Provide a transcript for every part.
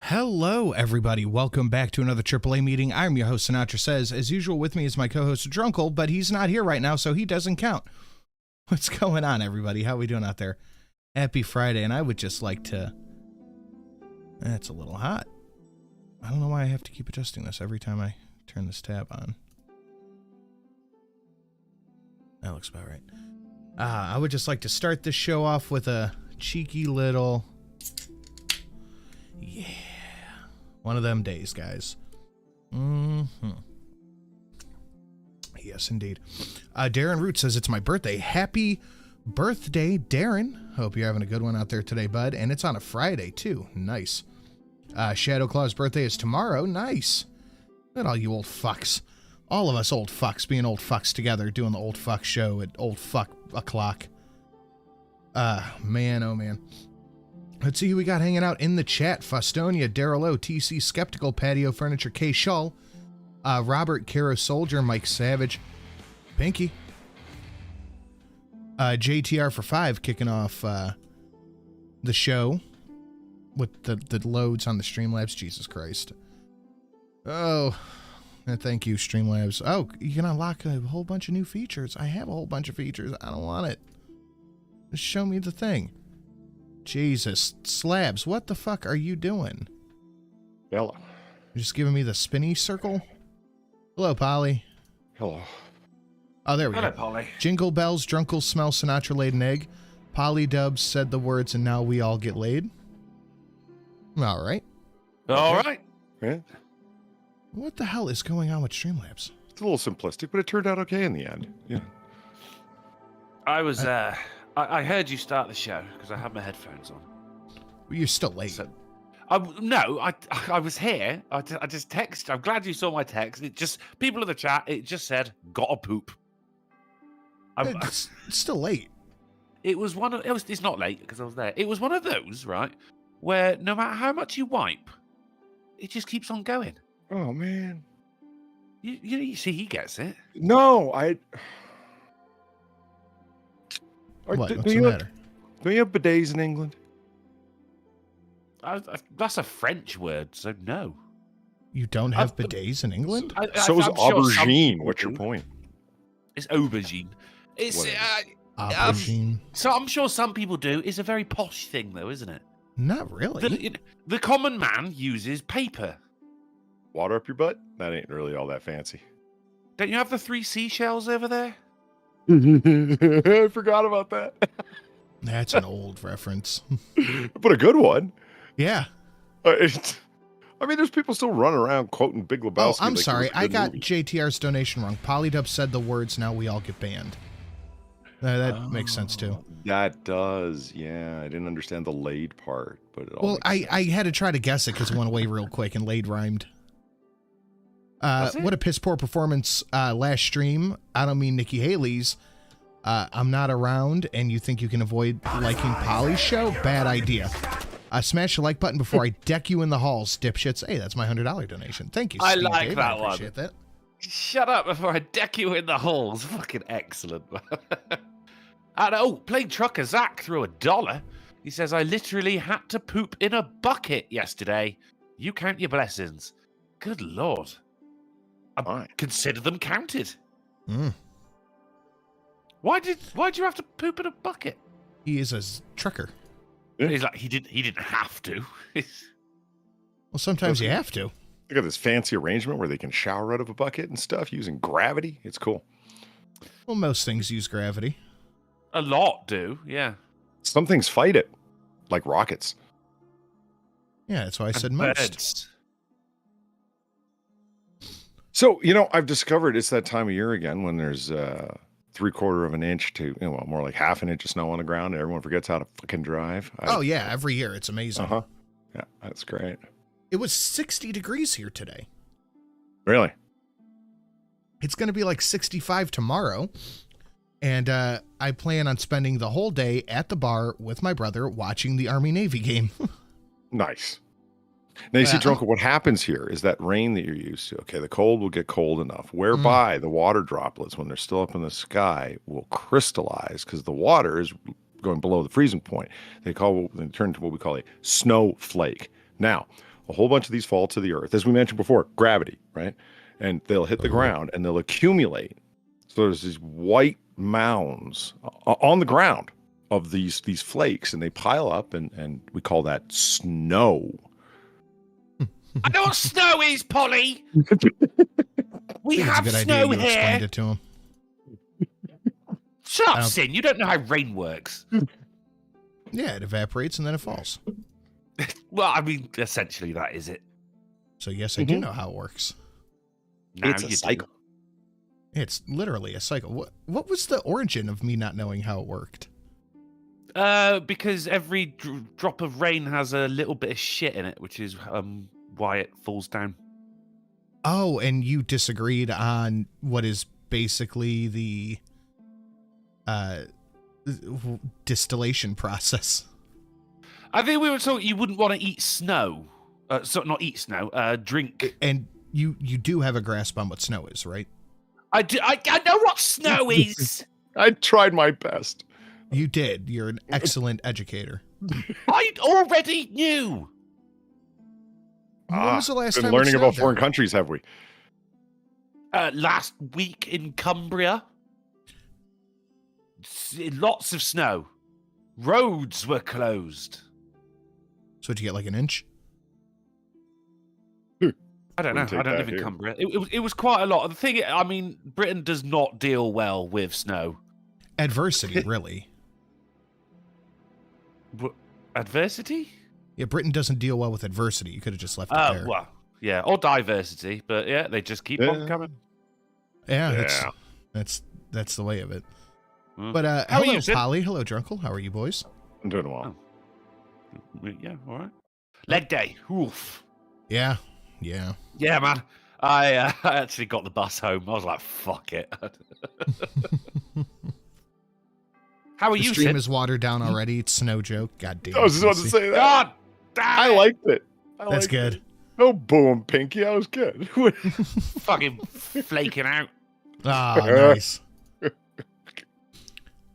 Hello, everybody. Welcome back to another AAA meeting. I'm your host, Sinatra Says. As usual, with me is my co-host, Drunkle, but he's not here right now, so he doesn't count. What's going on, everybody? How we doing out there? Happy Friday, and I would just like to... That's a little hot. I don't know why I have to keep adjusting this every time I turn this tab on. That looks about right. I would just like to start this show off with a cheeky little... Yeah. One of them days, guys. Yes, indeed. Darren Root says it's my birthday. Happy birthday, Darren. Hope you're having a good one out there today, bud. And it's on a Friday, too. Nice. Shadow Claw's birthday is tomorrow. Nice. Look at all you old fucks. All of us old fucks being old fucks together, doing the old fuck show at old fuck o'clock. Man, oh man. Let's see who we got hanging out in the chat. Fustonia, Daryl O, TC Skeptical, Patio Furniture, K Shull, Robert, Caro Soldier, Mike Savage, Pinky, JTR for 5 kicking off the show with the loads on the Streamlabs. Jesus Christ. Oh, thank you, Streamlabs. Oh, you can unlock a whole bunch of new features. I have a whole bunch of features. I don't want it. Just show me the thing. Jesus, Slabs, what the fuck are you doing? Hello. You're just giving me the spinny circle? Hello, Polly. Hello. Oh, there we go. Hello, Polly. Jingle bells, drunkle smell, Sinatra laid an egg. Polly Dubs said the words, and now we all get laid. All right. All right. Yeah. What the hell is going on with Streamlabs? It's a little simplistic, but it turned out okay in the end. Yeah. I was, I heard you start the show because I had my headphones on. You're still late. So, I was here. I just texted. I'm glad you saw my text. It just, people in the chat, it just said, gotta poop. It's still late. It was one of, it's not late because I was there. It was one of those, right, where no matter how much you wipe, it just keeps on going. Oh, man. You see, he gets it. No, What? What's do the matter? Do you have bidets in England? That's a French word, so no. You don't have bidets in England? So is I'm sure aubergine. What's your point? It's aubergine. It's Aubergine. so I'm sure some people do. It's a very posh thing, though, isn't it? Not really. The common man uses paper. Water up your butt? That ain't really all that fancy. Don't you have the 3 seashells over there? I forgot about that. That's an old reference. But a good one. Yeah. I mean, there's people still running around quoting Big Lebowski. Oh, I'm like sorry. it was a I good got movie. JTR's donation wrong. Polydub said the words, now we all get banned. That makes sense, too. That does, yeah. I didn't understand the laid part, but it all Well, makes I had to try to guess it because it went away real quick and laid rhymed. What a piss poor performance last stream. I don't mean Nikki Haley's. I'm not around and you think you can avoid liking Polly's show? Bad idea. Smash the like button before I deck you in the halls, dipshits. Hey, that's my $100 donation. Thank you, I Steve like Dave. that I appreciate that. Shut up before I deck you in the halls. Fucking excellent. And playing trucker Zach threw $1. He says, I literally had to poop in a bucket yesterday. You count your blessings. Good Lord. Fine. Consider them counted. Mm. Why'd you have to poop in a bucket? He is a trucker. Yeah. He's like, he didn't have to. Well, sometimes you have to. They got this fancy arrangement where they can shower out of a bucket and stuff using gravity. It's cool. Well, most things use gravity. A lot do, yeah. Some things fight it, like rockets. Yeah, that's why I said And most. birds. So, I've discovered it's that time of year again when there's 3/4 of an inch to, more like half an inch of snow on the ground and everyone forgets how to fucking drive. Oh, yeah, every year. It's amazing. Uh-huh. Yeah, that's great. It was 60 degrees here today. Really? It's going to be like 65 tomorrow. And I plan on spending the whole day at the bar with my brother watching the Army-Navy game. Nice. Now, you see, Drunker, what happens here is that rain that you're used to, okay, the cold will get cold enough, whereby the water droplets, when they're still up in the sky, will crystallize because the water is going below the freezing point. They turn to what we call a snowflake. Now, a whole bunch of these fall to the earth. As we mentioned before, gravity, right? And they'll hit the ground and they'll accumulate. So there's these white mounds on the ground of these flakes, and they pile up, and we call that snow. I know what snow is, Polly. We It's a have good snow idea you here. explained it to him. Shut up, Sin. You don't know how rain works. Yeah, it evaporates and then it falls. Well, I mean, essentially that is it. So yes, I do know how it works. Now It's a you do. cycle. It's literally a cycle. What was the origin of me not knowing how it worked? Because every drop of rain has a little bit of shit in it, which is why it falls down. Oh, and you disagreed on what is basically the distillation process. I think we were talking you wouldn't want to eat snow. Not eat snow, drink. And you do have a grasp on what snow is, right? I do. I know what snow is. I tried my best. You did. You're an excellent educator. I already knew. When was the last Been time it learning snowed about there? foreign countries, have we? Last week in Cumbria, lots of snow. Roads were closed. So did you get like an inch? I don't know. Wouldn't take I don't that live in here. Cumbria. It was quite a lot. The thing, I mean, Britain does not deal well with snow. Adversity, really. Adversity? Yeah, Britain doesn't deal well with adversity. You could have just left it Oh, there. well, yeah, or diversity, but yeah, they just keep on coming. Yeah, Yeah. that's the way of it. Mm. But How are hello, you, Sid? Polly. Hello, Drunkle. How are you, boys? I'm doing well. Yeah, all right. Leg day. Oof. Yeah. Yeah, man. I actually got the bus home. I was like, fuck it. How are The you, stream Sid? is watered down already. It's snow joke. God damn. I was just about to Casey. say that. God damn I it. liked it. That's good. No boom, Pinky. I was good. Fucking flaking out. Ah, nice.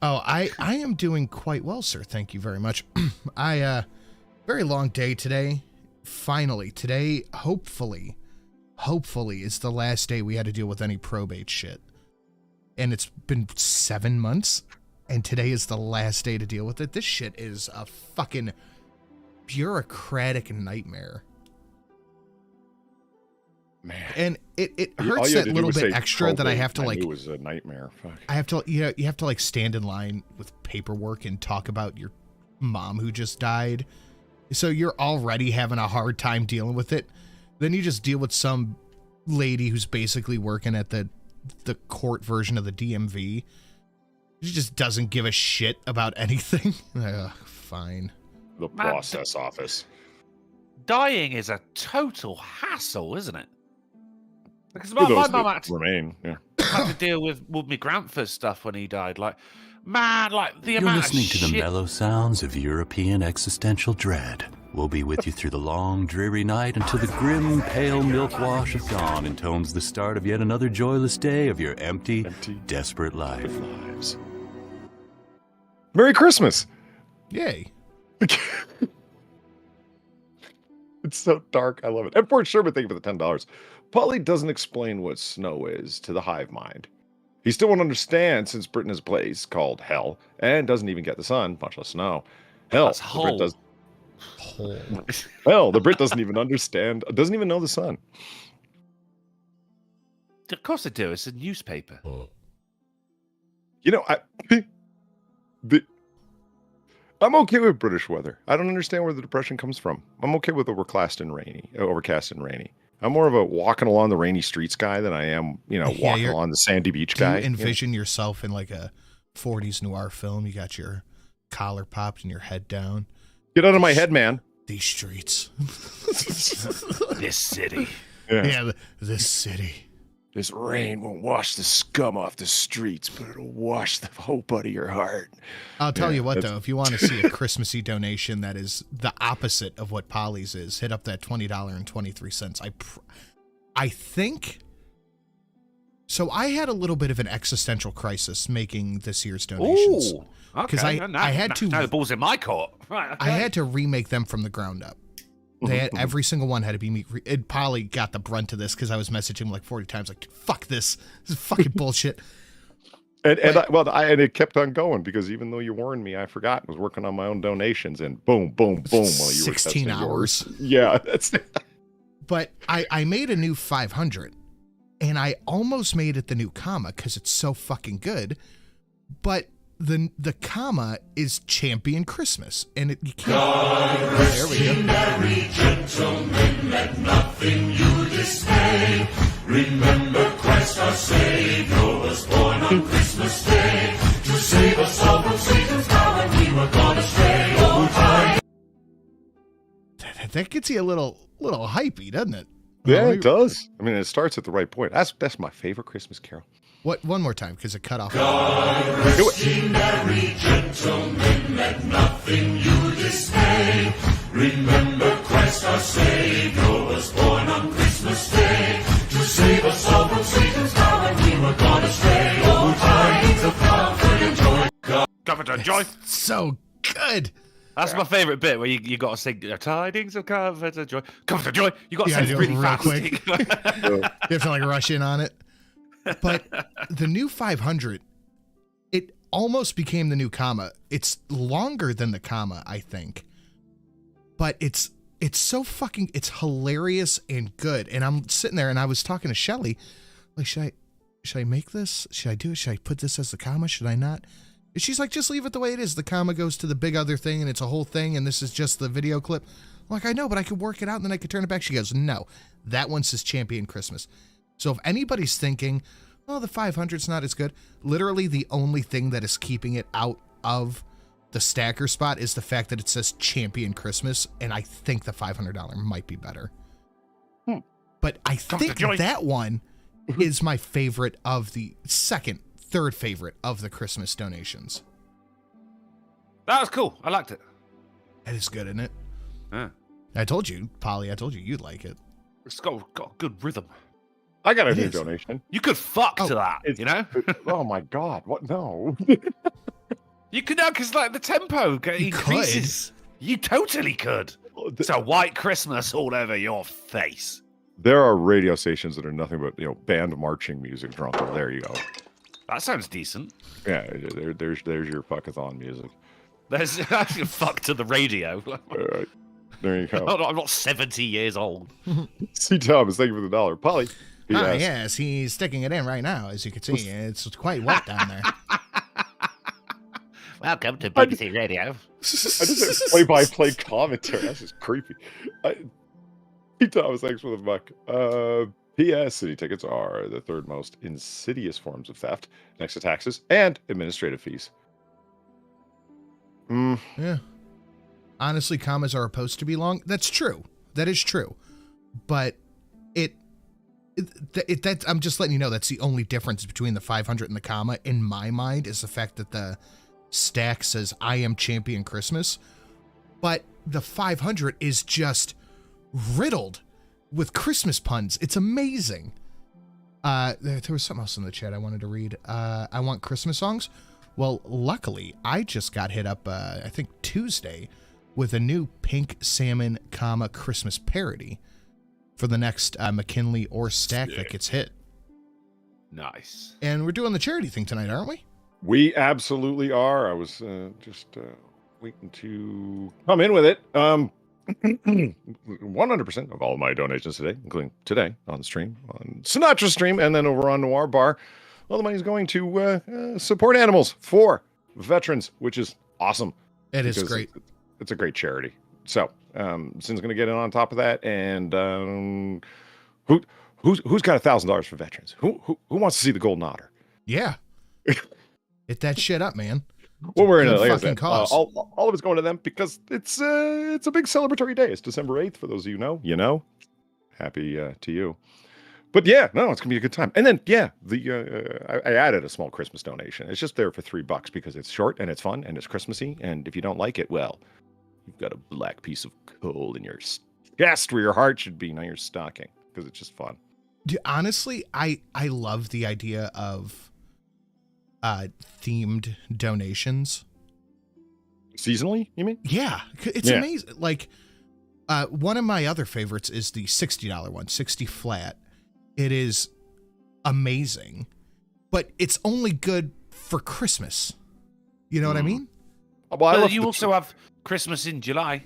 Oh, I am doing quite well, sir. Thank you very much. Very long day today. Finally, today, hopefully is the last day we had to deal with any probate shit. And it's been 7 months, and today is the last day to deal with it. This shit is a fucking bureaucratic nightmare. Man. And it All hurts you had that to do little was bit say extra that I probate. have to I like. knew it was a nightmare. Fuck. I have to, you have to like stand in line with paperwork and talk about your mom who just died. So you're already having a hard time dealing with it. Then you just deal with some lady who's basically working at the court version of the DMV. She just doesn't give a shit about anything. Fine. The Man, process office. Dying is a total hassle, isn't it? Because For my those mum that had remain, yeah. to deal with my grandfather's stuff when he died. Like, man, like the You're amount listening of to shit. the mellow sounds of European existential dread. We'll be with you through the long, dreary night until the grim, pale milk wash of dawn intones the start of yet another joyless day of your empty, desperate life. Lives. Merry Christmas. Yay. It's so dark. I love it. And Fort Sherman, thank you for the $10. Polly doesn't explain what snow is to the hive mind. He still won't understand since Britain is a place called hell and doesn't even get the sun, much less snow. Hell, That's the whole. Brit does. Hole. Hell, the Brit doesn't even understand. Doesn't even know the sun. Of course they do. It's a newspaper. You know, I'm okay with British weather. I don't understand where the depression comes from. I'm okay with overcast and rainy. I'm more of a walking along the rainy streets guy than I am, walking along the sandy beach Do guy. you envision yourself in like a 40s noir film? You got your collar popped and your head down. Get out of my head, man. These streets. This city. Yeah, this city. This rain won't wash the scum off the streets, but it'll wash the hope out of your heart. I'll tell Yeah, you what, that's- though, if you want to see a Christmassy donation that is the opposite of what Polly's is, hit up that $20.23. I think. So I had a little bit of an existential crisis making this year's donations. Ooh. Okay. 'Cause I had to- Now the ball's in my court. Right, okay. I had to remake them from the ground up. They had, every single one had to be meat free. And Polly got the brunt of this because I was messaging him like 40 times, like, fuck this. This is fucking bullshit. And it kept on going because even though you warned me, I forgot. I was working on my own donations and boom, boom, boom. While you 16 were hours. Yeah. That's But I made a new 500 and I almost made it the new comma because it's so fucking good. But the comma is Champion Christmas, and you can't. There we go. Merry gentlemen, let nothing you dismay. Remember Christ our Savior was born on Christmas Day to save us all from Satan's power when we were gone astray. Oh, time. That gets you a little hypey, doesn't it? Yeah, it does. I mean, it starts at the right point. That's my favorite Christmas carol. What? One more time, because it cut off. God rest ye merry gentlemen, let nothing you dismay. Remember Christ our Savior was born on Christmas Day to save us all from Satan's power when we were gone astray. Oh, tidings of comfort and joy. Comfort and joy. So good. That's my favourite bit where you got to sing tidings of comfort and joy. Comfort and joy. You got to say it really real fast. quick. You have to like rush in on it. But the new 500, it almost became the new comma. It's longer than the comma, I think. But it's so fucking, it's hilarious and good. And I'm sitting there and I was talking to Shelly, like, should I make this? Should I do it? Should I put this as the comma? Should I not? And she's like, just leave it the way it is. The comma goes to the big other thing and it's a whole thing and this is just the video clip. I'm like, I know, but I could work it out and then I could turn it back. She goes, no, that one says Champion Christmas. So if anybody's thinking, oh, the 500's not as good, literally the only thing that is keeping it out of the stacker spot is the fact that it says Champion Christmas, and I think the $500 might be better. But I think that one is my favorite of the third favorite of the Christmas donations. That was cool. I liked it. That is good, isn't it? Yeah. I told you, Polly, you'd like it. It's got a good rhythm. I got a new donation. You could fuck to that, you know? Oh my God. What? No. You could, because like the tempo increases. You totally could. It's a white Christmas all over your face. There are radio stations that are nothing but, band marching music, Drunko. There you go. That sounds decent. Yeah, there's your fuckathon music. There's actually fuck to the radio. All right. There you go. I'm not 70 years old. C. Thomas, thank you for the $1. Polly. Yes, he's sticking it in right now, as you can see. It's quite wet down there. Welcome to BBC Radio. I just have play-by-play commentary. That's just creepy. C. Thomas, thanks for the buck. P.S. City tickets are the third most insidious forms of theft, next to taxes and administrative fees. Yeah. Honestly, commas are supposed to be long. That's true. That is true. But I'm just letting you know that's the only difference between the 500 and the comma in my mind is the fact that the stack says I am Champion Christmas, but the 500 is just riddled with Christmas puns. It's amazing. There was something else in the chat I wanted to read. I want Christmas songs. Well, luckily I just got hit up, I think Tuesday, with a new Pink Salmon, Christmas parody for the next McKinley or stack that gets hit. Nice. And we're doing the charity thing tonight, aren't we? We absolutely are. I was just waiting to come in with it. 100% of all of my donations today, including today on the stream, on Sinatra's stream, and then over on Noir Bar, all the money is going to support animals for veterans, which is awesome. It is great. It's a great charity. So, Sin's going to get in on top of that. And who's got $1,000 for veterans? Who wants to see the Golden Otter? Yeah. Hit that shit up, man. Well, we're in a fucking cause. all of it's going to them because it's a big celebratory day. It's December 8th. For those of you know, happy to you. But yeah, no, it's gonna be a good time. And then I added a small Christmas donation. It's just there for $3 because it's short and it's fun and it's Christmassy. And if you don't like it, well, you've got a black piece of coal in your chest where your heart should be, not your stocking, because it's just fun. Dude, honestly, I love the idea of themed donations. Seasonally, you mean? Yeah, it's amazing. Like One of my other favorites is the $60 one, 60 flat. It is amazing, but it's only good for Christmas. You know what I mean? Well, you also have Christmas in July.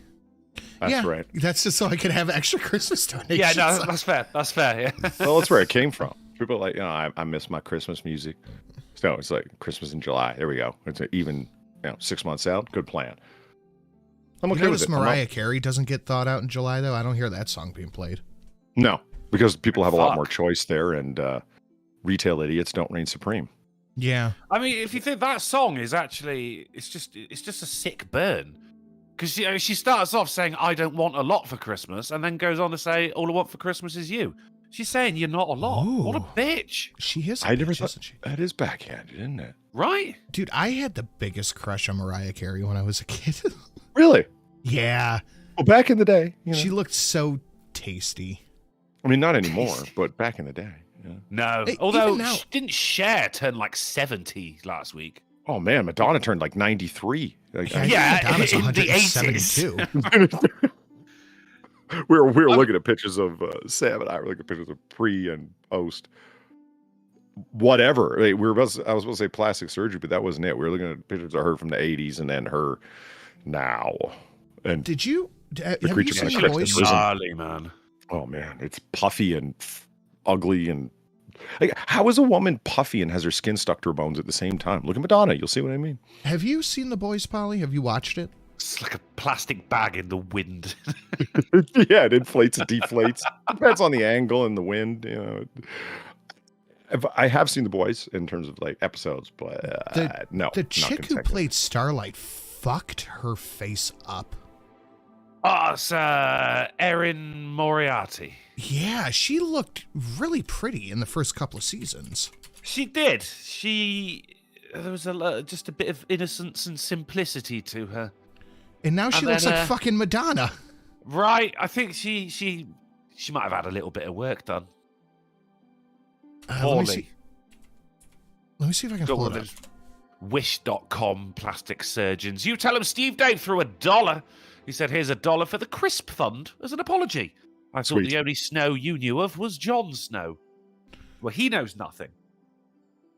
That's right. That's just so I can have extra Christmas donations. Yeah, no, that's fair. That's fair. Yeah. Well, that's where it came from. People are like, I miss my Christmas music. So it's like Christmas in July. There we go. It's even 6 months out. Good plan. I'm okay with it. Mariah Carey doesn't get thought out in July, though? I don't hear that song being played. No, because people have a lot more choice there, and retail idiots don't reign supreme. Yeah. I mean, if you think that song is actually, it's just a sick burn. Because she starts off saying, I don't want a lot for Christmas, and then goes on to say, all I want for Christmas is you. She's saying you're not a lot. Ooh. What a bitch. She is a I never bitch, thought isn't she? that is backhanded, isn't it? Right? Dude, I had the biggest crush on Mariah Carey when I was a kid. Really? Yeah. Well, back in the day. She looked so tasty. I mean, not anymore, but back in the day. Yeah. No. Hey, Although, even now- didn't Cher turn like 70 last week? Oh, man, Madonna turned like 93. Like, Yeah, Madonna's in the 172. we were looking at pictures of Sam and I were looking at pictures of pre and post. Whatever. I was supposed to say plastic surgery, but that wasn't it. We were looking at pictures of her from the 80s and then her now. And Did you? Have you creature seen from the the boys? crypt. Gnarly, man. oh man, it's puffy and ugly and like, how is a woman puffy and has her skin stuck to her bones at the same time? Look at Madonna. You'll see what I mean. Have you seen The Boys, Polly? Have you watched it? It's like a plastic bag in the wind. Yeah, it inflates and deflates. Depends on the angle and the wind. I have seen The Boys in terms of like episodes, but no. The not chick who consecutive. played Starlight fucked her face up. Oh, it's Erin Moriarty. Yeah, she looked really pretty in the first couple of seasons. She did. There was just a bit of innocence and simplicity to her. And now she And looks then, like fucking Madonna. Right. I think she might have had a little bit of work done. Let me see if I can Got pull one it of up. those Wish.com plastic surgeons. You tell him Steve Dave threw $1. He said, here's $1 for the Crisp Fund as an apology. I thought Sweet. the only Snow you knew of was Jon Snow. Well, he knows nothing.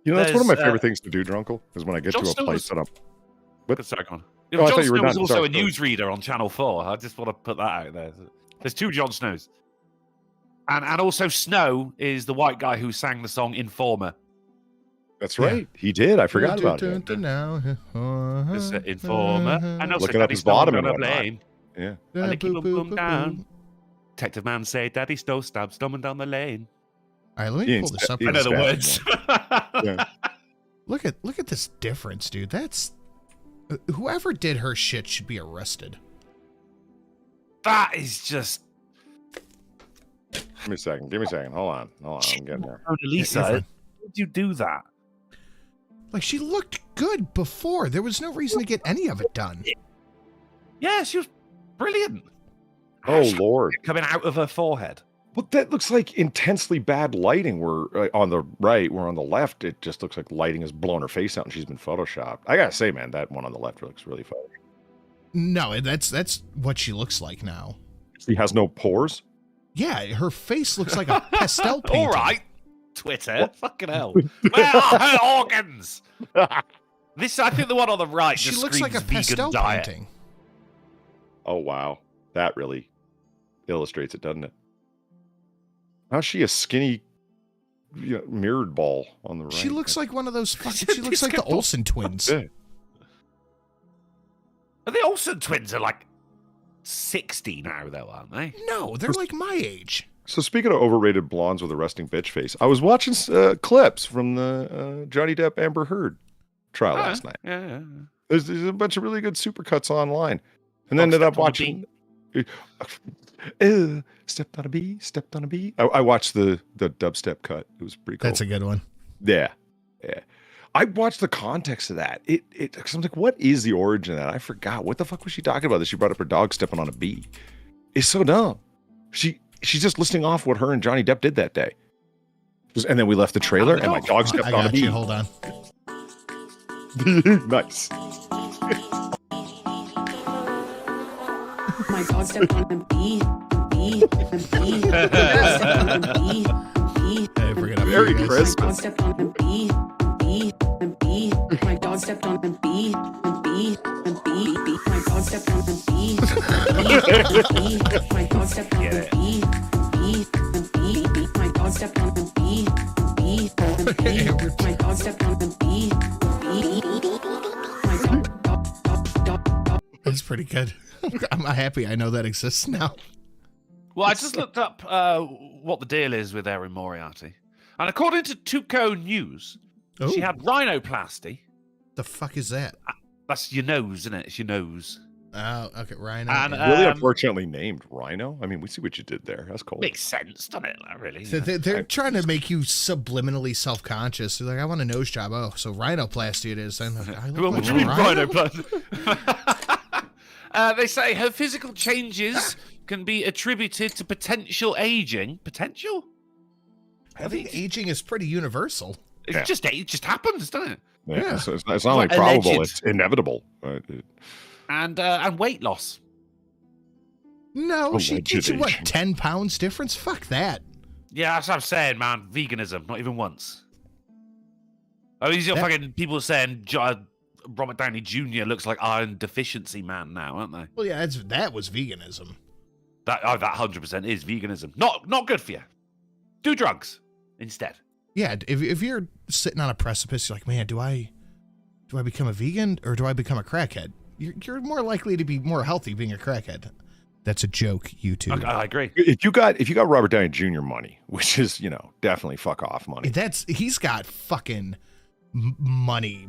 That's one of my There's, favorite things to do, Drunkle, is when I get Jon to a Snow place was- that I'm. Sorry, go on. Oh, I Jon thought you were Snow was done. also Sorry, a sorry. newsreader on Channel 4. I just want to put that out there. There's two Jon Snows. And also Snow is the white guy who sang the song Informer. That's right. He did. I forgot about it. It's Informer. And also Looking up Daddy his bottom Snow and on a whatnot. plane. Yeah. I like it, boom, boom, down. Detective man say Daddy Snow stabs Storming down the lane. All right, let me He pull ain't this up. he I real know the quick. words. Yeah. Look at this difference, dude. That's whoever did her shit should be arrested. That is just Give me a second. Hold on. I'm getting there. Mona Lisa. you're How fine. did you do that? Like, she looked good before. There was no reason to get any of it done. Yeah, she was brilliant. Oh Lord. Coming out of her forehead. Well, that looks like intensely bad lighting. We're on the right. We're on the left. It just looks like lighting has blown her face out, and she's been photoshopped. I gotta say, man, that one on the left looks really photoshopped. No, that's what she looks like now. She has no pores. Yeah, her face looks like a pastel painting. All right, Twitter. Fucking hell. Where are her organs? I think the one on the right She just looks like a screams pastel vegan diet. painting. Oh wow, that really illustrates it, doesn't it? How's she a skinny, mirrored ball on the right? She looks like one of those. She looks like the Olsen twins. Yeah. And the Olsen twins are like 60 now, though, aren't they? No, they're like my age. So speaking of overrated blondes with a resting bitch face, I was watching clips from the Johnny Depp Amber Heard trial last night. Yeah. There's a bunch of really good supercuts online, and then Oh, ended up Stepped on a watching. Stepped on a bee. Stepped on a bee. I watched the dubstep cut. It was pretty cool. That's a good one. Yeah. I watched the context of that. Cause I'm like, what is the origin of that? I forgot. What the fuck was she talking about? That she brought up her dog stepping on a bee. It's so dumb. She's just listing off what her and Johnny Depp did that day. And then we left the trailer, and my dog stepped I on a got bee. you. Hold on. Nice. My dog stepped on a bee. Bee. Bee. Hey, bring it up. Merry guys. Christmas. My dog stepped on a bee. Bee. Bee. My dog stepped on a bee. Bee. Bee. My dog stepped on a bee. Bee. My dog stepped on a bee. Bee. Bee. My dog stepped on a bee. Bee. Bee. My dog stepped on a bee. Bee. My dog. That's pretty good. I'm happy I know that exists now. Well, I just looked up what the deal is with Erin Moriarty. And according to Tuco News, she Oh. had rhinoplasty. The fuck is that? That's your nose, isn't it? It's your nose. Oh, okay, Rhino. And, yeah. Really Um, unfortunately named Rhino. I mean, we see what you did there. That's cool. Makes sense, doesn't it? Like, really. So they're trying to make you subliminally self-conscious. They're like, I want a nose job. Oh, so rhinoplasty it is. Then I look What like do you a mean rhino? rhinoplasty? They say her physical changes can be attributed to potential aging. Potential? I think aging is pretty universal. It Yeah. just happens, doesn't it? Yeah, Yeah. So it's not only Like probable, alleged. it's inevitable. And weight loss. No, she Alleged gets you, what, aging. 10 pounds difference? Fuck that. Yeah, that's what I'm saying, man. Veganism, not even once. Oh, these are That- fucking people saying Robert Downey Jr. looks like iron deficiency man now, aren't they? Well, yeah, that was veganism. That 100% is veganism. Not good for you. Do drugs instead. Yeah, if you're sitting on a precipice, you're like, man, do I become a vegan or do I become a crackhead? You're more likely to be more healthy being a crackhead. That's a joke, YouTube. I agree. If you got Robert Downey Jr. money, which is definitely fuck off money. He's got fucking money,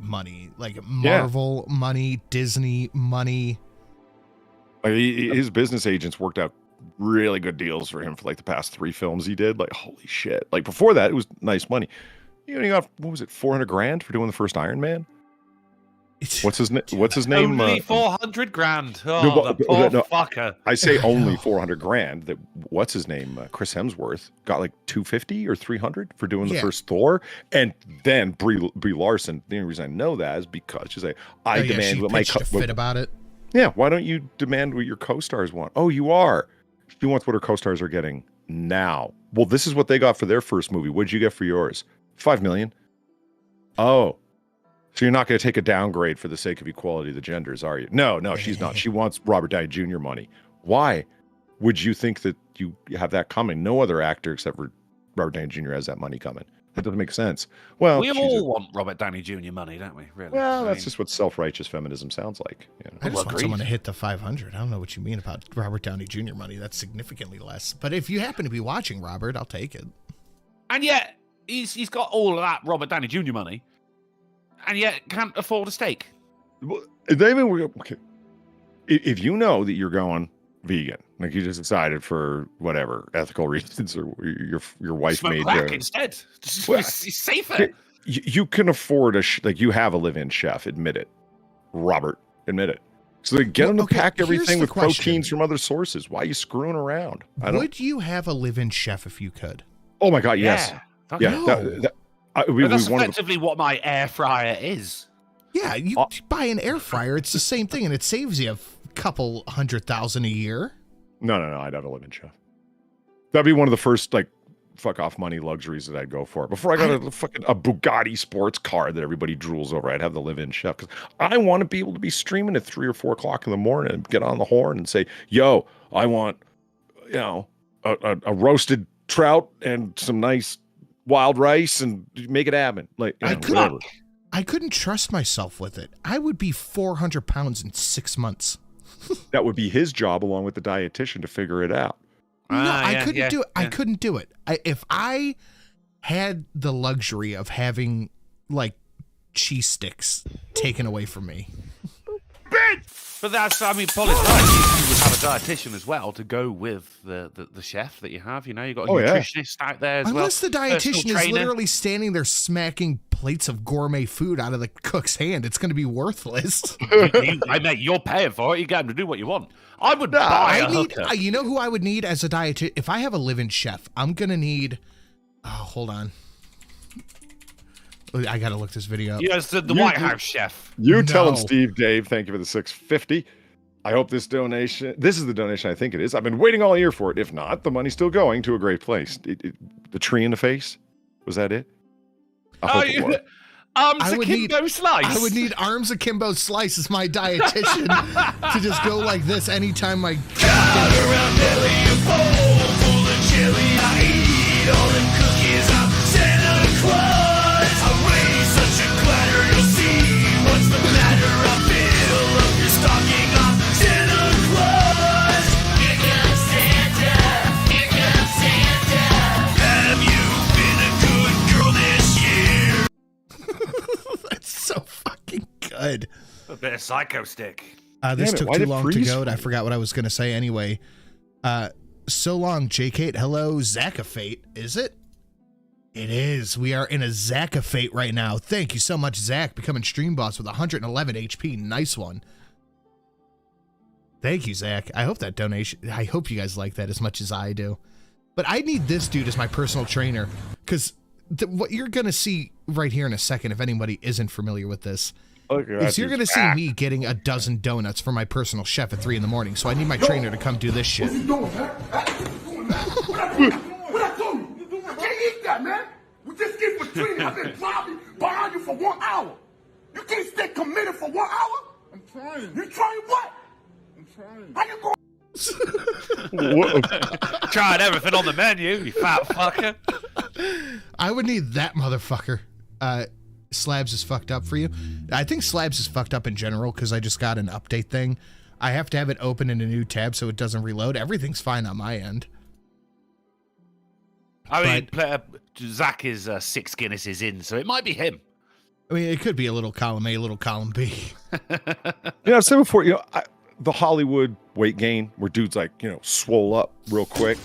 like Marvel money, Disney money. Like, his business agents worked out really good deals for him for like the past 3 films he did. Like, holy shit! Like before that, it was nice money. You got what was it, $400,000 for doing the first Iron Man? What's his name? Only 400 grand. Oh, No, but- the poor no. fucker. I say only $400,000. That what's his name? Chris Hemsworth got like $250 or $300 for doing the Yeah. first Thor, and then Brie Larson. The only reason I know that is because she's like, I demand she what my pitched a fit about it. yeah. Why don't you demand what your co-stars want? Oh, you are. She wants what her co-stars are getting now. Well, this is what they got for their first movie. What'd you get for yours? $5 million. Oh. So you're not going to take a downgrade for the sake of equality of the genders, are you? No, she's not. She wants Robert Downey Jr. money. Why would you think that you have that coming? No other actor except for Robert Downey Jr. has that money coming. That doesn't make sense. Well, We all want Robert Downey Jr. money, don't we? Really? well, I that's mean, just what self-righteous feminism sounds like. You know? I just want agreed. someone to hit the 500. I don't know what you mean about Robert Downey Jr. money. That's significantly less. But if you happen to be watching, Robert, I'll take it. And yet, he's got all of that Robert Downey Jr. money, and yet can't afford a steak. Well, okay. If you know that you're going vegan, like you just decided for whatever ethical reasons, or your wife Smoke made crack instead. Well, It's safer. you can afford like you have a live-in chef. Admit it, Robert. Admit it. So they get Well, them to okay, pack here's everything the with question. proteins from other sources. Why are you screwing around? Would you have a live-in chef if you could? Oh my God, yes. Fuck Yeah. No. That's One of the- effectively what my air fryer is. Yeah, you buy an air fryer. It's the same thing, and it saves you a couple $100,000 a year. No, I'd have a live-in chef. That'd be one of the first like fuck off money luxuries that I'd go for. Before I got a Bugatti sports car that everybody drools over, I'd have the live-in chef because I want to be able to be streaming at 3 or 4 o'clock in the morning and get on the horn and say, "Yo, I want, a roasted trout and some nice wild rice and make it happen." Like whatever. I couldn't trust myself with it. I would be 400 pounds in 6 months. That would be his job along with the dietitian to figure it out. No, I yeah, couldn't yeah, do it. I yeah. couldn't do it. If I had the luxury of having like cheese sticks taken away from me. But that's, I mean, Paul is right. You would have a dietitian as well to go with the chef that you have. You know, you've got a nutritionist out there as well. Unless the dietitian personal is trainer. literally standing there smacking plates of gourmet food out of the cook's hand, it's going to be worthless. I mean, you're paying for it. You get him to do what you want. I would buy a hooker. You know who I would need as a dietitian? If I have a live-in chef, I'm going to need... Oh, hold on. I got to look this video up. Yes, the White House chef. You tell him, No. Steve, Dave, thank you for the $6.50. I hope this is the donation I think it is. I've been waiting all year for it. If not, the money's still going to a great place. The tree in the face? Was that it? I hope it was. Akimbo Slice. I would need Arms Akimbo Slice as my dietitian to just go like this anytime my Around belly and bowl full of chili. I eat all them cookies. I'm Santa Claus. I raise such a clatter. You'll see what's the matter. I fill up your stocking. I'm Santa Claus. Here comes Santa. Here comes Santa. Have you been a good girl this year? That's so fucking good. A bit of Psycho Stick. This Damn it, took why too did long to freeze go. I frame? forgot what I was going to say anyway. So long, J-Kate. Hello, Zacafate. Is it? It is. We are in a Zacafate right now. Thank you so much, Zach, becoming stream boss with 111 HP. Nice one. Thank you, Zach. I hope that donation, I hope you guys like that as much as I do. But I need this dude as my personal trainer because what you're going to see right here in a second, if anybody isn't familiar with this, is you're going to see me getting a dozen donuts for my personal chef at 3 in the morning. So I need my trainer to come do this shit. What you doing, man? What I told you? I can't eat that, man. We just get for training. I've been driving behind you for 1 hour. You can't stay committed for 1 hour? I'm trying. You trying what? I'm trying. How you going? Trying everything on the menu, you fat fucker. I would need that motherfucker. Slabs is fucked up for you. I think Slabs is fucked up in general because I just got an update thing. I have to have it open in a new tab so it doesn't reload. Everything's fine on my end. I mean, Zach is 6 Guinnesses in, so it might be him. I mean, it could be a little column A, a little column B. I've said before, the Hollywood weight gain where dudes like, swole up real quick.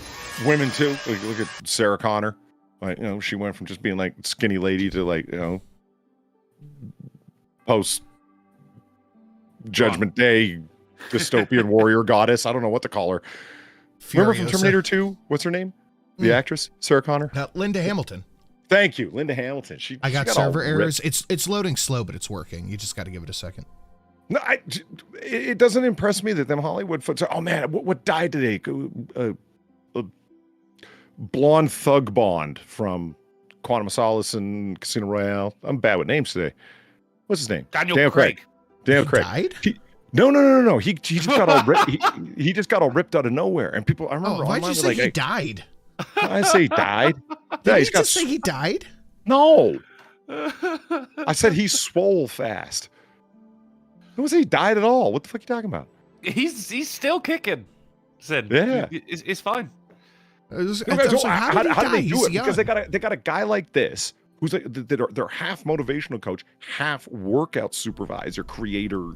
Women too. Look at Sarah Connor. Like, she went from just being like skinny lady to like, post Judgment Day dystopian warrior goddess. I don't know what to call her. Remember from Terminator 2? What's her name? The actress? Sarah Connor? Linda Hamilton. Thank you, Linda Hamilton. I got server errors. It's loading slow, but it's working. You just got to give it a second. No, it doesn't impress me that them Hollywood folks. Oh man, what died today? Blonde thug Bond from Quantum of Solace and Casino Royale. I'm bad with names today. What's his name? Daniel Craig. Daniel Craig. Died? No. He just got all he just got all ripped out of nowhere. And people, I remember. Why'd you say he died? I say he died. Did you just say he died? No. I said he swole fast. I don't say he died at all. What the fuck are you talking about? He's still kicking. Sid. Yeah. It's fine. How do they do it? Because they got a guy like this who's like they're half motivational coach, half workout supervisor, creator,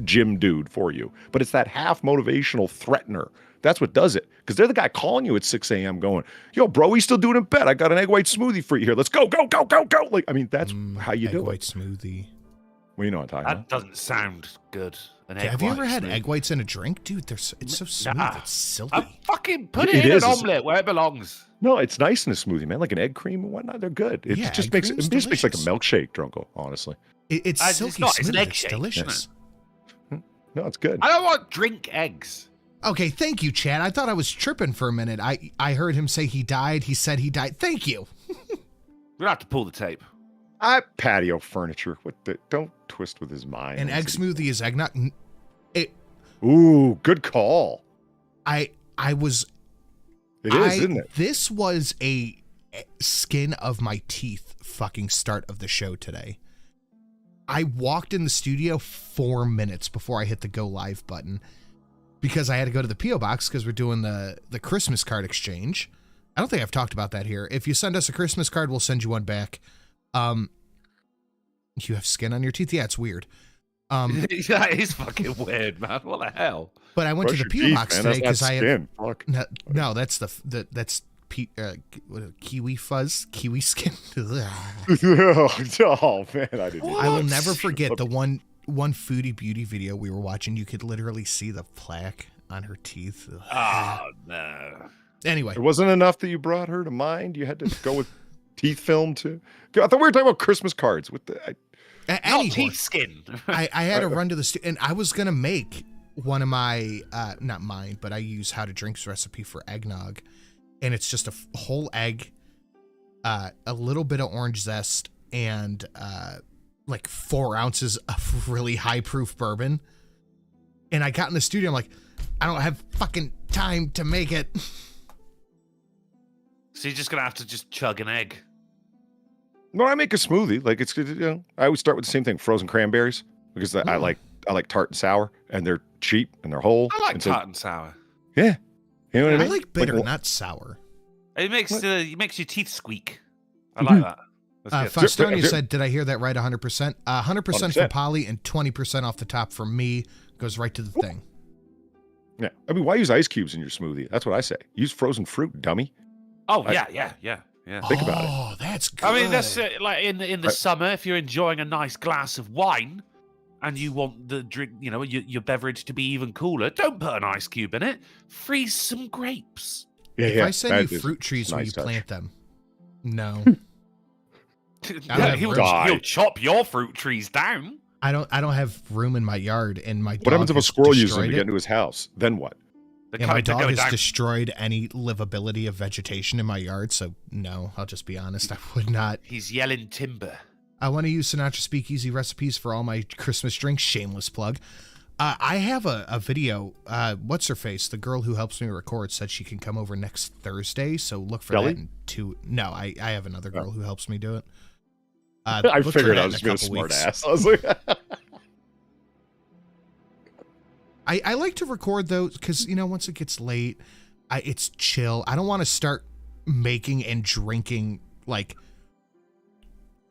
gym dude for you. But it's that half motivational threatener. That's what does it. Because they're the guy calling you at 6 a.m. going, yo, bro, he's still doing it in bed. I got an egg white smoothie for you here. Let's go. Like, I mean, that's how you do it. Egg white smoothie. Well, you know what I'm talking about. That doesn't sound good. Have you ever had egg whites in a drink? Dude, it's so smooth. It's silky. I fucking put it in an omelet where it belongs. No, it's nice in a smoothie, man. Like an egg cream and whatnot. They're good. It just makes like a milkshake, Drunko, honestly. It's silky not. smooth. It's an egg It's shake. delicious. No, it's good. I don't want drink eggs. Okay, thank you, Chad. I thought I was tripping for a minute. I heard him say he died. He said he died. Thank you. We'll have to pull the tape. Patio furniture. Don't twist with his mind. An egg smoothie is eggnog. Ooh, good call. I was. It is, isn't it? This was a skin of my teeth fucking start of the show today. I walked in the studio 4 minutes before I hit the go live button because I had to go to the P.O. box because we're doing the Christmas card exchange. I don't think I've talked about that here. If you send us a Christmas card, we'll send you one back. You have skin on your teeth? Yeah, it's weird. That is fucking weird, man. What the hell? But I went to the P.O. box today because I have no. That's that's kiwi fuzz, kiwi skin. Oh man, I didn't. I will never forget the one Foodie Beauty video we were watching. You could literally see the plaque on her teeth. Oh no. Anyway, it wasn't enough that you brought her to mind. You had to go with teeth film too. I thought we were talking about Christmas cards with the. Not teeth skin. I had to run to the and I was gonna make one of my, not mine, but I use How to Drink's recipe for eggnog. And it's just a whole egg, a little bit of orange zest, and like 4 ounces of really high proof bourbon. And I got in the studio, I'm like, I don't have fucking time to make it. So you're just gonna have to just chug an egg. No, I make a smoothie. Like it's good. You know, I always start with the same thing: frozen cranberries, because I like tart and sour, and they're cheap and they're whole. I like tart and sour. Yeah, you know what I I mean. like bitter, not sour. It makes your teeth squeak. I like that. That's good. Fastonia said, did I hear that right? 100%. 100% for Polly and 20% off the top for me. Goes right to the thing. Yeah, I mean, why use ice cubes in your smoothie? That's what I say. Use frozen fruit, dummy. Oh yeah. Think about it. Oh, that's good. I mean, that's like in the summer, if you're enjoying a nice glass of wine and you want the drink, you know, your beverage to be even cooler, don't put an ice cube in it. Freeze some grapes. Yeah, if I send you fruit trees, will you plant them? No. He'll chop your fruit trees down. I don't have room in my yard, and my dog what happens if a squirrel uses them to it. get into his house? Then what? Yeah, my dog has destroyed any livability of vegetation in my yard, so no, I'll just be honest, I would not. He's yelling timber. I want to use Sinatra Speakeasy recipes for all my Christmas drinks. Shameless plug. I have a video. What's her face? The girl who helps me record said she can come over next Thursday, so look for that in 2. No, I have another girl who helps me do it. I figured I was being a smart ass. I was like, I like to record those because, you know, once it gets late, it's chill. I don't want to start making and drinking like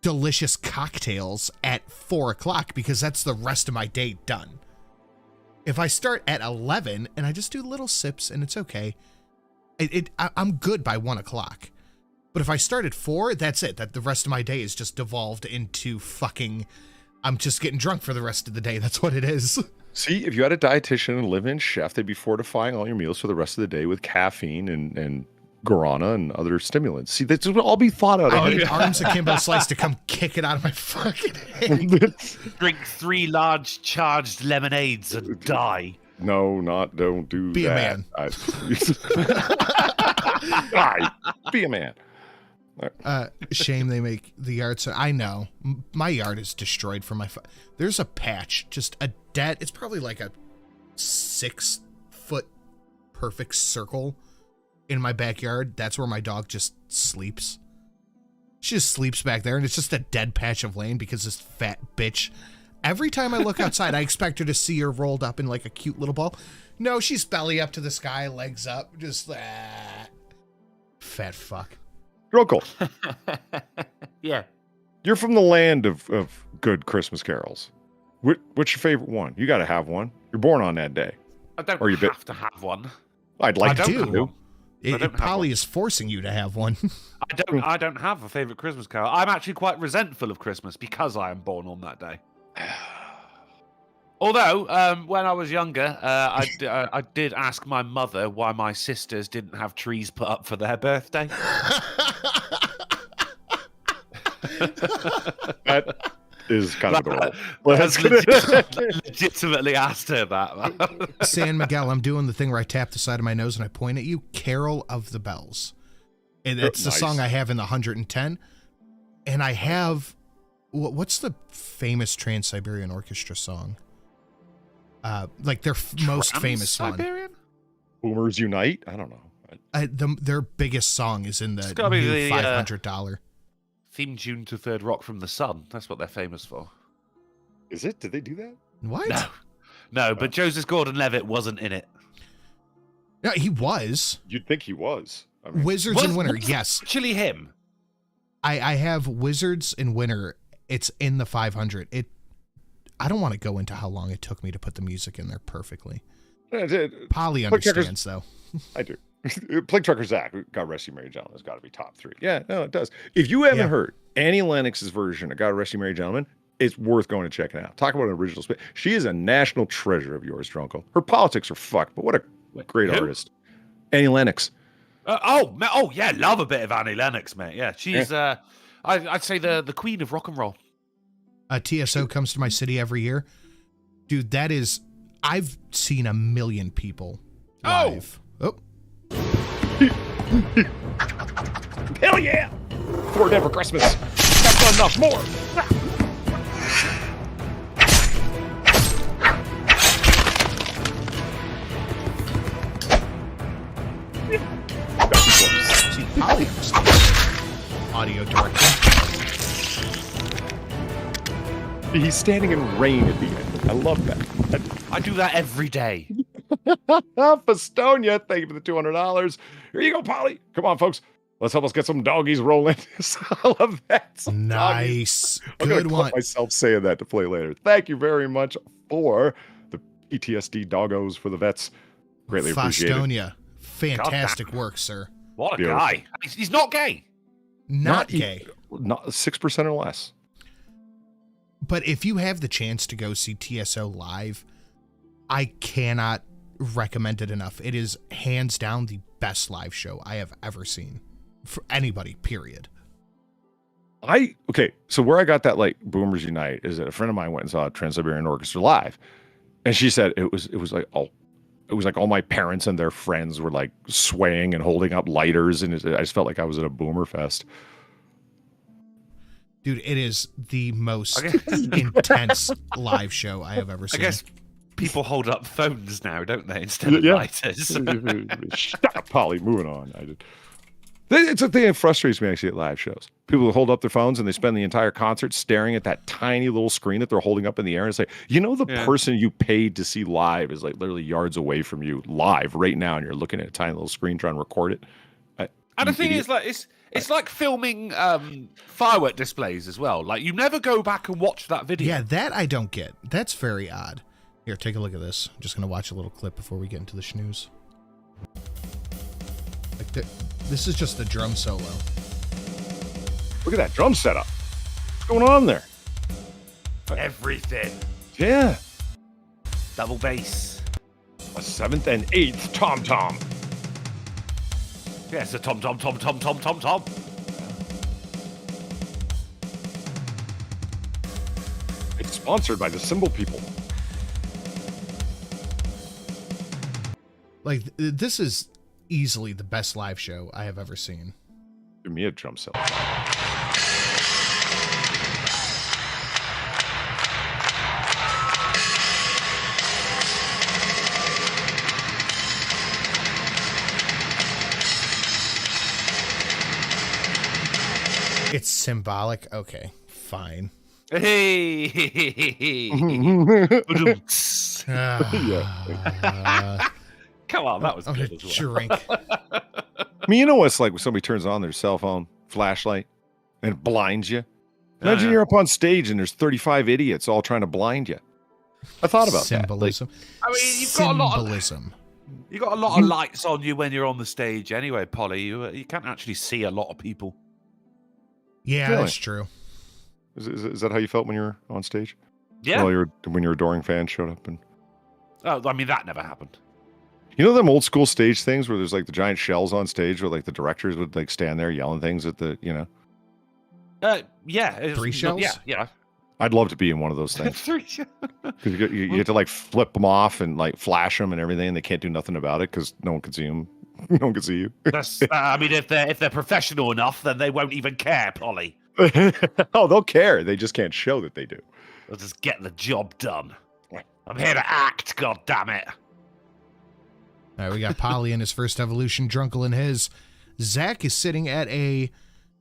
delicious cocktails at 4 o'clock because that's the rest of my day done. If I start at 11 and I just do little sips and it's okay, I'm good by 1 o'clock. But if I start at 4, that's it. That the rest of my day is just devolved into fucking, I'm just getting drunk for the rest of the day. That's what it is. see, if you had a dietitian and live-in chef, they'd be fortifying all your meals for the rest of the day with caffeine and guarana and other stimulants. See, this would all be thought out. I need arms akimbo slice to come kick it out of my fucking head. Drink 3 large charged lemonades and die. No, don't do be that. Be a man. Be a man. Shame they make the yard so I know my yard is destroyed from my there's a patch, just a dead, it's probably like a 6-foot perfect circle in my backyard. That's where my dog just sleeps. She just sleeps back there, and it's just a dead patch of land because this fat bitch, every time I look outside, I expect her to see her rolled up in like a cute little ball. No, she's belly up to the sky, legs up, just fat fuck. Drunkle. Yeah. You're from the land of good Christmas carols. What's your favorite one? You got to have one. You're born on that day. I don't have to have one. I'd like I to. do. It probably is forcing you to have one. I don't have a favorite Christmas carol. I'm actually quite resentful of Christmas because I am born on that day. Although, when I was younger, I did ask my mother why my sisters didn't have trees put up for their birthday. That is kind of adorable. Legitimately asked her that. San Miguel, I'm doing the thing where I tap the side of my nose and I point at you. Carol of the Bells. And it's the song I have in the 110. And I have... What's the famous Trans-Siberian Orchestra song? Like their most famous one. Boomers Unite? I don't know. Their biggest song is in the new $500. Theme tune to Third Rock from the Sun. That's what they're famous for. Is it? Did they do that? What? No, but Joseph Gordon-Levitt wasn't in it. Yeah, he was. You'd think he was. I mean, Wizards in Winter, yes. Actually him. I have Wizards in Winter. It's in the 500. I don't want to go into how long it took me to put the music in there perfectly. Polly understands, though. I do. Plague Trucker Zach, God Rest You Merry Gentlemen, has got to be top 3. Yeah, no, it does. If you haven't heard Annie Lennox's version of God Rest You Merry Gentlemen, it's worth going and checking out. Talk about an original spin. She is a national treasure of yours, Drunkle. Her politics are fucked, but what a great artist. Annie Lennox. Yeah, love a bit of Annie Lennox, mate. Yeah, she's, I'd say the queen of rock and roll. TSO comes to my city every year. Dude, that is I've seen 1 million people live. Oh. Hell yeah! For never Christmas. That's not enough. More. See, Polly audio director. He's standing in rain at the end. I love that. I do that every day. Festonia, thank you for the $200. Here you go, Polly. Come on, folks. Let's help us get some doggies rolling. I love that. Some Nice. doggies. I'm Good gonna one. clip myself saying that to play later. Thank you very much for the PTSD doggos for the vets. Greatly appreciated. Festonia. Fantastic work, sir. What a Beautiful. guy. He's not gay. Not gay. Not 6% or less. But if you have the chance to go see TSO live, I cannot recommend it enough. It is hands down the best live show I have ever seen for anybody, period. Okay, so where I got that like Boomers Unite is that a friend of mine went and saw Trans-Siberian Orchestra live, and she said it was like all my parents and their friends were like swaying and holding up lighters, and I just felt like I was at a Boomer Fest. Dude, it is the most intense live show I have ever seen. I guess people hold up phones now, don't they, instead of lighters? Shut up, Polly. Moving on. It's a thing that frustrates me actually at live shows. People who hold up their phones and they spend the entire concert staring at that tiny little screen that they're holding up in the air and say, the person you paid to see live is like literally yards away from you live right now, and you're looking at a tiny little screen trying to record it. And the thing is, like, it's like filming firework displays as well. Like, you never go back and watch that video. Yeah, that I don't get. That's very odd. Here, take a look at this. I'm just going to watch a little clip before we get into the schnews. Like, this is just the drum solo. Look at that drum setup. What's going on there? Everything. Yeah. Double bass. A 7th and 8th tom-tom. Yeah, it's a tom-tom, tom-tom, tom-tom-tom. It's sponsored by the Cymbal People. Like, this is easily the best live show I have ever seen. Give me a drum set. It's symbolic. Okay, fine. Hey. Come on, that was I'm good gonna as well. drink. I mean, you know what's like when somebody turns on their cell phone flashlight and it blinds you? Imagine you're up on stage and there's 35 idiots all trying to blind you. I thought about symbolism. I mean, you've got a lot of symbolism. You got a lot of lights on you when you're on the stage anyway, Polly. You can't actually see a lot of people. Yeah, Really? that's true. Is that how you felt when you were on stage? Yeah. When your adoring fans showed up and. Oh, I mean, that never happened. You know them old school stage things where there's like the giant shells on stage where like the directors would like stand there yelling things at the, Yeah. 3 shells? Yeah. I'd love to be in one of those things. 3 shells. Because you get to like flip them off and like flash them and everything, and they can't do nothing about it because no one can see them. No one can see you. That's, I mean, if they're professional enough, then they won't even care, Polly. Oh, they'll care. They just can't show that they do. They'll just get the job done. I'm here to act, God damn it. All right, we got Polly in his first evolution, Drunkle in his. Zach is sitting at a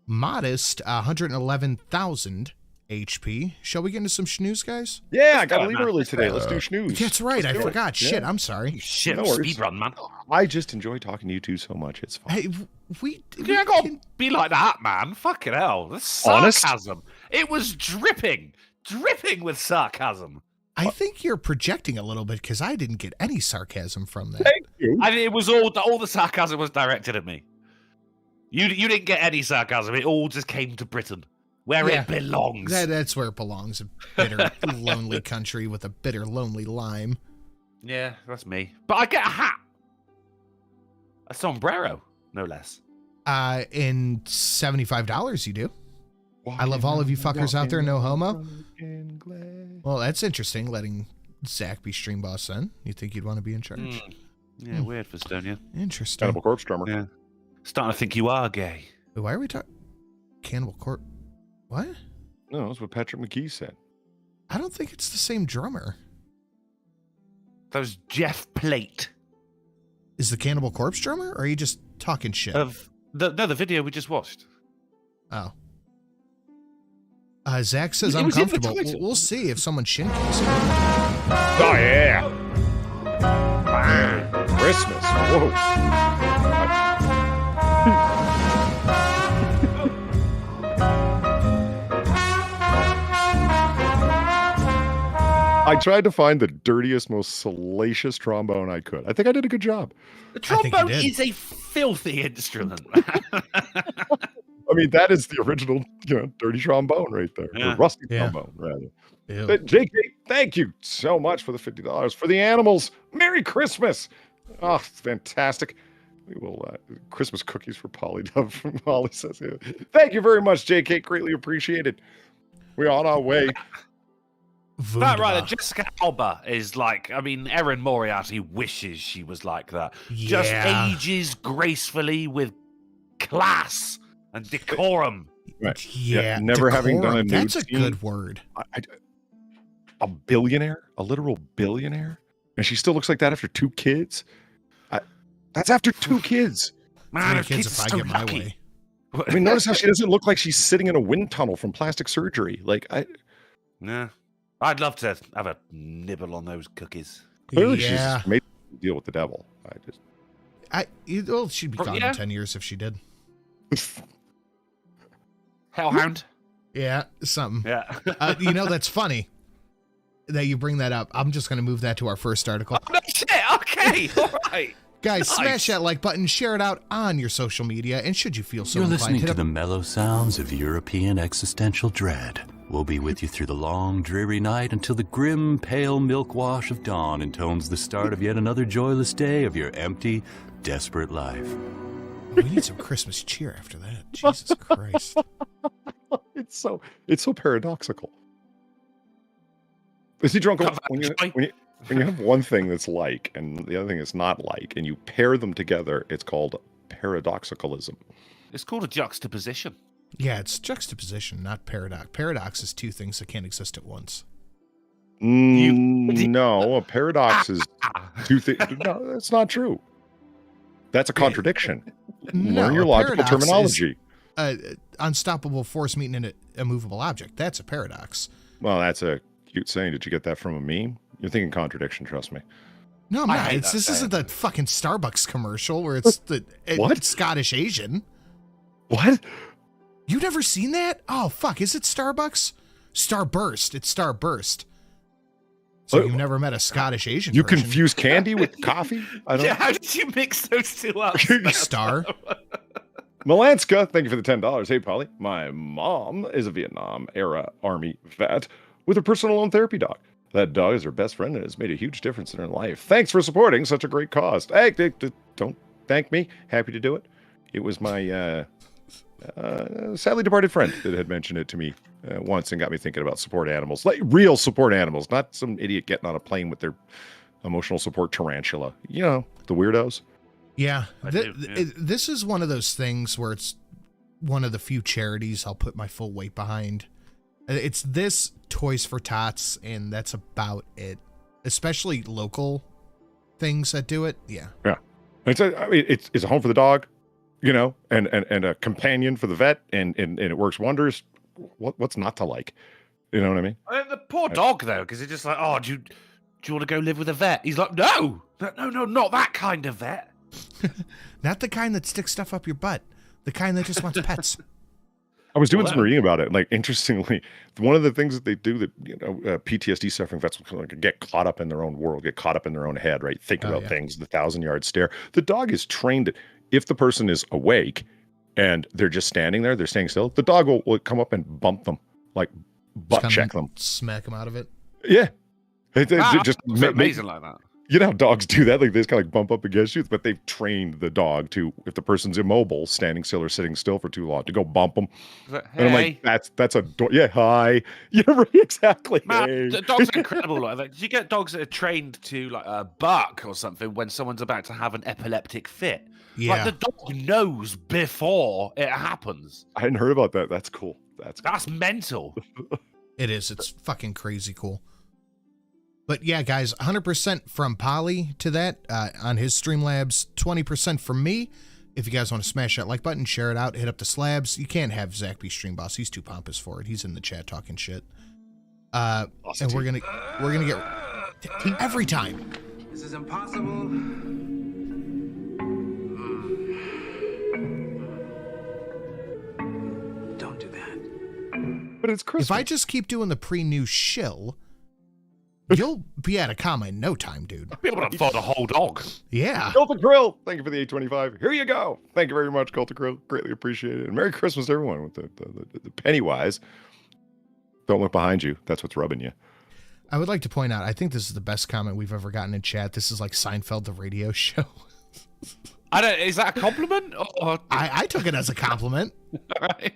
modest 111,000 HP. Shall we get into some schnews, guys? Yeah, I got to leave early today. Let's do schnews. That's right. I do it. forgot. Shit, Yeah. I'm sorry. Shit, No worries. speedrun, man. I just enjoy talking to you two so much. It's fun. Hey, we You can't go be like that, man. Fucking hell. That's Honest? sarcasm. It was dripping with sarcasm. I think you're projecting a little bit because I didn't get any sarcasm from that. Thank you. I mean, it was all the sarcasm was directed at me. You didn't get any sarcasm. It all just came to Britain, where Yeah. it belongs. That's where it belongs. A bitter, lonely country with a bitter, lonely lime. Yeah, that's me. But I get a hat, a sombrero, no less. In $75, you do. I love all of you fuckers out there, no homo. Well, that's interesting, letting Zach be stream boss then? You think you'd want to be in charge? Yeah, weird for Stonia. Interesting. Cannibal Corpse drummer. Yeah. Starting to think you are gay. Wait, why are we talking? Cannibal Corpse. What? No, that's what Patrick McGee said. I don't think it's the same drummer. That was Jeff Plate. Is the Cannibal Corpse drummer, or are you just talking shit? Of the video we just watched. Oh. Zach says It was in the uncomfortable. title. We'll see if someone shin kicks him. Oh, yeah. Bang. Christmas. Whoa. I tried to find the dirtiest, most salacious trombone I could. I think I did a good job. The think you trombone did. is a filthy instrument. I mean, that is the original, dirty trombone right there. Yeah. Or rusty Yeah. trombone, rather. Ew. But JK, thank you so much for the $50. For the animals, Merry Christmas. Oh, fantastic. We will, Christmas cookies for Polly Dove from Polly says. Thank you very much, JK. Greatly appreciated. We're on our way. That right, Wunderbar. Jessica Alba is like, I mean, Erin Moriarty wishes she was like that. Just Yeah. ages gracefully with class and decorum. Right. Yeah. Never having done a decorum. nude That's a scene. good word. A billionaire, a literal billionaire, and she still looks like that after 2 kids. That's after 2 kids. Man, 3 her kids kids if are I so get my lucky. way. I mean, notice how she doesn't look like she's sitting in a wind tunnel from plastic surgery. Like, Yeah. I'd love to have a nibble on those cookies. clearly she's Yeah. just made to deal with the devil. Well, she'd be gone Yeah. in 10 years if she did. Hellhound. Yeah, something. Yeah. That's funny that you bring that up. I'm just going to move that to our first article. No shit. Okay. All right. Guys, Nice. smash that like button, share it out on your social media, and should you feel so You're inclined, listening hit to up the mellow sounds of European existential dread. We'll be with you through the long, dreary night until the grim, pale milk wash of dawn intones the start of yet another joyless day of your empty, desperate life. We need some Christmas cheer after that. Jesus Christ. It's so paradoxical. Is he drunk? When you have one thing that's like and the other thing is not like, and you pair them together, it's called paradoxicalism. It's called a juxtaposition. Yeah, it's juxtaposition, not paradox. Paradox is 2 things that can't exist at once. No, a paradox is 2 things. No, that's not true. That's a contradiction. Learn your a logical paradox terminology. is unstoppable force meeting an immovable object. That's a paradox. Well, that's a cute saying. Did you get that from a meme? You're thinking contradiction, trust me. No, I'm I not. hate This that isn't the fucking Starbucks commercial where it's What? It's Scottish Asian. What? You've never seen that? Oh, fuck. Is it Starbucks? Starburst. It's Starburst. So What? you've never met a Scottish Asian You version. confuse candy with coffee? I don't Yeah, how did you mix those two up? Star. Melanska, thank you for the $10. Hey, Polly. My mom is a Vietnam-era Army vet with a personal loan therapy dog. That dog is her best friend and has made a huge difference in her life. Thanks for supporting such a great cause. Hey, don't thank me. Happy to do it. It was my sadly departed friend that had mentioned it to me once and got me thinking about support animals. Like real support animals, not some idiot getting on a plane with their emotional support tarantula. You know, the weirdos. Yeah. I do, yeah. This is one of those things where it's one of the few charities I'll put my full weight behind. It's this, Toys for Tots, and that's about it. Especially local things that do it. Yeah. Yeah. It's a home for the dog, you know, and a companion for the vet, and it works wonders. What's not to like? You know what I mean? The poor dog, though, because he's just like, oh, do you want to go live with a vet? He's like, no, not that kind of vet. Not the kind that sticks stuff up your butt. The kind that just wants pets. I was doing some reading about it. Like, interestingly, one of the things that they do that, you know, PTSD suffering vets will get caught up in their own world, get caught up in their own head, right? Think about things, the 1,000-yard stare. The dog is trained that if the person is awake and they're just standing there, they're staying still, the dog will come up and bump them, like butt check them. Smack them out of it. Yeah. Just It's amazing like that. You know how dogs do that? Like they just kind of like bump up against you, but they've trained the dog to, if the person's immobile, standing still or sitting still for too long, to go bump them. Hey. And I'm like, that's a dog. Yeah, hi. Yeah, right, exactly. Man, Hey. the dogs are incredible like that. You get dogs that are trained to like bark or something when someone's about to have an epileptic fit. Yeah. Like the dog knows before it happens. I hadn't heard about that. That's cool. That's mental. It is. It's fucking crazy cool. But yeah, guys, 100% from Polly to that on his Streamlabs, 20% from me. If you guys want to smash that like button, share it out, hit up the slabs. You can't have Zach be stream boss. He's too pompous for it. He's in the chat talking shit. Awesome. And we're gonna get every time. This is impossible. Don't do that. But it's Christmas. If I just keep doing the pre-news shill, you'll be at a comma in no time, dude. Be able to afford a whole dog. Yeah. Colton Krill, thank you for the 825. Here you go. Thank you very much, Colton Krill. Greatly appreciated. And Merry Christmas to everyone with the Pennywise. Don't look behind you. That's what's rubbing you. I would like to point out, I think this is the best comment we've ever gotten in chat. This is like Seinfeld, the radio show. Is that a compliment? Or... I took it as a compliment. All right.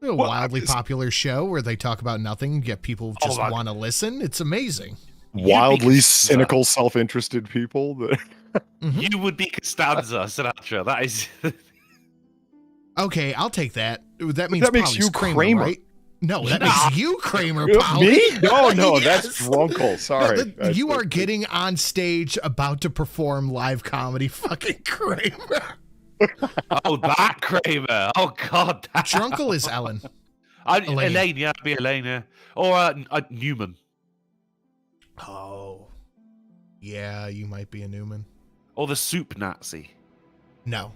A wildly popular show where they talk about nothing, yet people just want to listen. It's amazing. Wildly cynical, self-interested people. That... You would be Costanza, Sinatra. That is... Okay, I'll take that. That means makes Polly's you Kramer, right? No, that makes you Kramer, Polly. Me? No, Yes. that's Drunkle. Sorry. No, you are getting on stage about to perform live comedy fucking Kramer. Oh, that Kramer. Oh, God. Drunkle is Ellen. Elaine, yeah, it'd be Elaine, yeah. Or Newman. Oh. Yeah, you might be a Newman. Or the soup Nazi. No.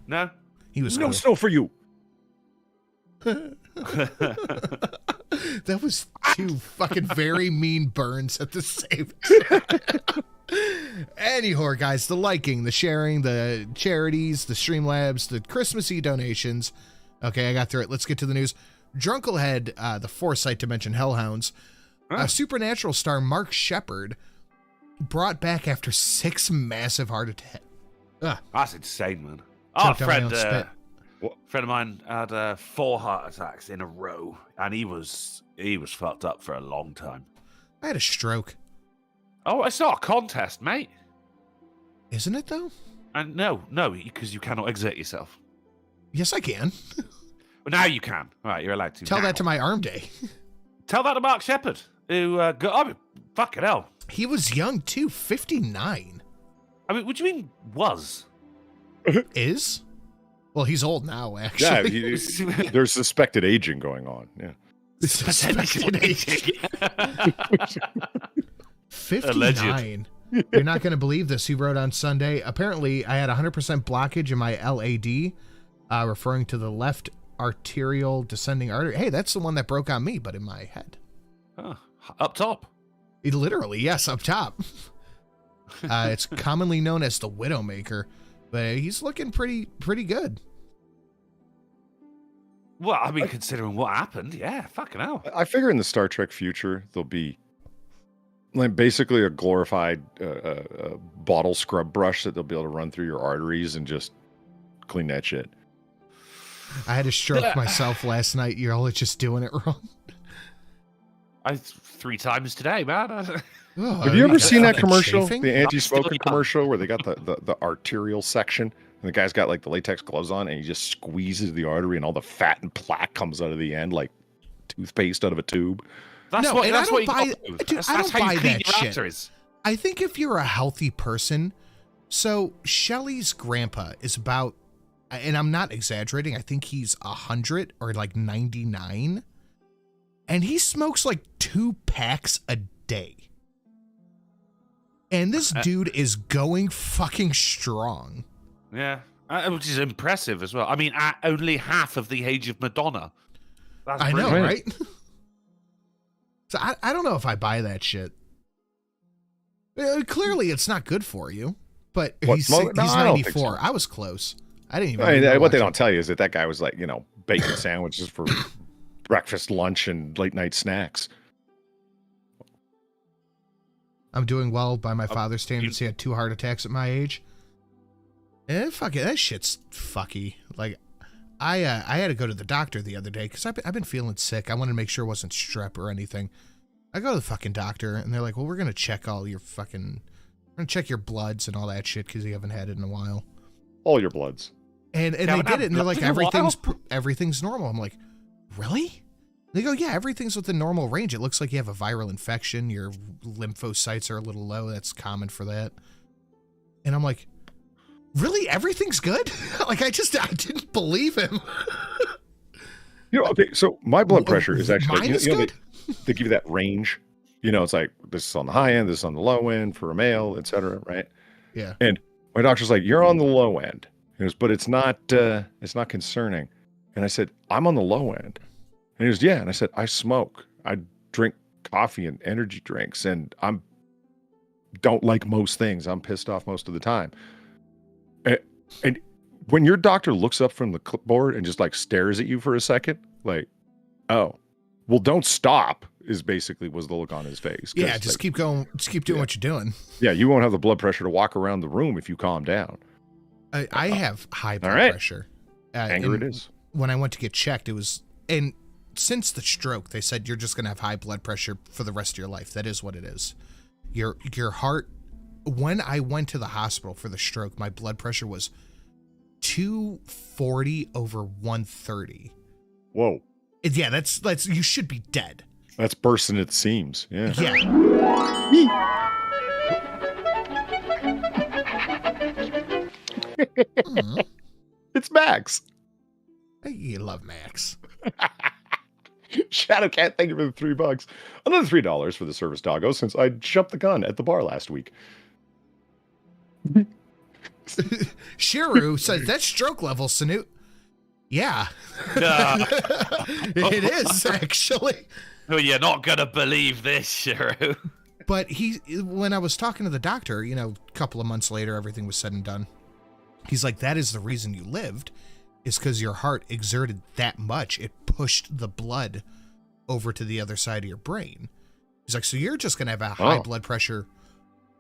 No? He was No cool. snow for you. That was two fucking very mean burns at the same time. Anyhow, guys, the liking, the sharing, the charities, the Streamlabs, the Christmassy donations. Okay, I got through it. Let's get to the news. Drunkle had the foresight to mention Hellhounds. Supernatural star Mark Shepard brought back after 6 massive heart attacks. That's insane, man. Oh, Choked on my own spit. friend of mine had 4 heart attacks in a row, and he was fucked up for a long time. I had a stroke. Oh, it's not a contest, mate. Isn't it, though? And no, because you cannot exert yourself. Yes, I can. Well, now you can. All right, you're allowed to. Tell now. that to my arm day. Tell that to Mark Shepard, who fucking hell. He was young, too. 59. I mean, what do you mean was? Is? Well, he's old now, actually. Yeah, there's suspected aging going on. Yeah. Suspected aging. 59. Alleged. You're not going to believe this. He wrote on Sunday, apparently I had 100% blockage in my LAD, referring to the left arterial descending artery. Hey, that's the one that broke on me, but in my head. Oh, up top. Literally, yes, up top. It's commonly known as the Widowmaker, but he's looking pretty good. Well, I mean, considering what happened, yeah, fucking hell. I figure in the Star Trek future, there'll be like basically a glorified bottle scrub brush that they'll be able to run through your arteries and just clean that shit. I had a stroke myself last night. You're all just doing it wrong. 3 times today, man. Oh, Have you ever seen that fucking commercial, chafing? the anti-smoking Absolutely. commercial, where they got the arterial section, and the guy's got like the latex gloves on, and he just squeezes the artery, and all the fat and plaque comes out of the end like toothpaste out of a tube. That's No, what. and That's I what don't you buy- got to do. dude, That's I don't how you buy clean that your shit. arteries. I think if you're a healthy person, so Shelly's grandpa is about, and I'm not exaggerating, I think he's 100 or like 99, and he smokes like 2 packs a day. And this dude is going fucking strong. Yeah, which is impressive as well. I mean, at only half of the age of Madonna. That's I know, brilliant. right? So I don't know if I buy that shit. Clearly, it's not good for you. But What, he's smoke? No, I don't think 94. so. I was close. I didn't even. I mean, know what they watch don't tell you is that guy was like, baking sandwiches for breakfast, lunch, and late night snacks. I'm doing well by my father's standards. He had 2 heart attacks at my age. And fuck it, that shit's fucky. Like, I had to go to the doctor the other day because I've been feeling sick. I wanted to make sure it wasn't strep or anything. I go to the fucking doctor, and they're like, well, we're going to check all your fucking... We're going to check your bloods and all that shit because you haven't had it in a while. All your bloods. And they did it, and they're like, everything's normal. I'm like, really? They go, yeah, everything's within normal range. It looks like you have a viral infection. Your lymphocytes are a little low. That's common for that. And I'm like, really? Everything's good? Like, I didn't believe him. Okay, so my blood pressure is actually, Mine is good? They give you that range. It's like, this is on the high end, this is on the low end for a male, et cetera, right? Yeah. And my doctor's like, you're on the low end. He goes, but it's not concerning. And I said, I'm on the low end. And he goes, yeah. And I said, I smoke. I drink coffee and energy drinks, and don't like most things. I'm pissed off most of the time. And when your doctor looks up from the clipboard and just like stares at you for a second, like, oh, well, don't stop was the look on his face. Yeah, just keep going. Just keep doing what you're doing. Yeah, you won't have the blood pressure to walk around the room if you calm down. I have high blood pressure. Anger it is. When I went to get checked, it was, and since the stroke, they said you're just going to have high blood pressure for the rest of your life. That is what it is. Your heart, when I went to the hospital for the stroke, my blood pressure was 240 over 130. Whoa. Yeah, that's you should be dead. That's bursting at the seams. Yeah. It's Max. You love Max. Shadow Cat, thank you for the $3. Another $3 for the service doggo since I jumped the gun at the bar last week. Shiru says that's stroke level, Sanute. Yeah. It is, actually. Oh, you're not going to believe this, Shiru. But when I was talking to the doctor, a couple of months later, everything was said and done. He's like, that is the reason you lived, is because your heart exerted that much. It pushed the blood over to the other side of your brain. He's like, so you're just going to have a high blood pressure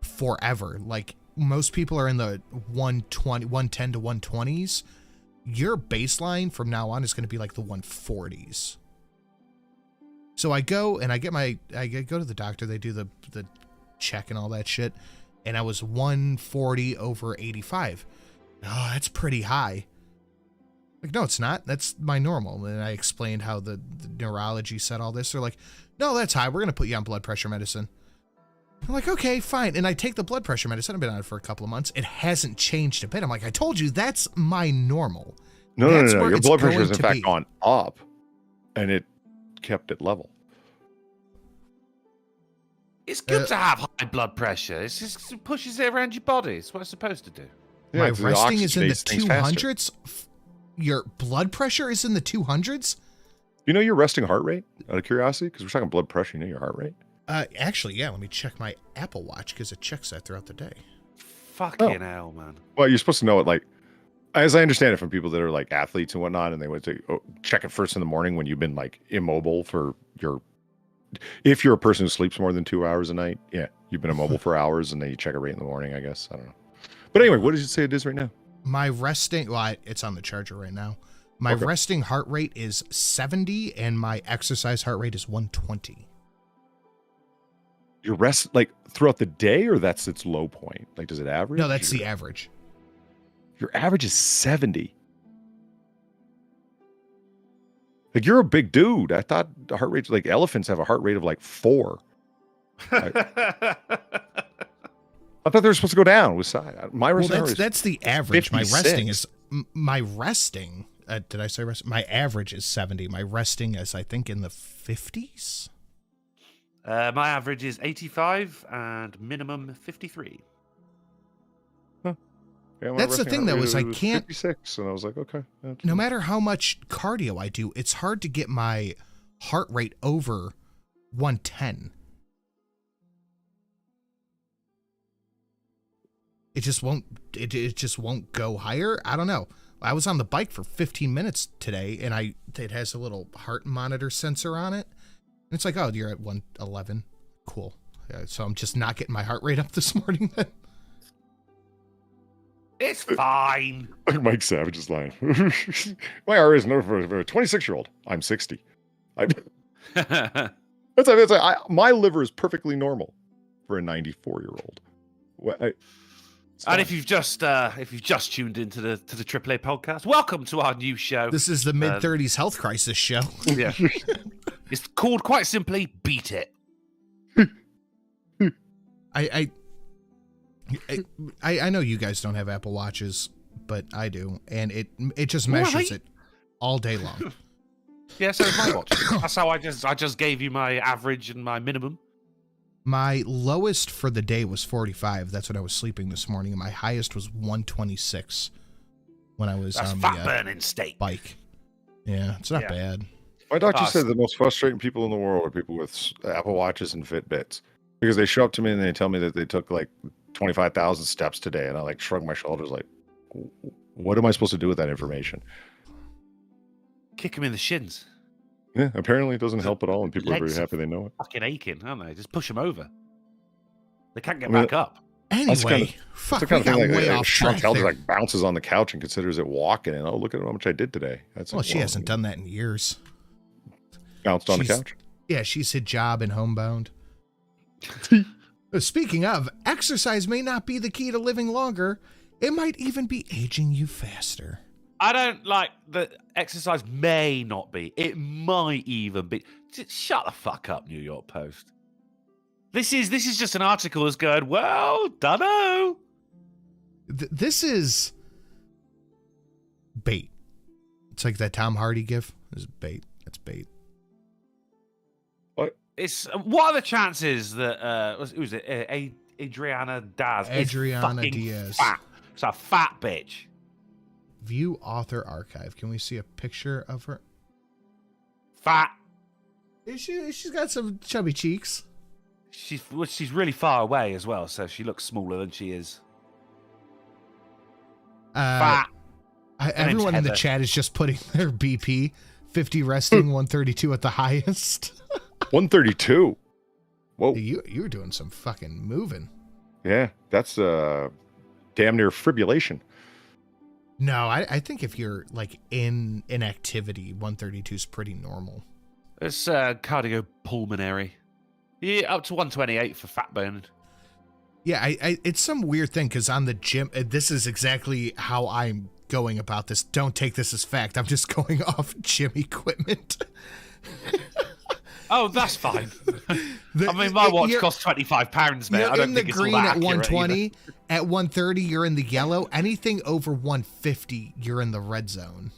forever. Like, most people are in the 110 to 120s. Your baseline from now on is going to be like the 140s. So I go and I go to the doctor. They do the check and all that shit. And I was 140 over 85. Oh, that's pretty high. Like, no, it's not. That's my normal. And I explained how the neurology said all this. They're like, no, that's high. We're going to put you on blood pressure medicine. I'm like, okay, fine. And I take the blood pressure medicine. I've been on it for a couple of months. It hasn't changed a bit. I'm like, I told you, that's my normal. No. Your blood pressure has in fact gone up, and it kept it level. It's good to have high blood pressure. It just pushes it around your body. It's what it's supposed to do. Yeah, my resting is in the 200s. Your blood pressure is in the 200s? You know your resting heart rate, out of curiosity? Because we're talking blood pressure. You know your heart rate? Actually, yeah. Let me check my Apple Watch because it checks that throughout the day. Fucking hell, man. Well, you're supposed to know it, like, as I understand it from people that are like athletes and whatnot, and they would say, check it first in the morning when you've been like immobile for if you're a person who sleeps more than 2 hours a night, yeah, you've been immobile for hours, and then you check it right in the morning, I guess. I don't know. But anyway, what did you say it is right now? My resting, it's on the charger right now. My resting heart rate is 70, and my exercise heart rate is 120. Your rest, like, throughout the day, or that's its low point? Like, does it average? No, that's the average. Your average is 70. Like, you're a big dude. I thought the heart rate, like, elephants have a heart rate of like 4. I thought they were supposed to go down with side. My resting that's the average. 56. My resting. Did I say rest? My average is 70. My resting is, I think, in the 50s. My average is 85 and minimum 53. Huh. Yeah, that's the thing, though, is I can't. 56, and I was like, okay. No matter how much cardio I do, it's hard to get my heart rate over 110. It just won't. It just won't go higher. I don't know. I was on the bike for 15 minutes today, and it has a little heart monitor sensor on it. And it's like, oh, you're at 111. Cool. So I'm just not getting my heart rate up this morning then. It's fine. Mike Savage is lying. My heart is no for a 26-year-old. I'm 60. My liver is perfectly normal for a 94-year-old. And if you've just tuned into the AAA podcast, welcome to our new show. This is the mid-30s health crisis show. Yeah. It's called quite simply Beat It. I know you guys don't have Apple Watches, but I do, and it just measures it all day long. Yeah, so is my watch. That's how I just gave you my average and my minimum. My lowest for the day was 45. That's when I was sleeping this morning, and my highest was 126 when I was on fat the burning state bike. Yeah, it's not bad. My doctor said the most frustrating people in the world are people with Apple Watches and Fitbits, because they show up to me and they tell me that they took like 25,000 steps today, and I like shrug my shoulders like, what am I supposed to do with that information? Kick him in the shins. Yeah, apparently it doesn't help at all, and people are very happy they know it. Fucking aching, aren't they? Just push them over. They can't get back up. Anyway, fuck, we got way off track there. Like bounces on the couch and considers it walking, and look at how much I did today. Well, she hasn't done that in years. Bounced on the couch. Yeah, she's hijab and homebound. Speaking of, exercise may not be the key to living longer. It might even be aging you faster. I don't like the exercise may not be. It might even be. Just shut the fuck up, New York Post. This is just an article that's going, well, dunno. This is bait. It's like that Tom Hardy gif. This is bait. That's bait. What are the chances that who's it? Adriana Diaz. Adriana Diaz. Fat. It's a fat bitch. View author archive. Can we see a picture of her? Fat. She's got some chubby cheeks. She's really far away as well, so she looks smaller than she is. Fat. Everyone in the chat is just putting their BP 50 resting, 132 at the highest. 132. Whoa. You were doing some fucking moving. Yeah, that's damn near fibrillation. No, I think if you're like in activity, 132 is pretty normal. It's cardiopulmonary. Yeah, up to 128 for fat burning. Yeah, it's some weird thing because on the gym, this is exactly how I'm going about this. Don't take this as fact. I'm just going off gym equipment. Oh, that's fine. I mean, my watch costs £25, man. I don't think it's all that accurate. You're in the green at 120. Either. At 130, you're in the yellow. Anything over 150, you're in the red zone.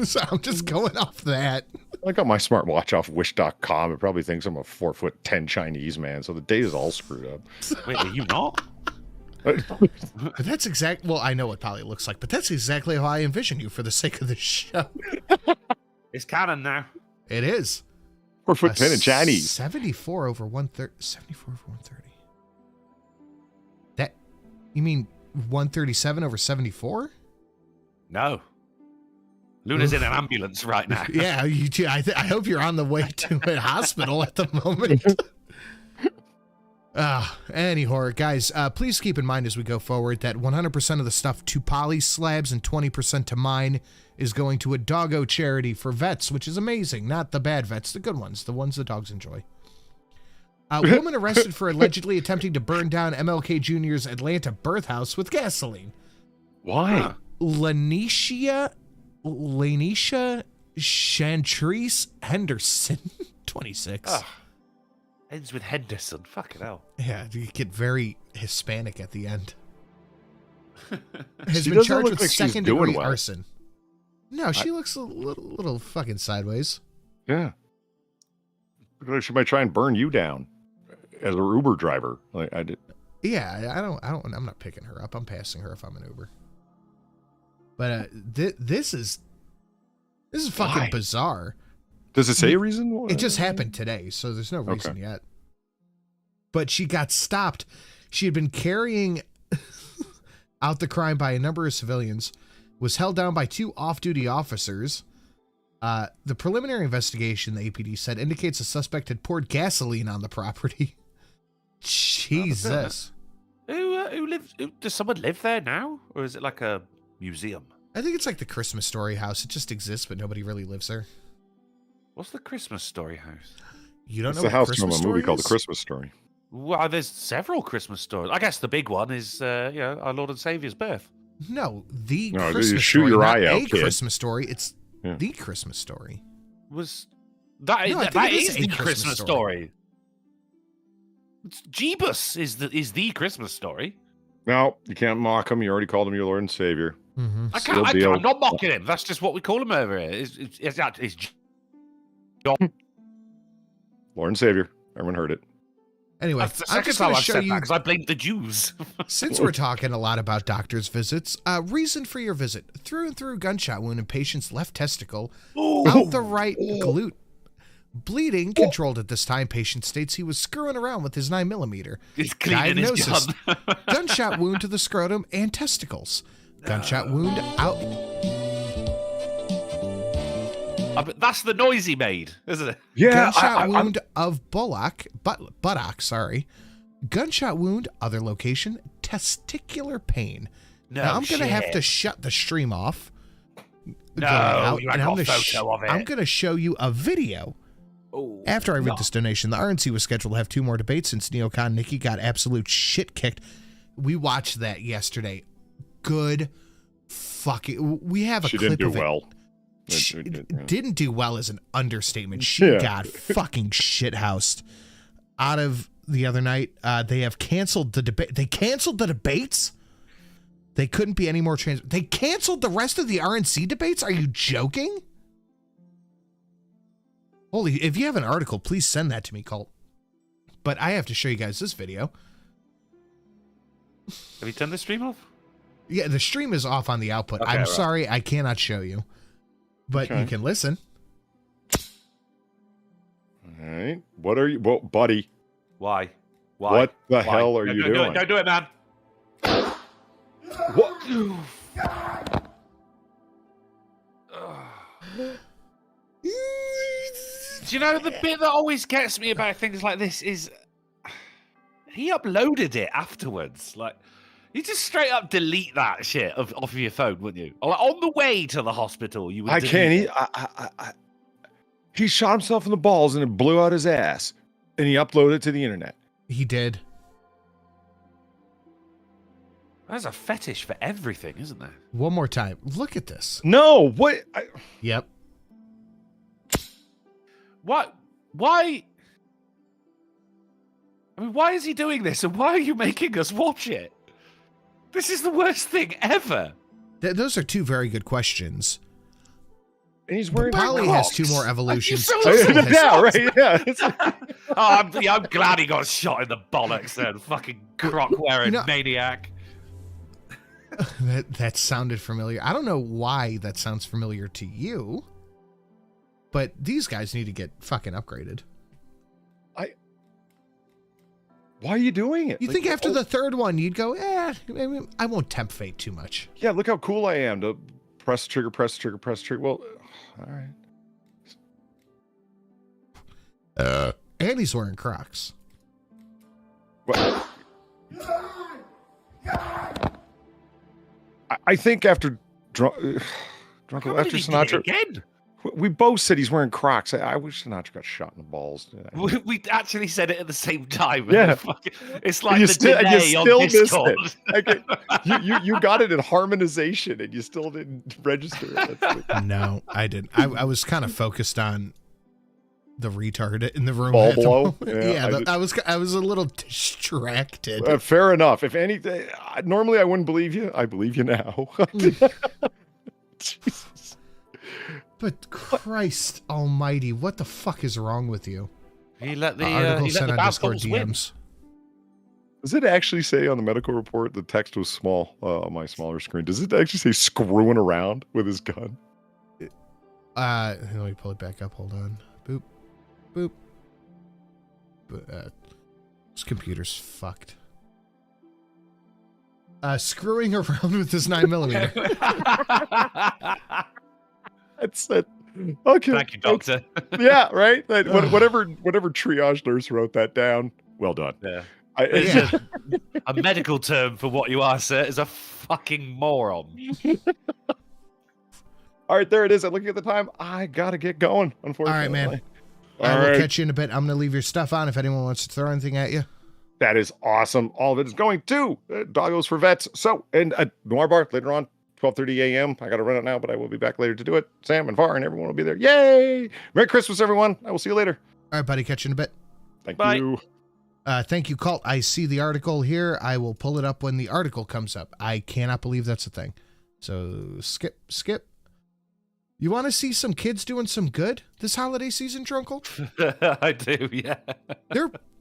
So I'm just going off that. I got my smartwatch off Wish.com. It probably thinks I'm a 4'10" Chinese man, so the data is all screwed up. Wait, are you not? That's exactly. Well, I know what Polly looks like, but that's exactly how I envision you for the sake of the show. It's canon now. It is. 4'10" in Chinese. 74 over 130. 74 over 130. That, you mean 137 over 74? No. Luna's in an ambulance right now. Yeah, you too. I hope you're on the way to a hospital at the moment. Anyhow, guys, please keep in mind as we go forward that 100% of the stuff to Polly's slabs and 20% to mine is going to a doggo charity for vets, which is amazing. Not the bad vets, the good ones, the ones the dogs enjoy. A woman arrested for allegedly attempting to burn down MLK Jr.'s Atlanta birth house with gasoline. Why? Lanisha Chantrice Henderson, 26. Oh, ends with Henderson. Fucking hell. Yeah, you get very Hispanic at the end. Has been charged with second-degree arson. No, she looks a little fucking sideways. Yeah. Look like she might try and burn you down as an Uber driver. Like I did. Yeah, I'm not picking her up. I'm passing her if I'm an Uber. But this is fucking bizarre. Does it say a reason? It just happened today, so there's no reason yet. But she got stopped. She had been carrying out the crime by a number of civilians, was held down by two off-duty officers. The preliminary investigation, the APD said, indicates the suspect had poured gasoline on the property. Jesus. Who lives? Does someone live there now, or is it like a museum? I think it's like the Christmas Story house. It just exists, but nobody really lives there. What's the Christmas Story house? You don't It's know the what house Christmas from a movie Story called is? The Christmas Story. Well, there's several Christmas stories. I guess the big one is, our Lord and Savior's birth. No, the No, you Christmas shoot Story, your not eye out, a kid. Christmas Story. It's Yeah. the Christmas Story. Was that? No, I think that it is is a the Christmas Christmas story. story. It's Jeebus is the Christmas story. No, you can't mock him. You already called him your Lord and Savior. Mm-hmm. I Still can't. deal. I'm not mocking him. That's just what we call him over here. It's Lord and Savior. Everyone heard it. Anyway, That's the I'm second just time going to I've show said you, that because I blamed the Jews. since we're talking a lot about doctor's visits, reason for your visit. Through and through gunshot wound in patient's left testicle, out the right glute. Bleeding controlled at this time. Patient states he was screwing around with his 9mm. He's cleaning his gun. Gunshot wound to the scrotum and testicles. Gunshot wound out. But that's the noise he made, isn't it? Yeah, Gunshot wound of buttock, sorry. Gunshot wound, other location, testicular pain. No, now I'm going to have shit. to shut the stream off. No, you and haven't I'm got a gonna photo of it. I'm going to show you a video. Oh, After I read no. this donation, the RNC was scheduled to have 2 more debates since Neocon Nikki got absolute shit kicked. We watched that yesterday. Good fucking... We have a she clip didn't do of it. well. She Yeah. didn't do well as an understatement. She Yeah. got fucking shithoused. Out of the other night, they have canceled the debate. They canceled the debates? They couldn't be any more trans... They canceled the rest of the RNC debates? Are you joking? Holy, if you have an article, please send that to me, Colt. But I have to show you guys this video. Have you turned the stream off? Yeah, the stream is off on the output. Okay, I'm right. sorry, I cannot show you. But Okay. you can listen. All right. What are you... Well, buddy, Why? what the hell are you doing? Don't do it, man. What? Do you know the bit that always gets me about things like this is he uploaded it afterwards. Like, you just straight up delete that shit off of your phone, wouldn't you? Or like, on the way to the hospital, you would. I delete can't. it. He shot himself in the balls and it blew out his ass, and he uploaded it to the internet. He did. There's a fetish for everything, isn't there? One more time. Look at this. No, what? Yep. What? Why? I mean, why is he doing this, and why are you making us watch it? This is the worst thing ever. Those are 2 very good questions. And he's wearing Polly has Crocs. 2 more evolutions. so Yeah, right. Yeah. It's like- I'm glad he got shot in the bollocks then. Fucking croc-wearing You know- maniac. That sounded familiar. I don't know why that sounds familiar to you, but these guys need to get fucking upgraded. Why are you doing it? You Like, think after the 3rd one, you'd go, I won't tempt fate too much. Yeah, look how cool I am to press the trigger, press the trigger, press the trigger. Well, all right. And he's wearing Crocs. Well, I think after Can't after believe he did it Sinatra, again. we both said he's wearing Crocs. I wish Sinatra got shot in the balls. We actually said it at the same time. Yeah. It's like you the still delay on missed Discord. it. You got it in harmonization, and you still didn't register it. That's like, No, I didn't. I was kind of focused on the retard in the room. Ball at the blow? moment. Yeah, Yeah, I I was a little distracted. fair enough. If anything, normally I wouldn't believe you. I believe you now. Jesus. But Christ Almighty, what the fuck is wrong with you? He let the Article he let sent the on bad Discord balls win. DMs. Does it actually say on the medical report the text was small on my smaller screen? Does it actually say screwing around with his gun? Let me pull it back up. Hold on. Boop. Boop. This computer's fucked. Screwing around with this 9mm. That's it. Okay. Thank you, Doctor. Yeah, right. Whatever triage nurse wrote that down. Well done. Yeah. It's Yeah. a medical term for what you are, sir, is a fucking moron. All right, there it is. I'm looking at the time. I gotta get going. All Unfortunately. right, man. All I will right. catch you in a bit. I'm going to leave your stuff on if anyone wants to throw anything at you. That is awesome. All of it is going to Doggos for Vets. So, and Noir Bar later on, 12:30 a.m. I got to run it now, but I will be back later to do it. Sam and Var and everyone will be there. Yay! Merry Christmas, everyone. I will see you later. All right, buddy. Catch you in a bit. Thank Bye. you. Thank you, Cult. I see the article here. I will pull it up when the article comes up. I cannot believe that's a thing. So skip. You want to see some kids doing some good this holiday season, Drunkle? I do, yeah.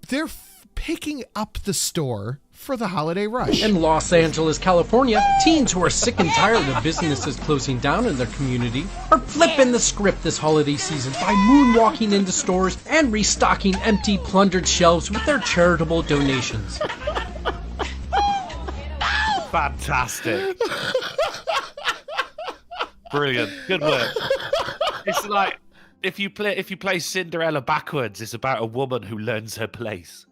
They're picking up the store for the holiday rush. In Los Angeles, California, teens who are sick and tired of businesses closing down in their community are flipping the script this holiday season by moonwalking into stores and restocking empty, plundered shelves with their charitable donations. Fantastic. Brilliant. Good work. It's like if you play Cinderella backwards, it's about a woman who learns her place.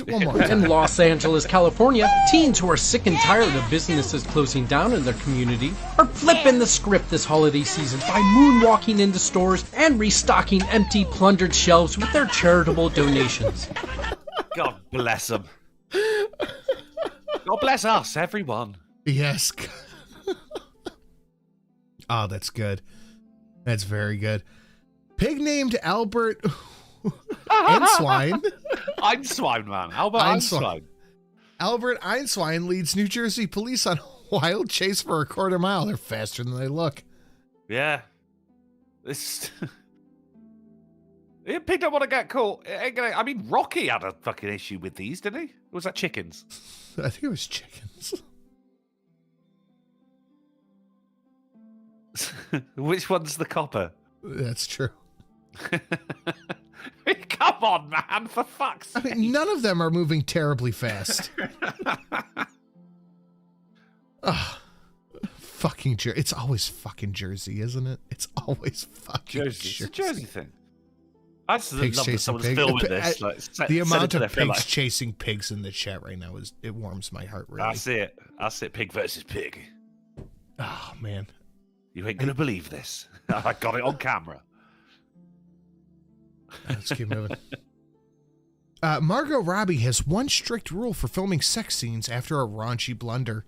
One more time. In Los Angeles, California, teens who are sick and tired of businesses closing down in their community are flipping the script this holiday season by moonwalking into stores and restocking empty, plundered shelves with their charitable donations. God bless them. God bless us, everyone. Yes. Oh, that's good. That's very good. Pig named Albert Einswine. Einswine, man. Albert Einswine. Albert Einswine leads New Jersey police on a wild chase for a quarter mile. They're faster than they look. Yeah. This. Pig don't want to get caught. I mean, Rocky had a fucking issue with these, didn't he? Or was that chickens? I think it was chickens. Which one's the copper? That's true. Come on, man, for fuck's sake. I mean, none of them are moving terribly fast. Fucking Jersey. It's always fucking Jersey, isn't it? It's always fucking Jersey. It's a Jersey thing. I just Pigs love that chasing someone's pigs. filming this. Like, The amount of I feel pigs like. chasing pigs in the chat right now it warms my heart, really. I see it. Pig versus pig. Oh, man. You ain't gonna believe this. I got it on camera. Let's keep moving. Margot Robbie has one strict rule for filming sex scenes after a raunchy blunder.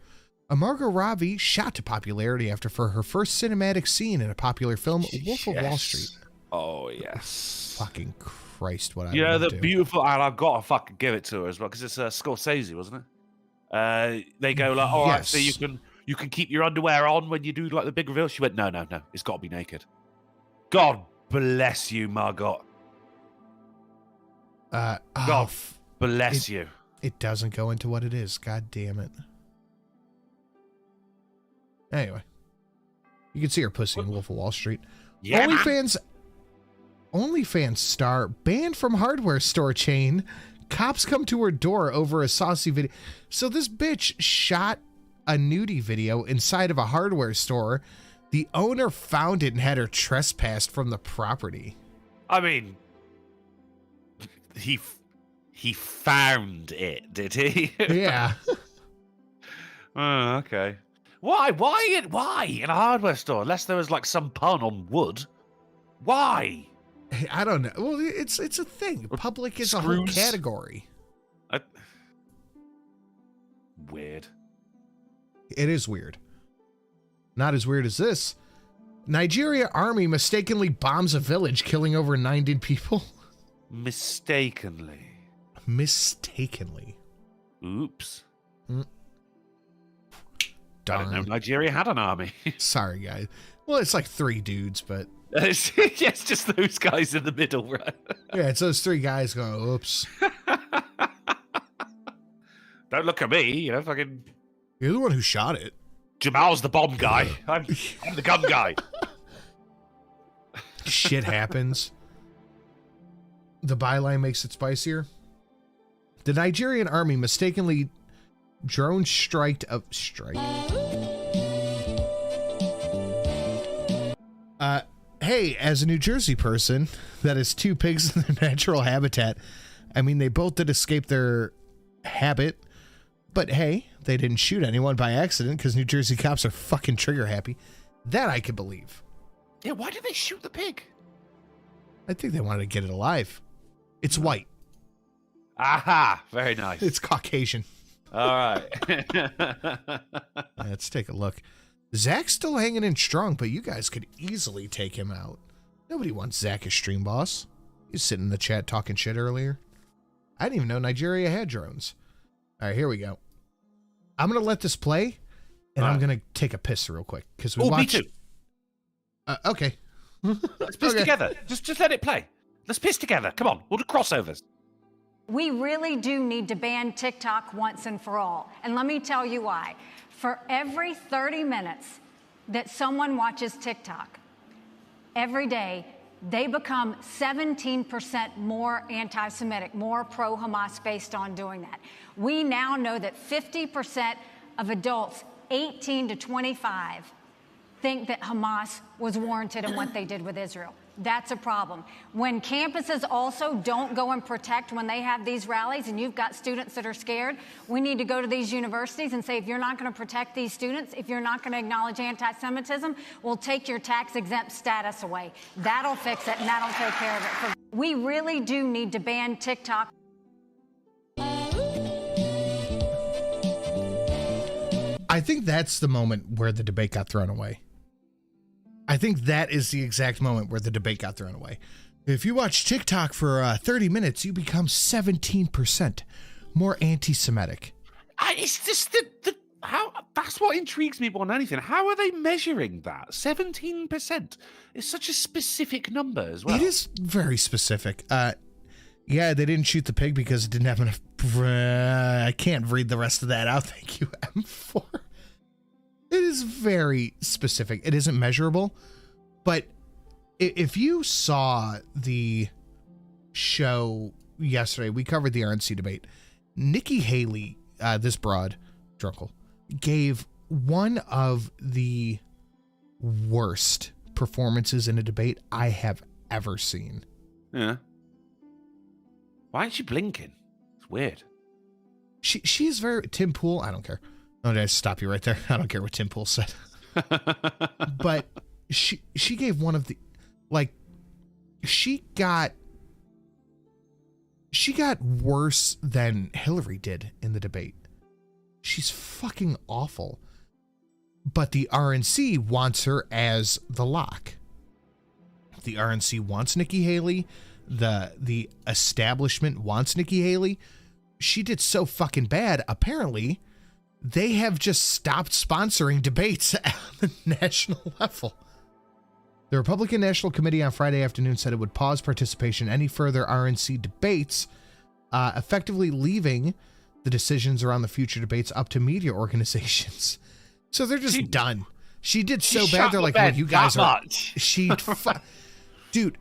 Margot Robbie shot to popularity for her first cinematic scene in a popular film, Wolf of Wall Street. Oh, yes. Fucking Christ, what I Yeah, would the do. beautiful, and I've got to fucking give it to her as well, because it's Scorsese, wasn't it? They go like, all right, so you can keep your underwear on when you do like the big reveal. She went, no, it's got to be naked. God bless you, Margot. God bless you. It doesn't go into what it is. God damn it. Anyway, you can see her pussy in Wolf of Wall Street. Yeah, OnlyFans star banned from hardware store chain. Cops come to her door over a saucy video. So this bitch shot a nudie video inside of a hardware store. The owner found it and had her trespassed from the property. I mean, he found it, did he? Yeah. Oh, okay. Why in a hardware store? Unless there was like some pun on wood. Why? I don't know. Well, it's a thing. Public is a whole Screws. category. Weird. It is weird. Not as weird as this. Nigeria army mistakenly bombs a village, killing over 90 people. Mistakenly. Oops. I didn't know Darn. Nigeria had an army. Sorry, guys. Well, it's like 3 dudes, but It's just those guys in the middle, right? yeah, it's those 3 guys going, oops. Don't look at me, fucking You're the one who shot it. Jamal's the bomb guy. I'm the gun guy. Shit happens. The byline makes it spicier. The Nigerian army mistakenly drone strike. Hey, as a New Jersey person that is 2 pigs in their natural habitat, I mean, they both did escape their habit. But hey, they didn't shoot anyone by accident because New Jersey cops are fucking trigger happy. That I could believe. Yeah, why did they shoot the pig? I think they wanted to get it alive. It's white. Aha, very nice. It's Caucasian. All right. Let's take a look. Zach's still hanging in strong, but you guys could easily take him out. Nobody wants Zach as stream boss. He was sitting in the chat talking shit earlier. I didn't even know Nigeria had drones. All right, here we go. I'm going to let this play, and I'm going to take a piss real quick. Because we watched... me too. Okay. Let's piss together. Just let it play. Let's piss together. Come on. We'll do crossovers. We really do need to ban TikTok once and for all. And let me tell you why. For every 30 minutes that someone watches TikTok, every day, they become 17% more anti-Semitic, more pro-Hamas based on doing that. We now know that 50% of adults 18 to 25 think that Hamas was warranted in what they did with Israel. That's a problem. When campuses also don't go and protect when they have these rallies and you've got students that are scared, we need to go to these universities and say, if you're not going to protect these students, if you're not going to acknowledge anti-Semitism, we'll take your tax-exempt status away. That'll fix it, and that'll take care of it. We really do need to ban TikTok. I think that's the moment where the debate got thrown away. I think that is the exact moment where the debate got thrown away. If you watch TikTok for 30 minutes, you become 17% more anti-Semitic. It's just how that's what intrigues me more than anything. How are they measuring that? 17%. It's such a specific number as well. It is very specific. Yeah, they didn't shoot the pig because it didn't have enough. I can't read the rest of that out. Thank you, M4. It is very specific. It isn't measurable, but if you saw the show yesterday, we covered the RNC debate. Nikki Haley, this broad, Drunkle, gave one of the worst performances in a debate I have ever seen. Yeah. Why aren't you blinking? It's weird. She's very... Tim Pool, I don't care. Oh, did I stop you right there? I don't care what Tim Pool said. But she gave one of the... Like, she got worse than Hillary did in the debate. She's fucking awful. But the RNC wants her as the lock. The RNC wants Nikki Haley. The establishment wants Nikki Haley. She did so fucking bad. Apparently, they have just stopped sponsoring debates at the national level. The Republican National Committee on Friday afternoon said it would pause participation in any further RNC debates, effectively leaving the decisions around the future debates up to media organizations. So they're just done. She did so bad. They're like, well, you guys are... Dude,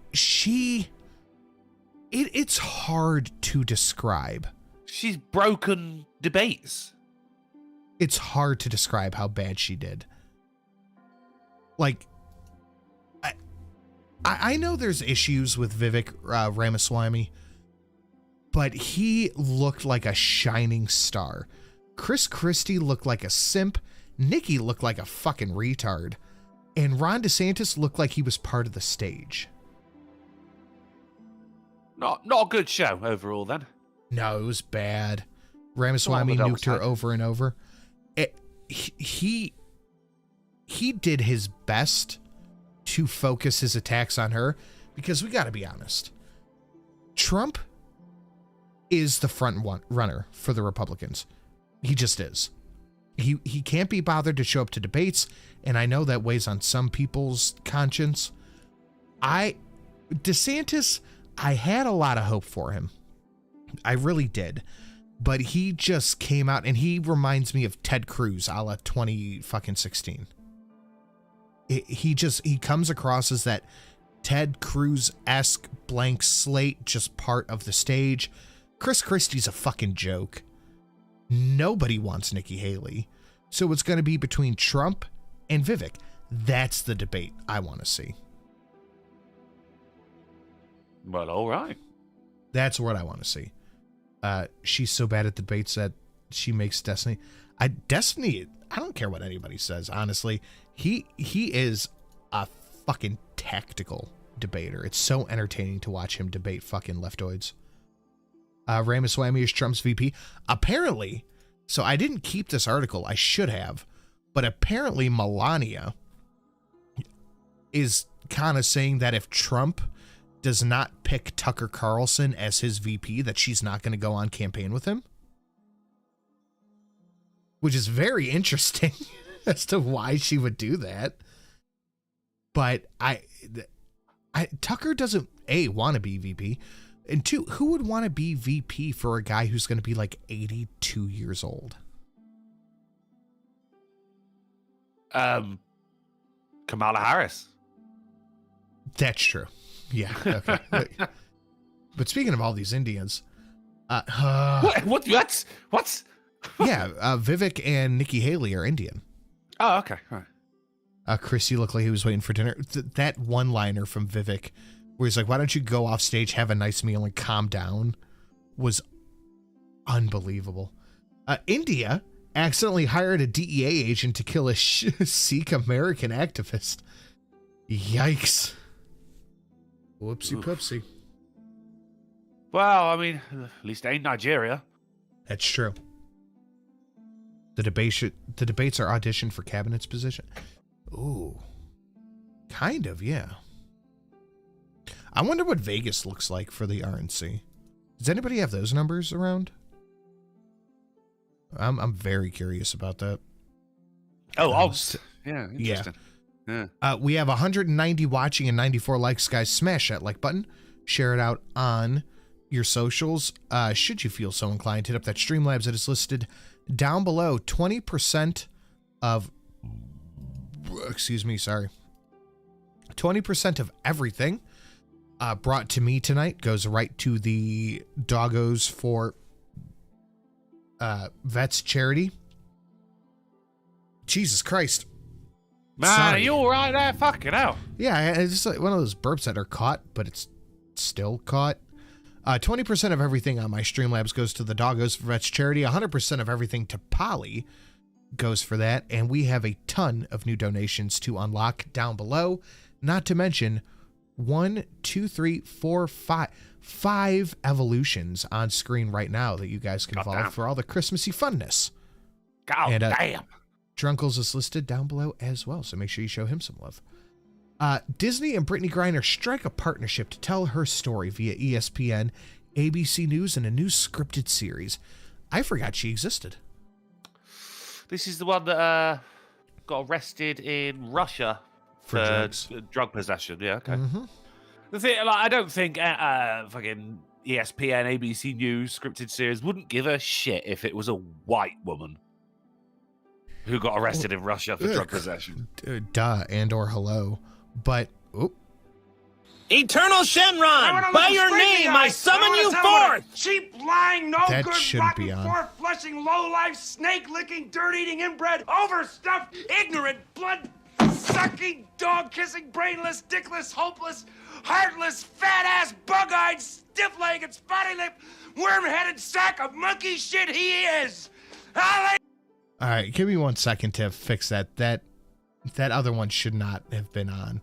it's hard to describe. She's broken debates. It's hard to describe how bad she did. Like, I know there's issues with Vivek Ramaswamy, but he looked like a shining star. Chris Christie looked like a simp. Nikki looked like a fucking retard. And Ron DeSantis looked like he was part of the stage. Not a good show overall, then. No, it was bad. Ramaswamy nuked her over and over. He did his best to focus his attacks on her, because we got to be honest. Trump is the front runner for the Republicans. He just is. He can't be bothered to show up to debates, and I know that weighs on some people's conscience. DeSantis, I had a lot of hope for him. I really did. But he just came out, and he reminds me of Ted Cruz a la 2016. He comes across as that Ted Cruz-esque blank slate, just part of the stage. Chris Christie's a fucking joke. Nobody wants Nikki Haley. So it's going to be between Trump and Vivek. That's the debate I want to see. Well, all right. That's what I want to see. She's so bad at debates that she makes Destiny. Destiny, I don't care what anybody says, honestly. He is a fucking tactical debater. It's so entertaining to watch him debate fucking leftoids. Ramaswamy is Trump's VP. Apparently, so I didn't keep this article. I should have. But apparently Melania is kind of saying that if Trump does not pick Tucker Carlson as his VP, that she's not going to go on campaign with him. Which is very interesting as to why she would do that. But Tucker doesn't, A, want to be VP, and 2, who would want to be VP for a guy who's going to be like 82 years old? Kamala Harris. That's true. Yeah. Okay. But speaking of all these Indians, What? yeah, Vivek and Nikki Haley are Indian. Oh, okay. All right. Chris, you look like he was waiting for dinner. That one-liner from Vivek, where he's like, "Why don't you go off stage, have a nice meal, and calm down," was unbelievable. India accidentally hired a DEA agent to kill a Sikh American activist. Yikes. Whoopsie poopsie. Well, I mean, at least it ain't Nigeria. That's true. The debates are auditioned for cabinet's position. Ooh. Kind of, yeah. I wonder what Vegas looks like for the RNC. Does anybody have those numbers around? I'm very curious about that. Oh, yeah, interesting. Yeah. We have 190 watching and 94 likes, guys. Smash that like button. Share it out on your socials. Should you feel so inclined, hit up that Streamlabs that is listed down below. 20% of, 20% of everything brought to me tonight goes right to the Doggos for Vets charity. Jesus Christ. Man, Sorry. are you all right there? Fucking hell. Yeah, it's just like one of those burps that are caught, but it's still caught. 20% of everything on my Streamlabs goes to the Doggos for Vets charity. 100% of everything to Polly goes for that. And we have a ton of new donations to unlock down below. Not to mention 5 evolutions on screen right now that you guys can follow for all the Christmassy funness. God damn. Drunkles is listed down below as well, so make sure you show him some love. Disney and Brittany Griner strike a partnership to tell her story via ESPN, ABC News, and a new scripted series. I forgot she existed. This is the one that got arrested in Russia For drugs. Drug possession. Yeah, okay. Mm-hmm. The thing, like, I don't think fucking ESPN, ABC News scripted series wouldn't give a shit if it was a white woman who got arrested in Russia for drug possession. Duh, and or hello. But, Eternal Shenron, by your name, I summon you forth! Cheap, lying, no That good, shouldn't be rotten, on. four-flushing, low-life, snake-licking, dirt-eating, inbred, overstuffed, ignorant, blood-sucking, dog-kissing, brainless, dickless, hopeless, heartless, fat-ass, bug-eyed, stiff-legged, spotty-lipped, worm-headed sack of monkey shit he is! all right, give me 1 second to fix that. That other one should not have been on.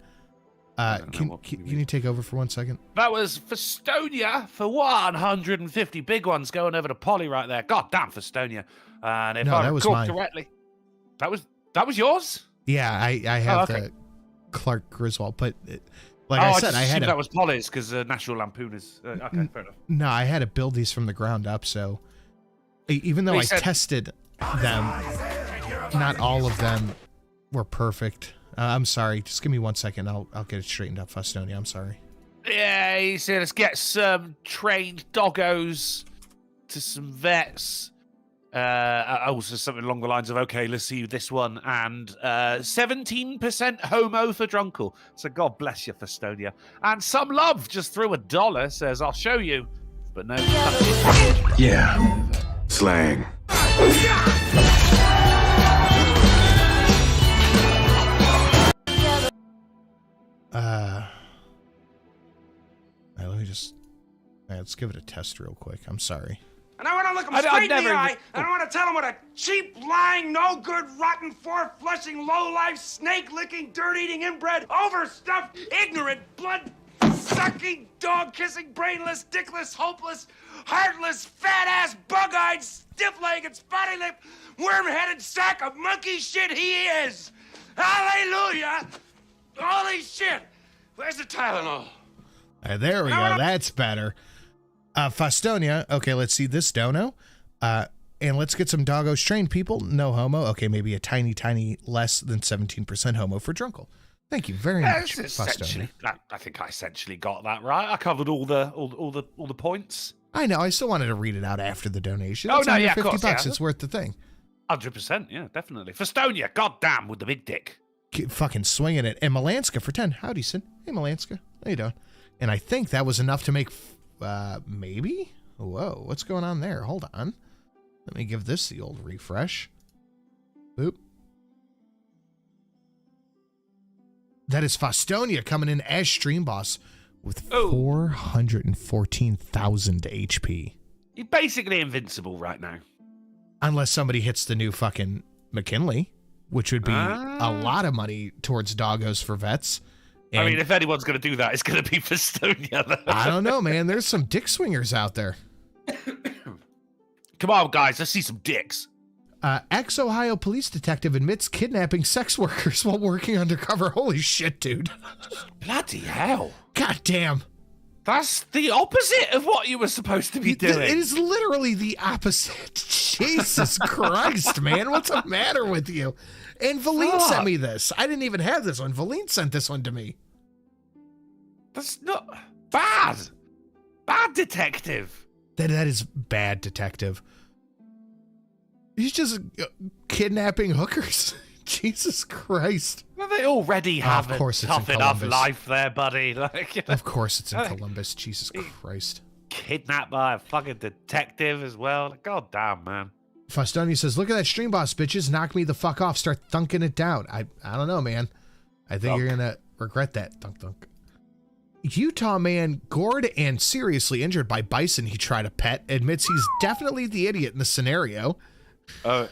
Can you take over for 1 second? That was Festonia for 150 big ones going over to Polly right there. God damn, Festonia. And if No, I that was recall mine. correctly, that was yours? Yeah, I have okay. the Clark Griswold, but like I said, I had that was Polly's because National Lampoon is okay. Fair enough. No, I had to build these from the ground up. So even though I tested them, not all of them were perfect. I'm sorry. Just give me 1 second. I'll get it straightened up, Festonia. I'm sorry. Yeah, he said let's get some trained doggos to some vets. Also something along the lines of, okay, let's see this one. And 17% homo for Drunkle. So God bless you, Festonia. And some love just threw $1, says, I'll show you. But no. Yeah. Slang. Let's give it a test real quick. I'm sorry. And I want to look him straight in the eye, and I want to tell him what a cheap, lying, no-good, rotten, four-flushing, low-life, snake-licking, dirt-eating, inbred, overstuffed, ignorant, blood-sucking, dog-kissing, brainless, dickless, hopeless, heartless, fat-ass, bug-eyed, stiff-legged, spotty-lipped, worm-headed sack of monkey shit he is! Hallelujah! Holy shit! Where's the Tylenol? There we go. That's better. Fostonia. Okay, let's see this dono. And let's get some doggos trained people. No homo. Okay, maybe a tiny, tiny less than 17% homo for Drunkle. Thank you very much, Fostonia. I think I essentially got that right. I covered all the points. I know. I still wanted to read it out after the donation. Oh, it's no, yeah, $50. of course, yeah. It's worth the thing. 100%, yeah, definitely. Fostonia, goddamn, with the big dick. Keep fucking swinging it. And Melanska for 10. Howdy, Sin. Hey, Melanska. How you doing? And I think that was enough to make... maybe? Whoa, what's going on there? Hold on. Let me give this the old refresh. Boop. That is Fostonia coming in as Stream Boss with 414,000 HP. You're basically invincible right now. Unless somebody hits the new fucking McKinley, which would be a lot of money towards doggos for vets. And I mean, if anyone's going to do that, it's going to be Fostonia. I don't know, man. There's some dick swingers out there. Come on, guys. Let's see some dicks. Ex-Ohio police detective admits kidnapping sex workers while working undercover. Holy shit, dude. Bloody hell. God damn. That's the opposite of what you were supposed to be doing. It is literally the opposite. Jesus Christ, man. What's the matter with you? And Valine sent me this. I didn't even have this one. Valine sent this one to me. That's not bad. Bad detective. That is bad detective. He's just kidnapping hookers. Jesus Christ. Well, they already have a tough enough life there, buddy. Like, you know, of course it's in Columbus. Jesus Christ. Kidnapped by a fucking detective as well. God damn, man. Fostonia says, look at that Stream Boss, bitches. Knock me the fuck off. Start thunking it down. I don't know, man. I think you're going to regret that. Thunk, thunk. Utah man gored and seriously injured by bison he tried to pet admits he's definitely the idiot in the scenario. Duh.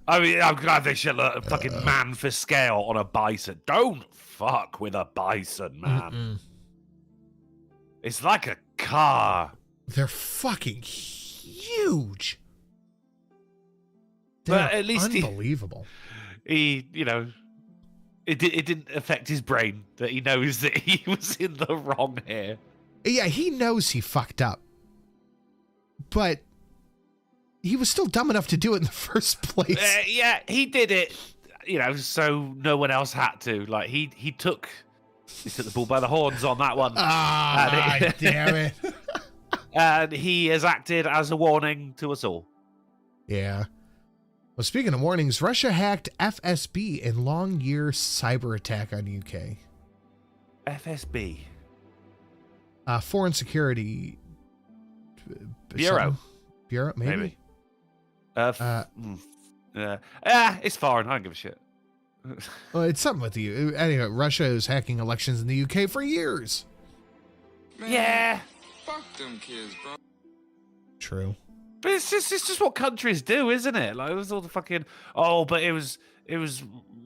I mean, I'm glad they should look a fucking man for scale on a bison. Don't fuck with a bison, man. It's like a car. They're fucking huge. But at least unbelievable. He you know, it didn't affect his brain that he knows that he was in the wrong here. Yeah, he knows he fucked up. But he was still dumb enough to do it in the first place. Yeah, he did it, you know, so no one else had to. Like, he took the bull by the horns on that one. Damn it. And he has acted as a warning to us all. Yeah. Well, speaking of warnings, Russia hacked FSB in long-year cyber attack on UK. FSB? Foreign Security Bureau. Bureau, maybe? It's foreign. I don't give a shit. Well, it's something with you. Anyway, Russia is hacking elections in the UK for years. Man, yeah. Fuck them kids, bro. True. But it's just what countries do, isn't it? Like, it was all the fucking but it was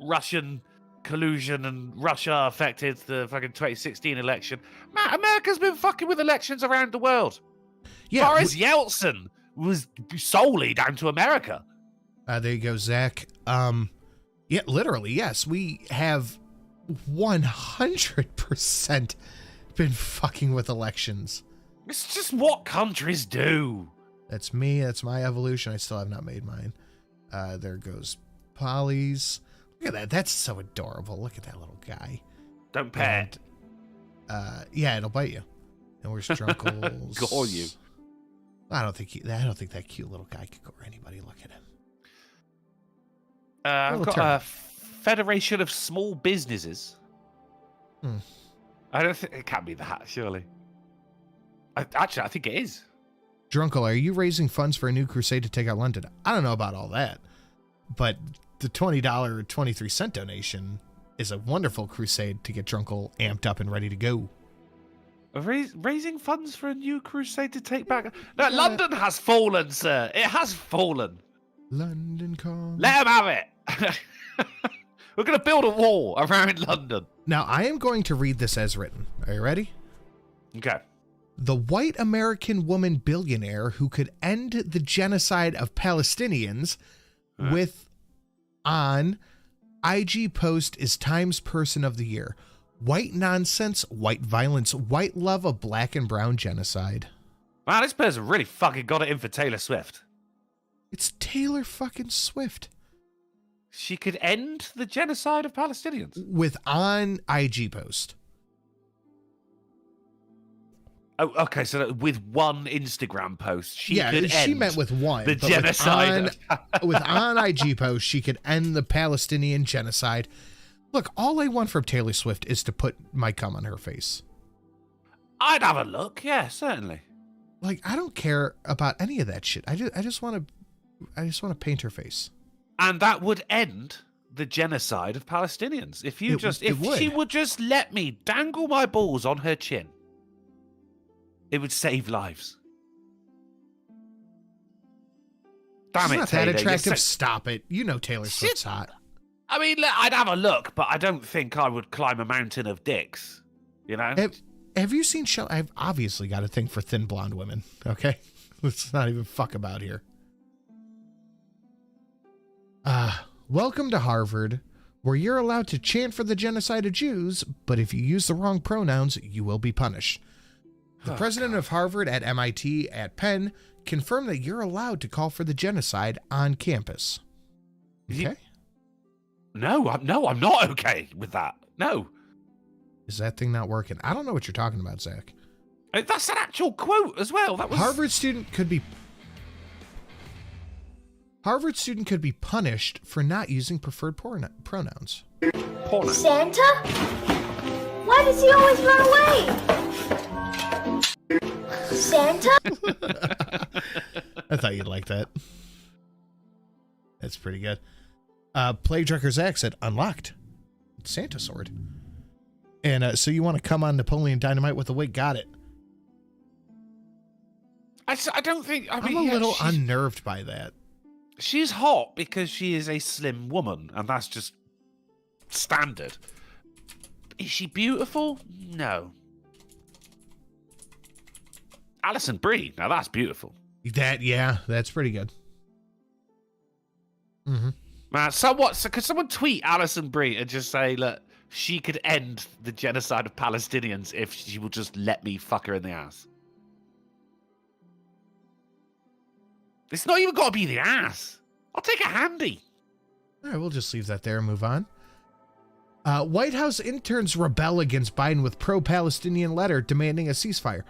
Russian collusion and Russia affected the fucking 2016 election. Man, America's been fucking with elections around the world. Yeah, Boris Yeltsin was solely down to America. There you go, Zach. Yeah, literally, yes. We have 100% been fucking with elections. It's just what countries do. That's me. That's my evolution. I still have not made mine. There goes Polly's. Look at that. That's so adorable. Look at that little guy. Don't pet. Yeah, it'll bite you. And where's Drunkles? Gore you. I don't think that cute little guy could gore anybody. Look at him. I've got a Federation of Small Businesses. I don't think it can't be that, surely. I think it is. Drunkle, are you raising funds for a new crusade to take out London? I don't know about all that, but the $20.23 donation is a wonderful crusade to get Drunkle amped up and ready to go. Raising funds for a new crusade to take back. No, London has fallen, sir. It has fallen. London calling. Let him have it. We're going to build a wall around London. Now, I am going to read this as written. Are you ready? Okay. The white American woman billionaire who could end the genocide of Palestinians with on IG post is Times Person of the Year. White nonsense, white violence, white love of black and brown genocide. Wow, this person really fucking got it in for Taylor Swift. It's Taylor fucking Swift. She could end the genocide of Palestinians. With on IG post. Oh, okay, so with one Instagram post, she could end. She meant with one. The genocide. With on IG post, she could end the Palestinian genocide. Look, all I want from Taylor Swift is to put my cum on her face. I'd have a look, yeah, certainly. Like, I don't care about any of that shit. I just want to paint her face. And that would end the genocide of Palestinians. If she would just let me dangle my balls on her chin, it would save lives. Damn She's it, not Taylor. that attractive. Stop it. You know Taylor Swift's hot. I mean, I'd have a look, but I don't think I would climb a mountain of dicks. You know? Have you seen I've obviously got a thing for thin blonde women, okay? Let's not even fuck about here. Welcome to Harvard, where you're allowed to chant for the genocide of Jews, but if you use the wrong pronouns, you will be punished. The president of Harvard, at MIT, at Penn, confirmed that you're allowed to call for the genocide on campus. Okay? No, I'm not okay with that. No. Is that thing not working? I don't know what you're talking about, Zach. That's an actual quote as well. That was Harvard student could be punished for not using preferred pronouns. Santa? Why does he always run away? Santa? I thought you'd like that. That's pretty good. Plague Trucker Zach said, unlocked. Santa sword. And so you want to come on Napoleon Dynamite with the wig? Got it. I don't think... I'm a little unnerved by that. She's hot because she is a slim woman, and that's just standard. Is she beautiful? No. Alison Brie, now that's beautiful. That's pretty good. Mm-hmm. Man, could someone tweet Alison Brie and just say, look, she could end the genocide of Palestinians if she will just let me fuck her in the ass? It's not even got to be the ass. I'll take a handy. All right, we'll just leave that there and move on. White House interns rebel against Biden with pro-Palestinian letter demanding a ceasefire.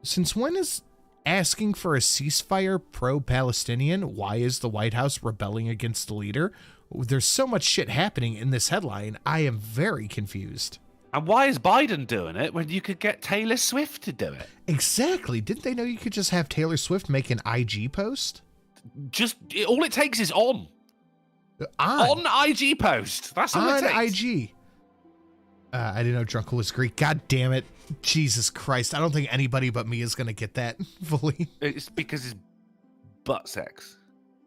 Since when is asking for a ceasefire pro-Palestinian? Why is the White House rebelling against the leader? There's so much shit happening in this headline. I am very confused. And why is Biden doing it when you could get Taylor Swift to do it? Exactly. Didn't they know you could just have Taylor Swift make an IG post? All it takes is on IG post. That's all it takes. On IG. I didn't know Drunkle was Greek. God damn it. Jesus Christ. I don't think anybody but me is going to get that fully. It's because it's butt sex.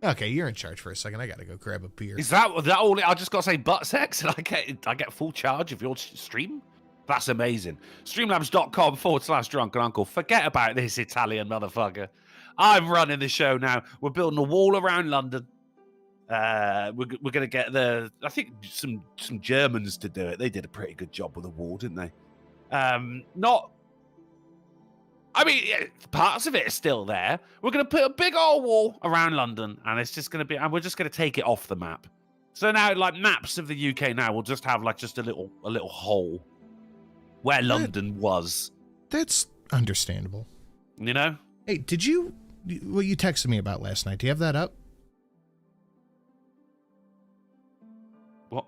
Okay, you're in charge for a second. I got to go grab a beer. Is that all? I just got to say butt sex and I get full charge of your stream? That's amazing. Streamlabs.com/drunkenuncle. Forget about this Italian motherfucker. I'm running the show now. We're building a wall around London. We're going to get I think some Germans to do it. They did a pretty good job with the wall, didn't they? Parts of it are still there. We're going to put a big old wall around London, and it's just going to be, and we're just going to take it off the map. So now, like, maps of the UK now will just have like just a little hole where London was. That's understandable. You know? Hey, did you what you texted me about last night? Do you have that up? What?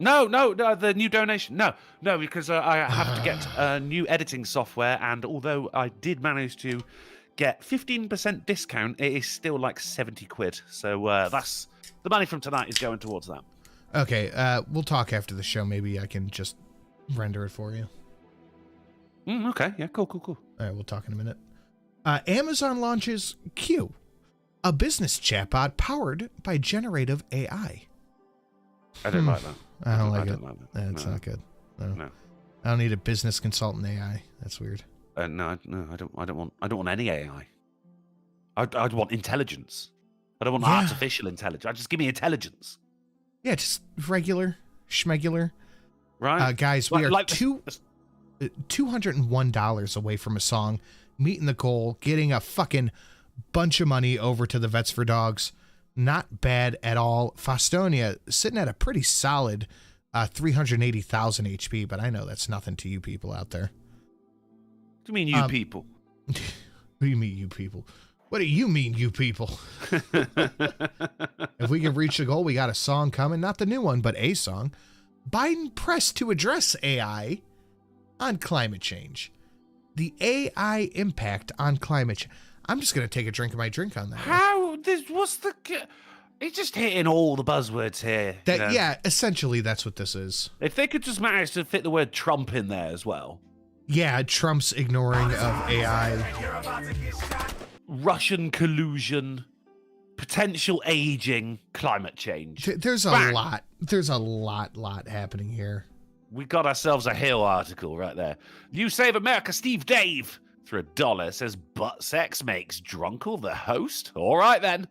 No, the new donation. No, because I have to get new editing software, and although I did manage to get 15% discount, it is still like 70 quid. So that's the money from tonight is going towards that. Okay, we'll talk after the show. Maybe I can just render it for you. Okay, yeah, cool. All right, we'll talk in a minute. Amazon launches Q, a business chatbot powered by generative AI. I don't like that. I don't like it. Like that. That's No. not good. No. I don't need a business consultant AI. That's weird. No, I don't want any AI. I'd want intelligence. I don't want artificial intelligence. I just give me intelligence. Yeah, just regular, schmegular. Right, guys, we are $201 away from a song, meeting the goal, getting a fucking bunch of money over to the Vets for Dogs. Not bad at all. Fostonia sitting at a pretty solid 380,000 HP, but I know that's nothing to you people out there. What do you mean, you people? What do you mean, you people? What do you mean, you people? If we can reach the goal, we got a song coming. Not the new one, but a song. Biden pressed to address AI on climate change. The AI impact on climate change. I'm just going to take a drink of my drink on that. He's just hitting all the buzzwords here. Yeah, essentially that's what this is. If they could just manage to fit the word Trump in there as well. Yeah, Trump's ignoring of AI. Russian collusion, potential aging, climate change. There's a lot. There's a lot happening here. We got ourselves a Hill article right there. You Save America, Steve Dave, for $1 says butt sex makes Drunkle the host. All right then.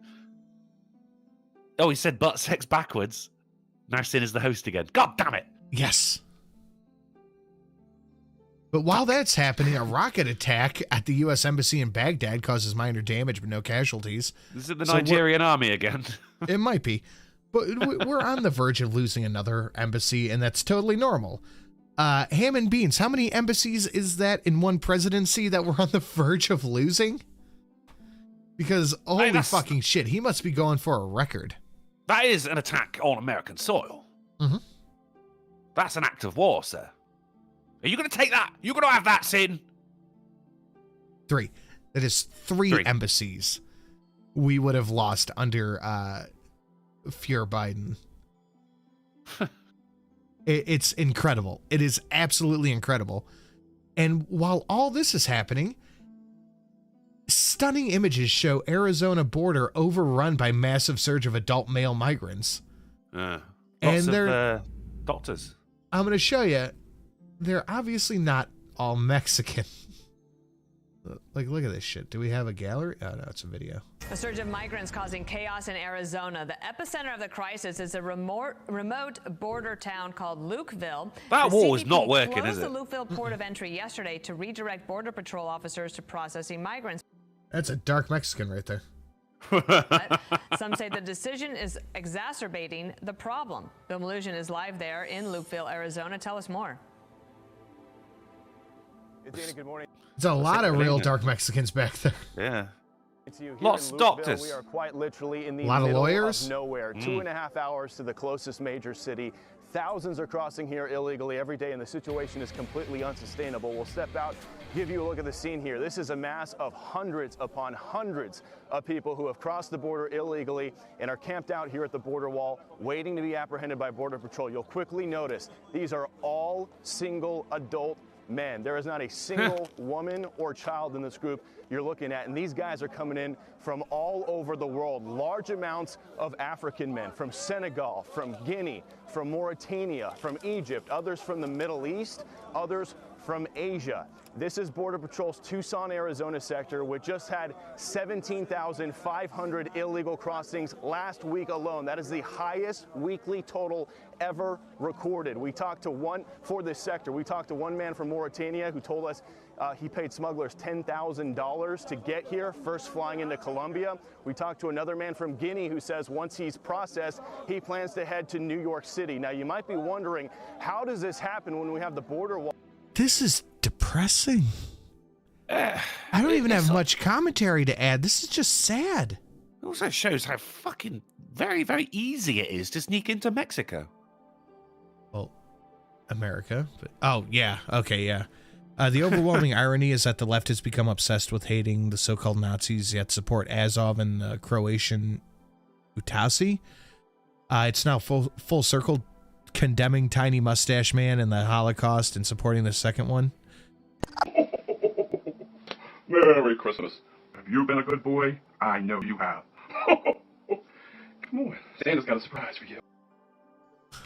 Oh, he said butt sex backwards. Now Sin is the host again. God damn it. Yes. But while that's happening, a rocket attack at the U.S. Embassy in Baghdad causes minor damage but no casualties. Is it the Nigerian army again? It might be. But we're on the verge of losing another embassy, and that's totally normal. Ham and Beans, how many embassies is that in one presidency that we're on the verge of losing? Because holy fucking shit, he must be going for a record. That is an attack on American soil. Mm-hmm. That's an act of war, sir. Are you going to take that? You're going to have that, Sin? 3. That is 3 embassies we would have lost under Fuhrer Biden. It's incredible. It is absolutely incredible. And while all this is happening, stunning images show Arizona border overrun by massive surge of adult male migrants. Lots and of doctors. I'm going to show you. They're obviously not all Mexican. Like, look at this shit. Do we have a gallery? Oh, no, it's a video. A surge of migrants causing chaos in Arizona. The epicenter of the crisis is a remote border town called Lukeville. That war is not working, is it? The Lukeville port of entry yesterday to redirect Border Patrol officers to processing migrants. That's a dark Mexican right there. Some say the decision is exacerbating the problem. Bill Malusian is live there in Lukeville, Arizona. Tell us more. Dana, good morning. There's a lot of real dark Mexicans back there. Yeah. Lots of doctors. We are quite literally in the lot of middle lawyers? of nowhere. 2.5 hours to the closest major city. Thousands are crossing here illegally every day, and the situation is completely unsustainable. We'll step out, give you a look at the scene here. This is a mass of hundreds upon hundreds of people who have crossed the border illegally and are camped out here at the border wall, waiting to be apprehended by Border Patrol. You'll quickly notice these are all single adult men. There is not a single woman or child in this group you're looking at, and these guys are coming in from all over the world. Large amounts of African men from Senegal, from Guinea, from Mauritania, from Egypt, others from the Middle East, others from Asia. This is Border Patrol's Tucson, Arizona sector, which just had 17,500 illegal crossings last week alone. That is the highest weekly total ever recorded. We talked to one man from Mauritania who told us he paid smugglers $10,000 to get here, first flying into Colombia. We talked to another man from Guinea who says once he's processed, he plans to head to New York City. Now, you might be wondering, how does this happen when we have the border wall? This is depressing. I don't even have much commentary to add. This is just sad. It also shows how fucking very, very easy it is to sneak into Mexico. Well, America. But, oh, yeah. Okay, yeah. The overwhelming irony is that the left has become obsessed with hating the so-called Nazis, yet support Azov and the Croatian Utasi. It's now full circle, condemning Tiny Mustache Man and the Holocaust and supporting the second one. Merry Christmas. Have you been a good boy? I know you have. Come on, Santa's got a surprise for you.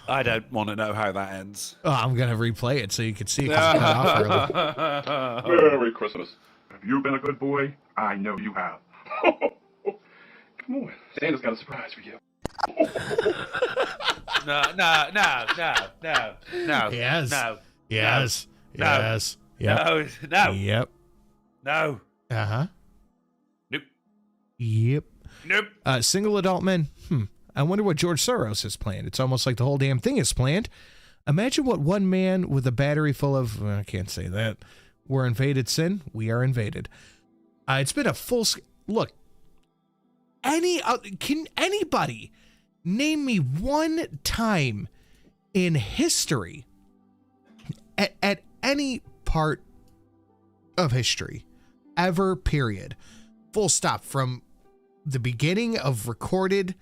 I don't want to know how that ends. Oh, I'm gonna replay it so you can see. 'Cause it cut off early. Merry Christmas. Have you been a good boy? I know you have. Come on, Santa's got a surprise for you. No. Yes. No. Yes. No. Yes. Yep. No. Yep. No. Uh-huh. Nope. Yep. Nope. Single adult men. I wonder what George Soros has planned. It's almost like the whole damn thing is planned. Imagine what one man with a battery full of... I can't say that. We're invaded sin. We are invaded. It's been a full... Look. Can anybody name me one time in history, at any part of history, ever, period, full stop, from the beginning of recorded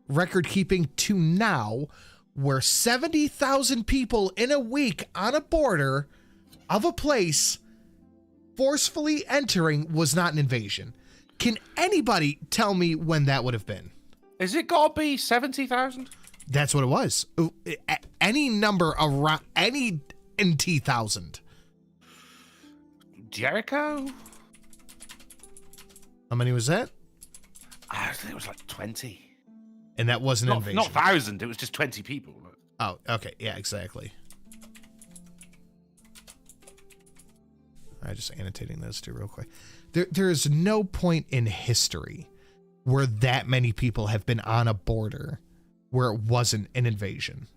record keeping to now, where 70,000 people in a week on a border of a place forcefully entering was not an invasion? Can anybody tell me when that would have been? Is it got to be 70,000? That's what it was. Any number around, any NT-1,000. Jericho? How many was that? I think it was like 20. And that wasn't an invasion. Not 1,000, it was just 20 people. Oh, okay. Yeah, exactly. I'm just annotating those two real quick. There is no point in history where that many people have been on a border where it wasn't an invasion.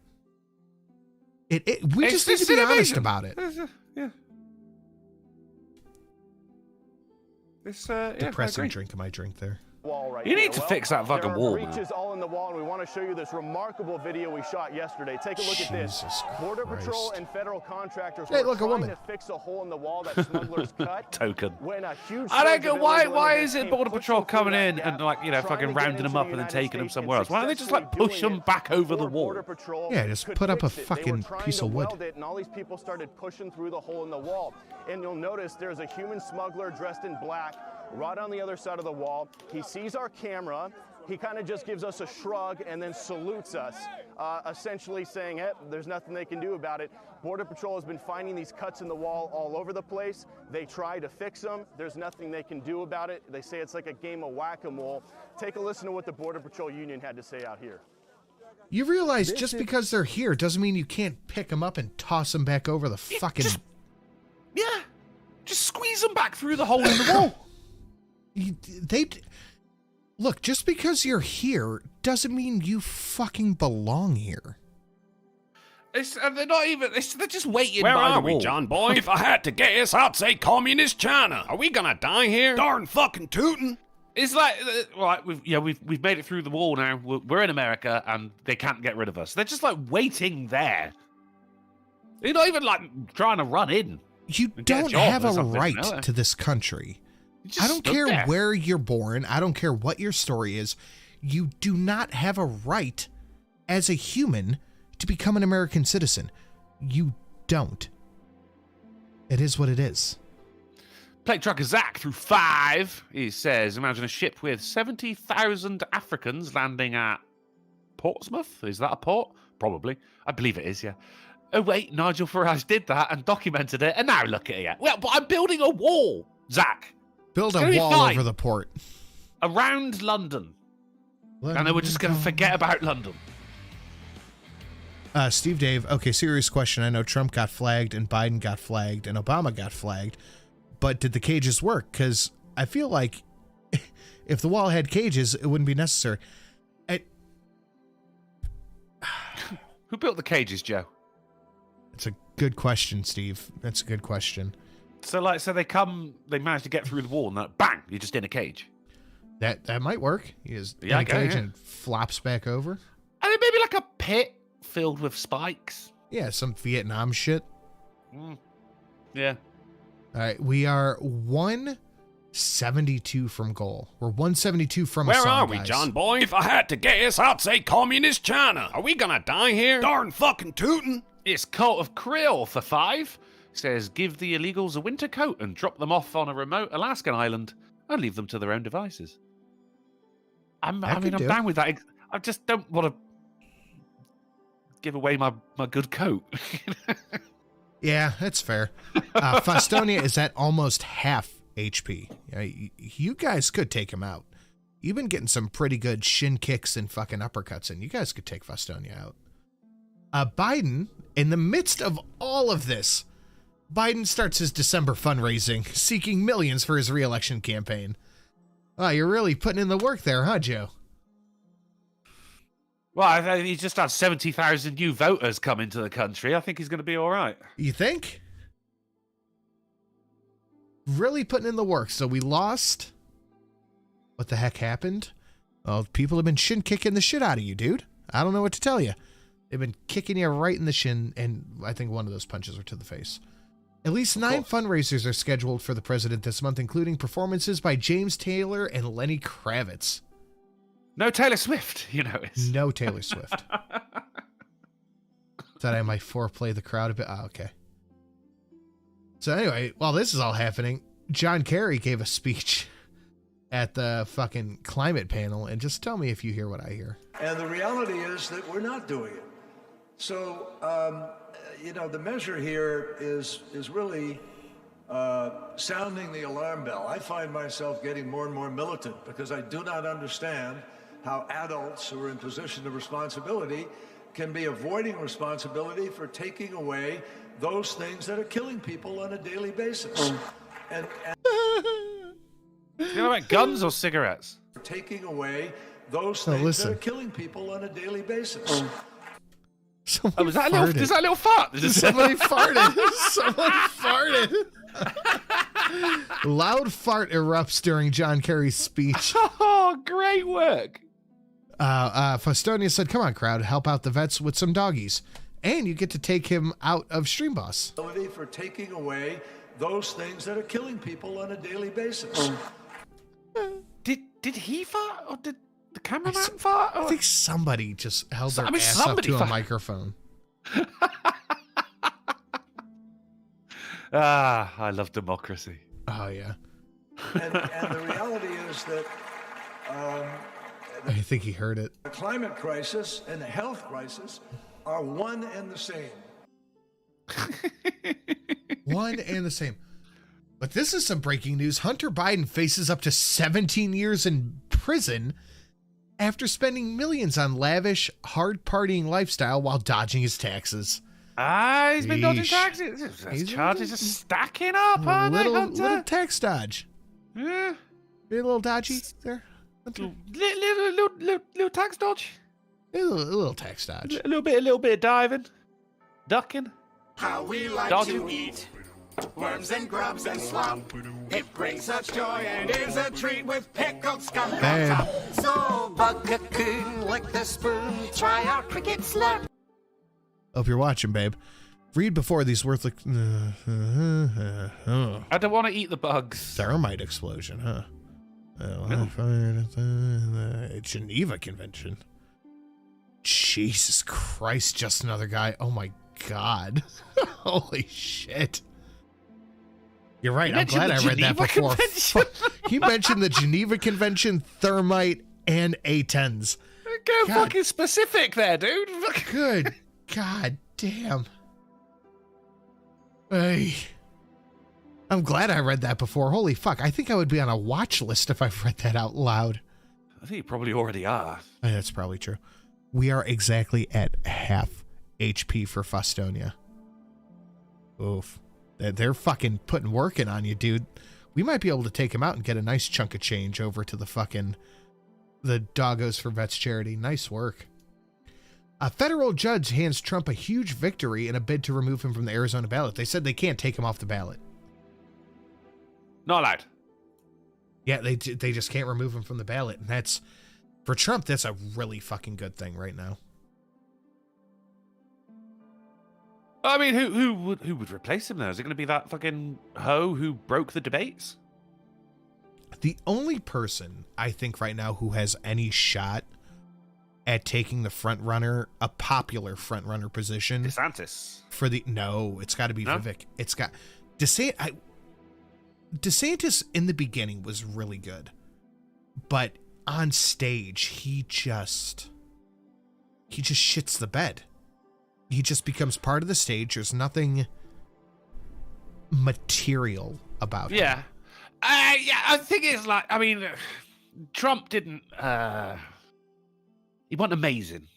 We just need to be honest about it. Yeah. Depressing drink in my drink there. Wall right You here. need to fix that fucking wall, man. Breaches all in the wall, and we want to show you this remarkable video we shot yesterday. Take a look at this. Border Patrol and federal contractors were trying to fix a hole in the wall that smugglers cut. Token. When a huge I don't surge get of why illegal is it immigrants Border came Patrol pushing coming through in that and gap, fucking trying to rounding get them up into and then the taking them United somewhere else? States Why don't they just like push them back over the wall? Border Patrol Yeah, just could put up a fix it. fucking They were trying piece to of wood. weld it, and all these people started pushing through the hole in the wall. And you'll notice there's a human smuggler dressed in black right on the other side of the wall. He sees our camera. He kind of just gives us a shrug and then salutes us, essentially saying, hey, there's nothing they can do about it. Border Patrol has been finding these cuts in the wall all over the place. They try to fix them. There's nothing they can do about it. They say it's like a game of whack-a-mole. Take a listen to what the Border Patrol Union had to say out here. You realize just because they're here doesn't mean you can't pick them up and toss them back over the fucking... Just squeeze them back through the hole in the wall. Look, just because you're here doesn't mean you fucking belong here. They're not even. They're just waiting. Where by are the we, wall. John boy? If I had to guess, I'd say communist China. Are we gonna die here? Darn fucking tootin'. It's like, right, we've made it through the wall now. We're in America, and they can't get rid of us. They're just like waiting there. They're not even like trying to run in. You don't have a right to this country. I don't care where you're born. I don't care what your story is. You do not have a right as a human to become an American citizen. You don't. It is what it is. Plate trucker Zach through 5. He says, imagine a ship with 70,000 Africans landing at Portsmouth. Is that a port? Probably. I believe it is, yeah. Oh, wait, Nigel Farage did that and documented it, and now look at it. Well, but I'm building a wall, Zach. Build a wall over the port. Around London. And then we're just going to forget about London. Steve Dave, okay, serious question. I know Trump got flagged and Biden got flagged and Obama got flagged, but did the cages work? Because I feel like if the wall had cages, it wouldn't be necessary. Who built the cages, Joe? It's a good question, Steve. That's a good question. So they manage to get through the wall and then bang, you're just in a cage. That might work. He is in a cage and flops back over. And then maybe like a pit filled with spikes. Yeah, some Vietnam shit. Yeah. All right, we are 172 from goal. We're 172 from a Where song, are we, guys. John boy? If I had to guess, I'd say communist China. Are we gonna die here? Darn fucking tootin'. It's Cult of Krill for 5. Says, give the illegals a winter coat and drop them off on a remote Alaskan island and leave them to their own devices. I'm down with that. I just don't want to give away my good coat. Yeah, that's fair. Fostonia is at almost half HP. You guys could take him out. You've been getting some pretty good shin kicks and fucking uppercuts, and you guys could take Fostonia out. Biden, in the midst of all of this, Biden starts his December fundraising, seeking millions for his re-election campaign. Oh, you're really putting in the work there, huh, Joe? Well, I think he just had 70,000 new voters come into the country. I think he's going to be all right. You think? Really putting in the work. So we lost. What the heck happened? Well, people have been shin kicking the shit out of you, dude. I don't know what to tell you. They've been kicking you right in the shin, and I think one of those punches were to the face. At least 9 fundraisers are scheduled for the president this month, including performances by James Taylor and Lenny Kravitz. No Taylor Swift, you notice. No Taylor Swift. Thought I might foreplay the crowd a bit. Oh, okay. So anyway, while this is all happening, John Kerry gave a speech at the fucking climate panel, and just tell me if you hear what I hear. And the reality is that we're not doing it. So, the measure here is really sounding the alarm bell. I find myself getting more and more militant because I do not understand how adults who are in position of responsibility can be avoiding responsibility for taking away those things that are killing people on a daily basis. And you know about guns or cigarettes? Taking away those things that are killing people on a daily basis. Was that a little fart? Somebody farted. Someone farted. Loud fart erupts during John Kerry's speech. Oh, great work. Fostonia said, come on, crowd, help out the vets with some doggies. And you get to take him out of Stream Boss. For taking away those things that are killing people on a daily basis. Did he fart, or did the cameraman fart? Or? I think somebody just held their ass up to a microphone. I love democracy. Oh, yeah. And the reality is that I think he heard it. The climate crisis and the health crisis are one and the same. One and the same. But this is some breaking news. Hunter Biden faces up to 17 years in prison after spending millions on lavish, hard-partying lifestyle while dodging his taxes. He's been dodging taxes. His charges are stacking up, aren't they, Hunter? Little tax dodge. Yeah. You're a little dodgy there, Hunter? Little tax dodge. A little tax dodge. A little bit of diving, ducking. How we like dodging. to eat worms and grubs and slump. It brings such joy and is a treat with pickled skunk on top. So bug a coon, lick the spoon, try our cricket slurp. Hope you're watching, babe. Read before these worthless. I don't want to eat the bugs. Thermite explosion, huh? Geneva Convention. Jesus Christ, just another guy. Oh my God. Holy shit. You're right. I'm glad I read that before. He mentioned the Geneva Convention, thermite, and A10s. Go fucking specific there, dude. Good God damn. Hey. I'm glad I read that before. Holy fuck. I think I would be on a watch list if I've read that out loud. I think you probably already are. That's probably true. We are exactly at half HP for Fostonia. Oof. They're fucking putting work in on you, dude. We might be able to take him out and get a nice chunk of change over to the Doggos for Vets charity. Nice work. A federal judge hands Trump a huge victory in a bid to remove him from the Arizona ballot. They said they can't take him off the ballot. Not allowed. Yeah, they just can't remove him from the ballot. And that's, for Trump, that's a really fucking good thing right now. I mean, who would replace him though? Is it going to be that fucking hoe who broke the debates? The only person I think right now who has any shot at taking the front runner, a popular front runner position. DeSantis. It's got to be Vivek. It's got DeSantis in the beginning was really good, but on stage he just shits the bed. He just becomes part of the stage. There's nothing material about him. Yeah, I think it's like, I mean, Trump didn't. He wasn't amazing.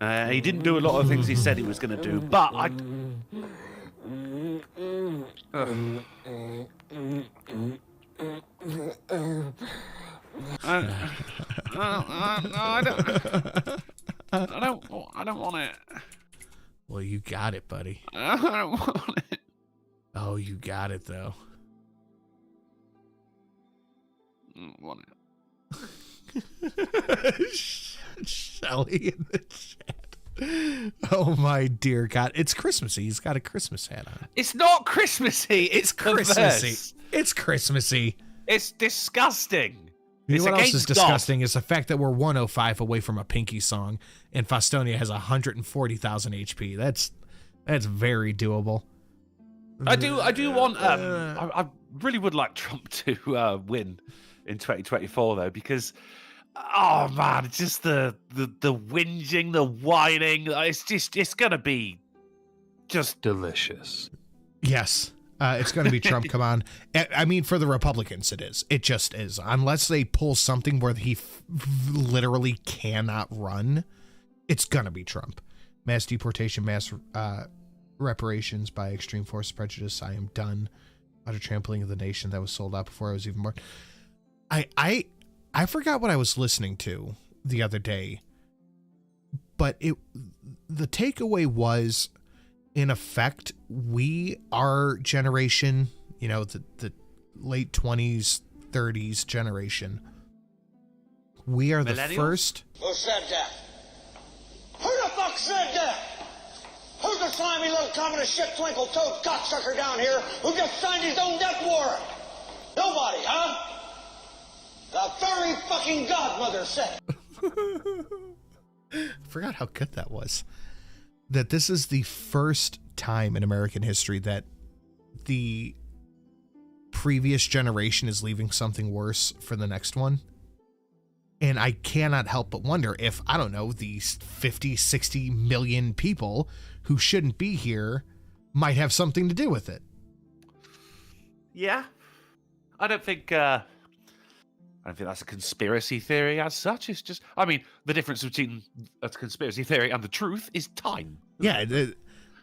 He didn't do a lot of things he said he was going to do, but I don't want it. Well, you got it, buddy. I don't want it. Oh, you got it, though. I don't want it. Shelly in the chat. Oh my dear God. It's Christmassy. He's got a Christmas hat on. It's not Christmassy. It's Christmassy. It's Christmassy. It's disgusting. You know It's what else is against God. disgusting is the fact that we're 105 away from a Pinky song, and Fostonia has 140,000 HP. That's very doable. I do want. I really would like Trump to win in 2024 though, because oh man, it's just the whinging, the whining. It's gonna be just delicious. Yes. It's going to be Trump. Come on. I mean, for the Republicans, it is. It just is. Unless they pull something where he literally cannot run, it's going to be Trump. Mass deportation, mass reparations by extreme force prejudice. I am done. Utter trampling of the nation that was sold out before I was even born. I forgot what I was listening to the other day, but the takeaway was, in effect, our generation, you know, the late 20s, 30s generation, we are the first. Who said that? Who the fuck said that? Who's the slimy little communist shit twinkle-toed cocksucker down here who just signed his own death warrant? Nobody, huh? The fairy fucking godmother said. I forgot how good that was. That this is the first time in American history that the previous generation is leaving something worse for the next one. And I cannot help but wonder if, I don't know, these 50, 60 million people who shouldn't be here might have something to do with it. Yeah. I don't think that's a conspiracy theory as such. It's just, I mean, the difference between a conspiracy theory and the truth is time. Yeah,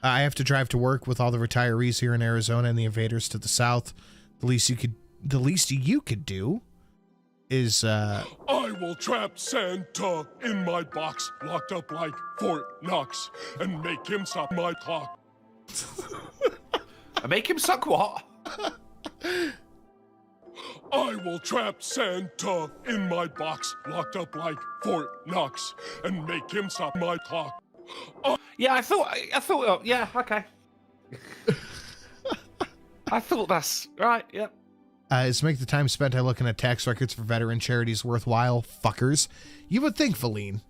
I have to drive to work with all the retirees here in Arizona and the invaders to the south. The least you could do is I will trap Santa in my box, locked up like Fort Knox, and make him suck my clock. Make him suck what? I will trap Santa in my box, locked up like Fort Knox, and make him suck my clock. Yeah, I thought, yeah, okay. I thought that's right, yeah. Is make the time spent on looking at tax records for veteran charities worthwhile? Fuckers. You would think, Valine.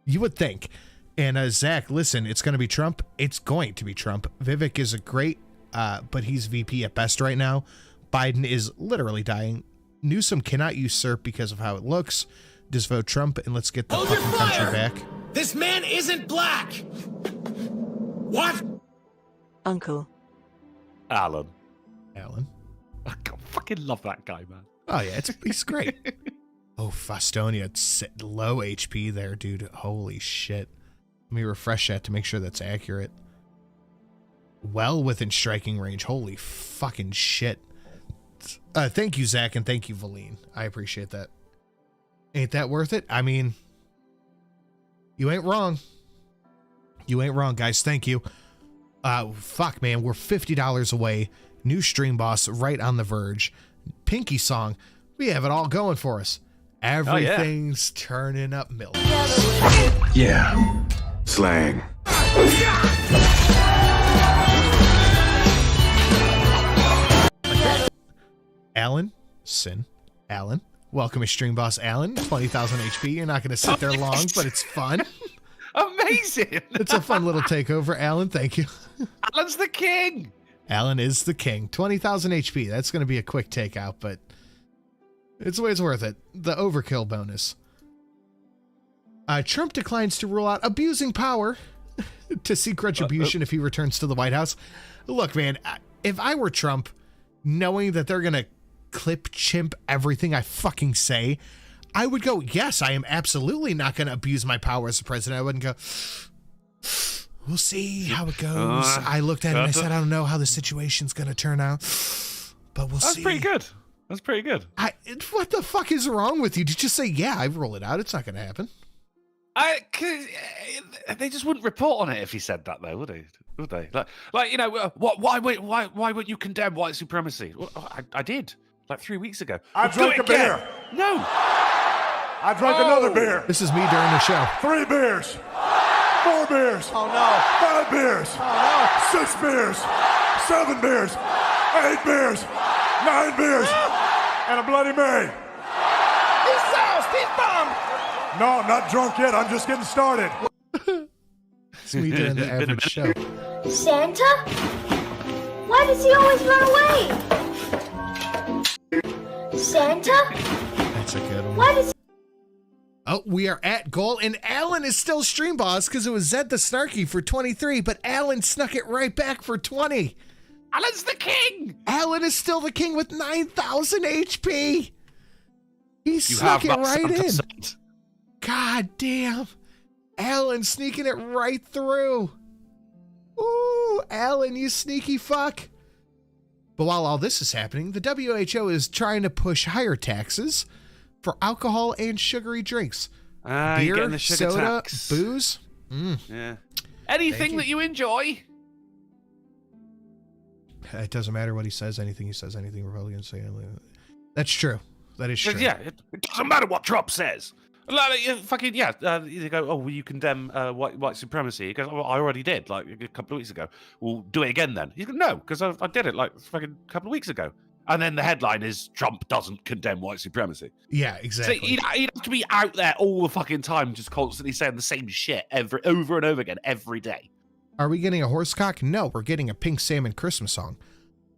You would think. And Zach, listen, it's going to be Trump. It's going to be Trump. Vivek is a great, but he's VP at best right now. Biden is literally dying. Newsom cannot usurp because of how it looks. Just vote Trump and let's get the fucking country back. This man isn't black! What? Uncle. Alan. I fucking love that guy, man. Oh, yeah, he's great. Oh, Fostonia, it's low HP there, dude. Holy shit. Let me refresh that to make sure that's accurate. Well within striking range. Holy fucking shit. Thank you, Zach, and thank you, Valine. I appreciate that. Ain't that worth it? I mean, you ain't wrong. You ain't wrong, guys. Thank you. Fuck, man. We're $50 away. New stream boss right on the verge. Pinky song. We have it all going for us. Everything's turning up milk. Yeah. Slang. Alan, Sin, Alan, Welcome, Stream Boss Alan. 20,000 HP. You're not going to sit there long, but it's fun. Amazing. It's a fun little takeover, Alan. Thank you. Alan's the king. Alan is the king. 20,000 HP. That's going to be a quick takeout, but it's worth it. The overkill bonus. Trump declines to rule out abusing power to seek retribution if he returns to the White House. Look, man, if I were Trump, knowing that they're going to clip chimp everything I fucking say, I would go, yes, I am absolutely not going to abuse my power as the president. I wouldn't go, we'll see how it goes. I looked at it and I said, I don't know how the situation's going to turn out, but we'll see. That's pretty good. That's pretty good. What the fuck is wrong with you? Did you just say, yeah, I roll it out? It's not going to happen. They just wouldn't report on it if he said that, though, would they? Would they? Like you know, why would you condemn white supremacy? Well, I did, like 3 weeks ago. I drank a beer. No. I drank another beer. This is me during the show. 3 beers. 4 beers. Oh no. 5 beers. Oh no. 6 beers. 7 beers. 8 beers. 9 beers. And a Bloody Mary. He's sauced. He's bombed. No, not drunk yet. I'm just getting started. It's me during the average show. Santa? Why does he always run away? Santa? That's a good one. Why does Oh, we are at goal, and Alan is still stream boss because it was Zed the Snarky for 23, but Alan snuck it right back for 20. Alan's the king. Alan is still the king with 9,000 HP. He snuck it right in. God damn. Alan sneaking it right through. Ooh, Alan, you sneaky fuck. But while all this is happening, the WHO is trying to push higher taxes for alcohol and sugary drinks. Beer, getting the sugar soda, tax. booze. Yeah. Anything that you enjoy. It doesn't matter what he says, anything Republicans say. That's true. That is true. Yeah, it doesn't matter what Trump says. Like, fucking, yeah. You go, oh, will you condemn white supremacy? He goes, oh, I already did, like, a couple of weeks ago. Well, do it again then. He goes, no, because I did it, like, fucking a couple of weeks ago. And then the headline is, Trump doesn't condemn white supremacy. Yeah, exactly. So he'd have to be out there all the fucking time, just constantly saying the same shit over and over again, every day. Are we getting a horsecock? No, we're getting a Pink Salmon Christmas song.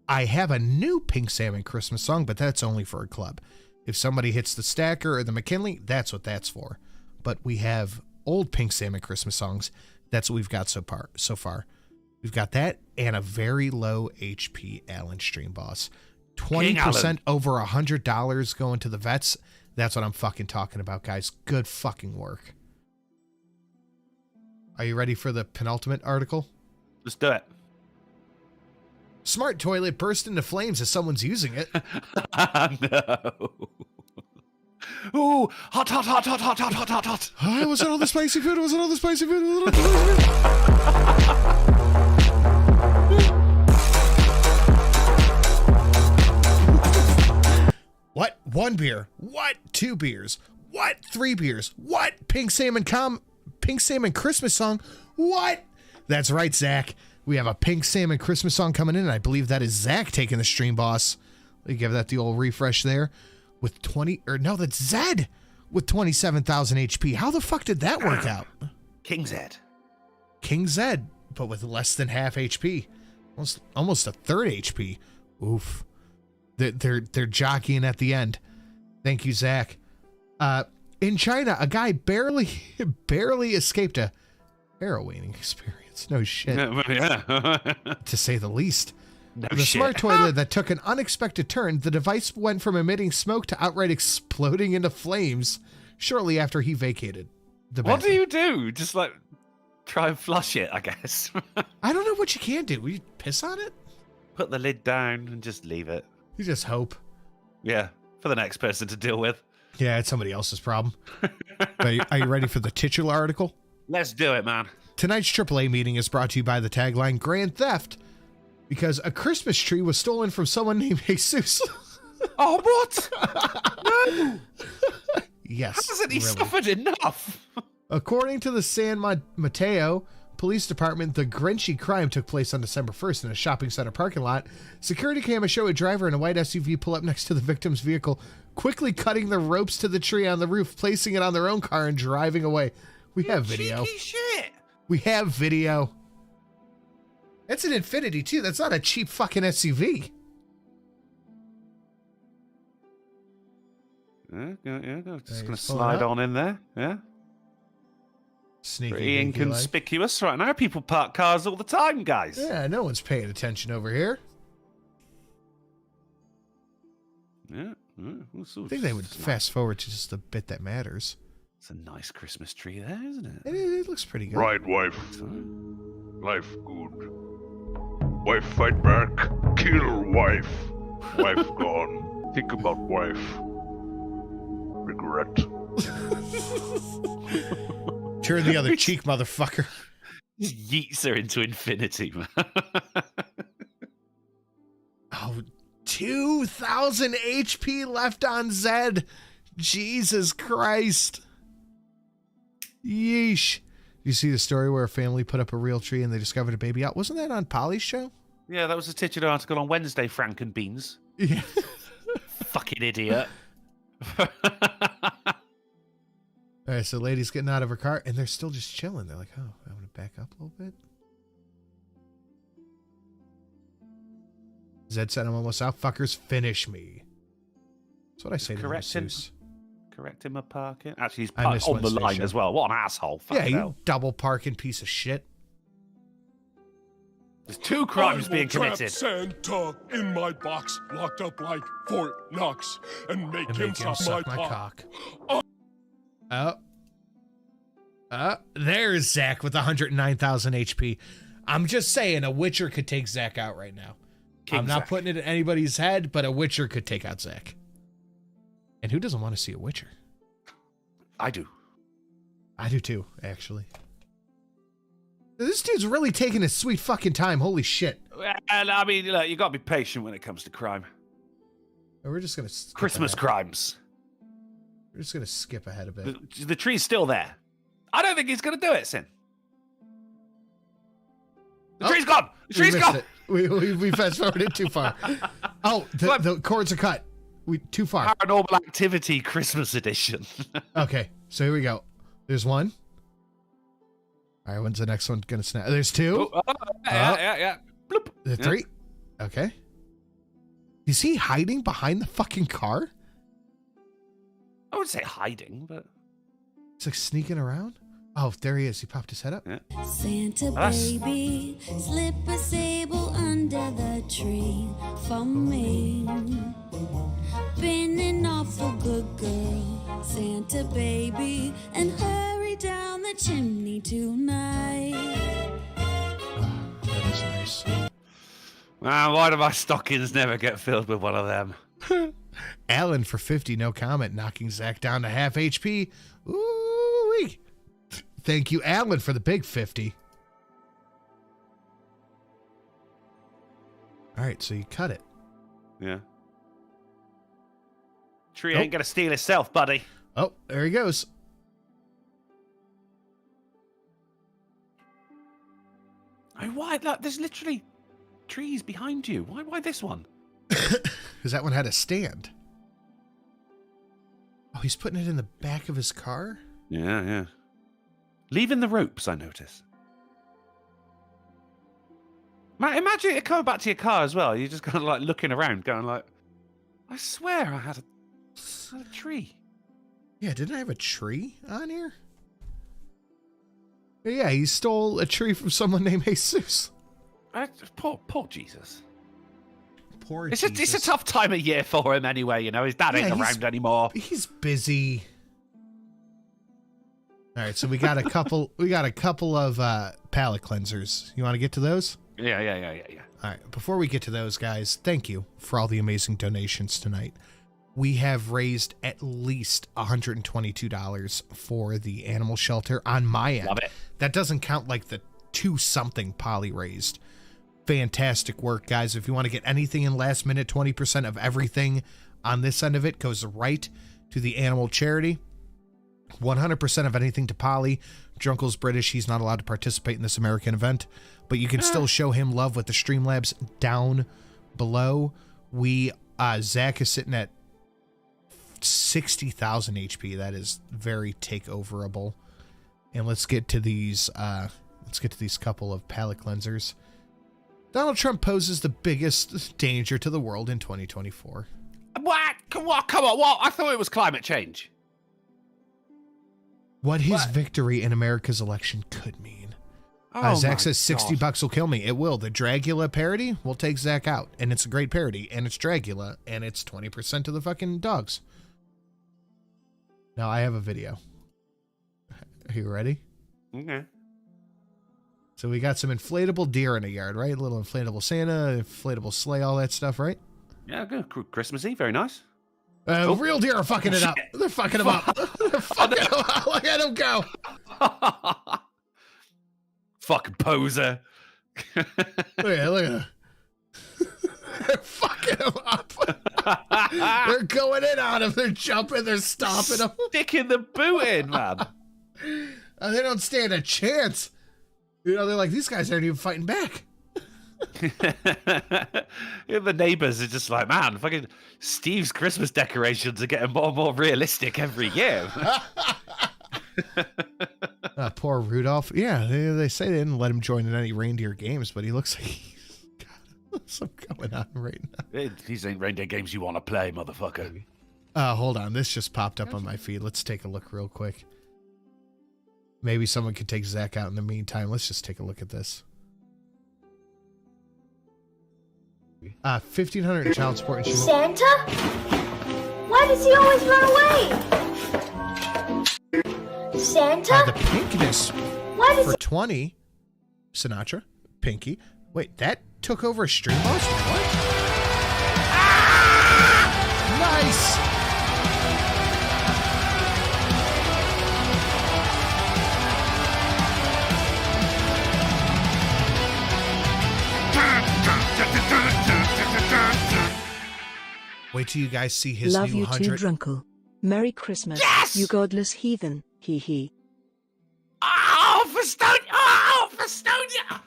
I have a new Pink Salmon Christmas song, but that's only for a club. If somebody hits the Stacker or the McKinley, that's what that's for. But we have old Pink Salmon Christmas songs. That's what we've got so far. We've got that and a very low HP Alan Stream Boss. 20% over $100 going to the vets. That's what I'm fucking talking about, guys. Good fucking work. Are you ready for the penultimate article? Let's do it. Smart toilet burst into flames as someone's using it. No. Ooh, hot. Oh, was it all the spicy food? What? 1 beer? What? 2 beers? What? 3 beers? What? Pink Salmon Christmas song? What? That's right, Zach. We have a Pink Salmon Christmas song coming in, and I believe that is Zach taking the stream, boss. Let me give that the old refresh there. That's Zed with 27,000 HP. How the fuck did that work out? King Zed, but with less than half HP. Almost a third HP. Oof. They're jockeying at the end. Thank you, Zach. In China, a guy barely escaped a harrowing experience. No shit. Yeah. To say the least. No the shit. smart toilet that took an unexpected turn, the device went from emitting smoke to outright exploding into flames shortly after he vacated the bathroom. What do you do? Just like try and flush it, I guess. I don't know what you can do. Will you piss on it? Put the lid down and just leave it. You just hope. Yeah, for the next person to deal with. Yeah, it's somebody else's problem. Are you ready for the titular article? Let's do it, man. Tonight's AAA meeting is brought to you by the tagline Grand Theft, because a Christmas tree was stolen from someone named Jesus. Oh, what? No. Yes. Hasn't he suffered enough? According to the San Mateo Police Department, the Grinchy crime took place on December 1st in a shopping center parking lot. Security cameras show a driver in a white SUV pull up next to the victim's vehicle, quickly cutting the ropes to the tree on the roof, placing it on their own car, and driving away. We have video. Cheeky shit. We have video. That's an Infinity, too. That's not a cheap fucking SUV. Yeah, just going to slide on in there. Yeah. Sneaky. Pretty inconspicuous right now. People park cars all the time, guys. Yeah, no one's paying attention over here. Yeah. I think they would fast forward to just the bit that matters. It's a nice Christmas tree there, isn't it? It looks pretty good. Right, wife. Life good. Wife fight back. Kill wife. Wife gone. Think about wife. Regret. Turn the other cheek, motherfucker. Yeets her into infinity, man. Oh, 2,000 HP left on Zed. Jesus Christ. Yeesh. You see the story where a family put up a real tree and they discovered a baby out? Wasn't that on Polly's show? Yeah, that was a titular article on Wednesday, Frank and Beans. Yeah. Fucking idiot. All right, so lady's getting out of her car and they're still just chilling. They're like, oh, I'm going to back up a little bit. Zed said, I'm almost out. Fuckers, finish me. That's what I say to masseuse. Correct him a parking. Actually, he's I missed on the Wednesday's line show. as well. What an asshole. Fuck Yeah, you hell. double parking piece of shit. There's two crimes being Trap committed. Santa in my box, locked up like Fort Knox, and make him suck my cock. There's Zach with 109,000 HP. I'm just saying, a Witcher could take Zach out right now. I'm not putting it in anybody's head, but a Witcher could take out Zach. And who doesn't want to see a Witcher? I do. I do too, actually. This dude's really taking his sweet fucking time. Holy shit. And I mean, look, you got to be patient when it comes to crime. We're just going to... Christmas crimes. We're just going to skip ahead a bit. The tree's still there. I don't think he's going to do it, Sin. The tree's gone. The tree's gone. It. We fast forwarded too far. Oh, the cords are cut. Too far. Paranormal Activity Christmas edition. Okay, so here we go. There's one. All right, when's the next one going to snap? There's two. Yeah. Bloop. The three. Okay. Is he hiding behind the fucking car? I would say hiding, but... It's like sneaking around? Oh, there he is. He popped his head up. Yeah. Santa baby, slip a sable under the tree for me. Been an awful good girl, Santa baby, and hurry down the chimney tonight. That is nice. Man, why do my stockings never get filled with one of them? Alan for 50, no comment, knocking Zach down to half HP. Ooh-wee. Thank you, Alan, for the big 50. All right, so you cut it. Yeah. Tree ain't gonna steal itself, buddy. Oh, there he goes. Oh, why? Look, there's literally trees behind you. Why this one? Because that one had a stand. Oh, he's putting it in the back of his car? Yeah. Leaving the ropes, I notice. Man, imagine it coming back to your car as well. You're just kind of like looking around, going like, I swear I had a tree. Yeah, didn't I have a tree on here? Yeah, he stole a tree from someone named Jesus. Poor Jesus. Poor it's Jesus. It's a tough time of year for him anyway, you know. His dad ain't around anymore. He's busy. All right, so we got a couple of palate cleansers. You want to get to those? Yeah. All right, before we get to those, guys, thank you for all the amazing donations tonight. We have raised at least $122 for the animal shelter on my end. Love it. That doesn't count like the 2-something Polly raised. Fantastic work, guys. If you want to get anything in last minute, 20% of everything on this end of it goes right to the animal charity. 100% of anything to Polly. Drunkle's British. He's not allowed to participate in this American event, but you can still show him love with the Streamlabs down below. Zach is sitting at 60,000 HP. That is very takeoverable. And let's get to these couple of palate cleansers. Donald Trump poses the biggest danger to the world in 2024. What? Come on, what? I thought it was climate change. What his victory in America's election could mean. Oh Zach says my $60 God. will kill me. It will. The Dragula parody will take Zach out. And it's a great parody. And it's Dragula. And it's 20% to the fucking dogs. Now I have a video. Are you ready? Okay. So we got some inflatable deer in a yard, right? A little inflatable Santa, inflatable sleigh, all that stuff, right? Yeah, good. Christmassy, very nice. Real deer are fucking it up. They're fucking him up. They're fucking him up. Look at him go. Fucking poser. Look at him. They're fucking him up. They're going in on him. They're jumping. They're stomping him. Sticking the boot in, man. They don't stand a chance. You know, they're like, these guys aren't even fighting back. The neighbors are just like, man, fucking Steve's Christmas decorations are getting more and more realistic every year. Poor Rudolph. Yeah, they say they didn't let him join in any reindeer games, but he looks like he's got something going on right now. These ain't reindeer games you want to play, motherfucker. Hold on. This just popped up on my feed. Let's take a look real quick. Maybe someone could take Zach out in the meantime. Let's just take a look at this. 1,500 in child support. And Santa? Why does he always run away? Santa? The pinkness Why does for 20. Sinatra, Pinky. Wait, that took over a stream boss? What? Ah! Nice. Wait till you guys see his Love new you 100. too, Drunkle. Merry Christmas, Yes! you godless heathen. Hee hee. Oh, Festonia! Oh, Festonia!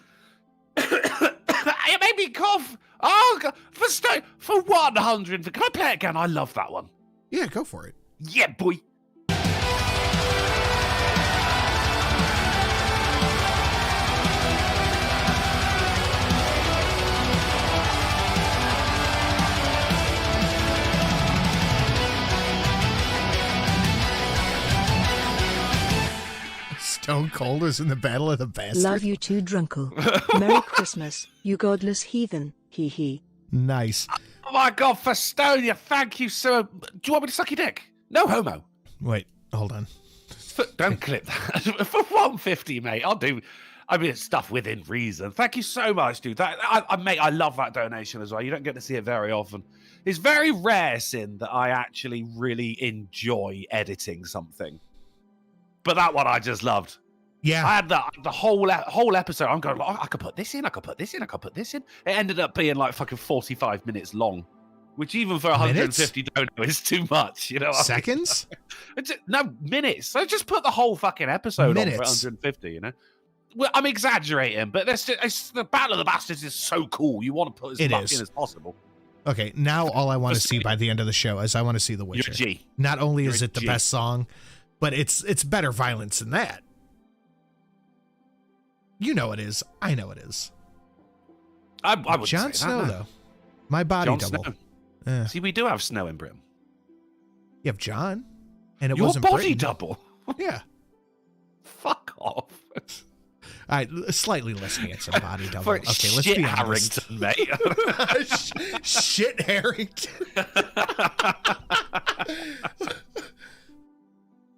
It made me cough. Oh, God. Festonia for 100. Can I play it again? I love that one. Yeah, go for it. Yeah, boy. Stone Cold is in the Battle of the Bastards. Love you too, Drunkle. Merry Christmas, you godless heathen. Hee hee. Nice. Oh my God, Festonia, thank you so. Do you want me to suck your dick? No homo. Wait, hold on. Don't clip that. For 150, mate. I'll do. I mean, it's stuff within reason. Thank you so much, dude. Mate, I love that donation as well. You don't get to see it very often. It's very rare, Sin, that I actually really enjoy editing something. But that one I just loved. Yeah. I had the whole episode. I'm going, I could put this in, I could put this in, I could put this in. It ended up being like fucking 45 minutes long, which even for 150 dono is too much, you know? Seconds? No, minutes. So just put the whole fucking episode on for 150, you know? Well, I'm exaggerating, but the Battle of the Bastards is so cool. You want to put as much in as possible. Okay, now all I want to see by the end of the show is I want to see The Witcher. You're a G. Not only You're is a it the G. best song, but it's better violence than that. You know it is. I know it is. I would Jon say Snow, that, no. though. My body Jon double. Snow. See, we do have snow in Britain. You have John, and it Your wasn't body Britain. double. Yeah. Fuck off. All right, slightly less handsome body double. For Okay, let's shit be honest. Harrington, mate. Shit Harrington.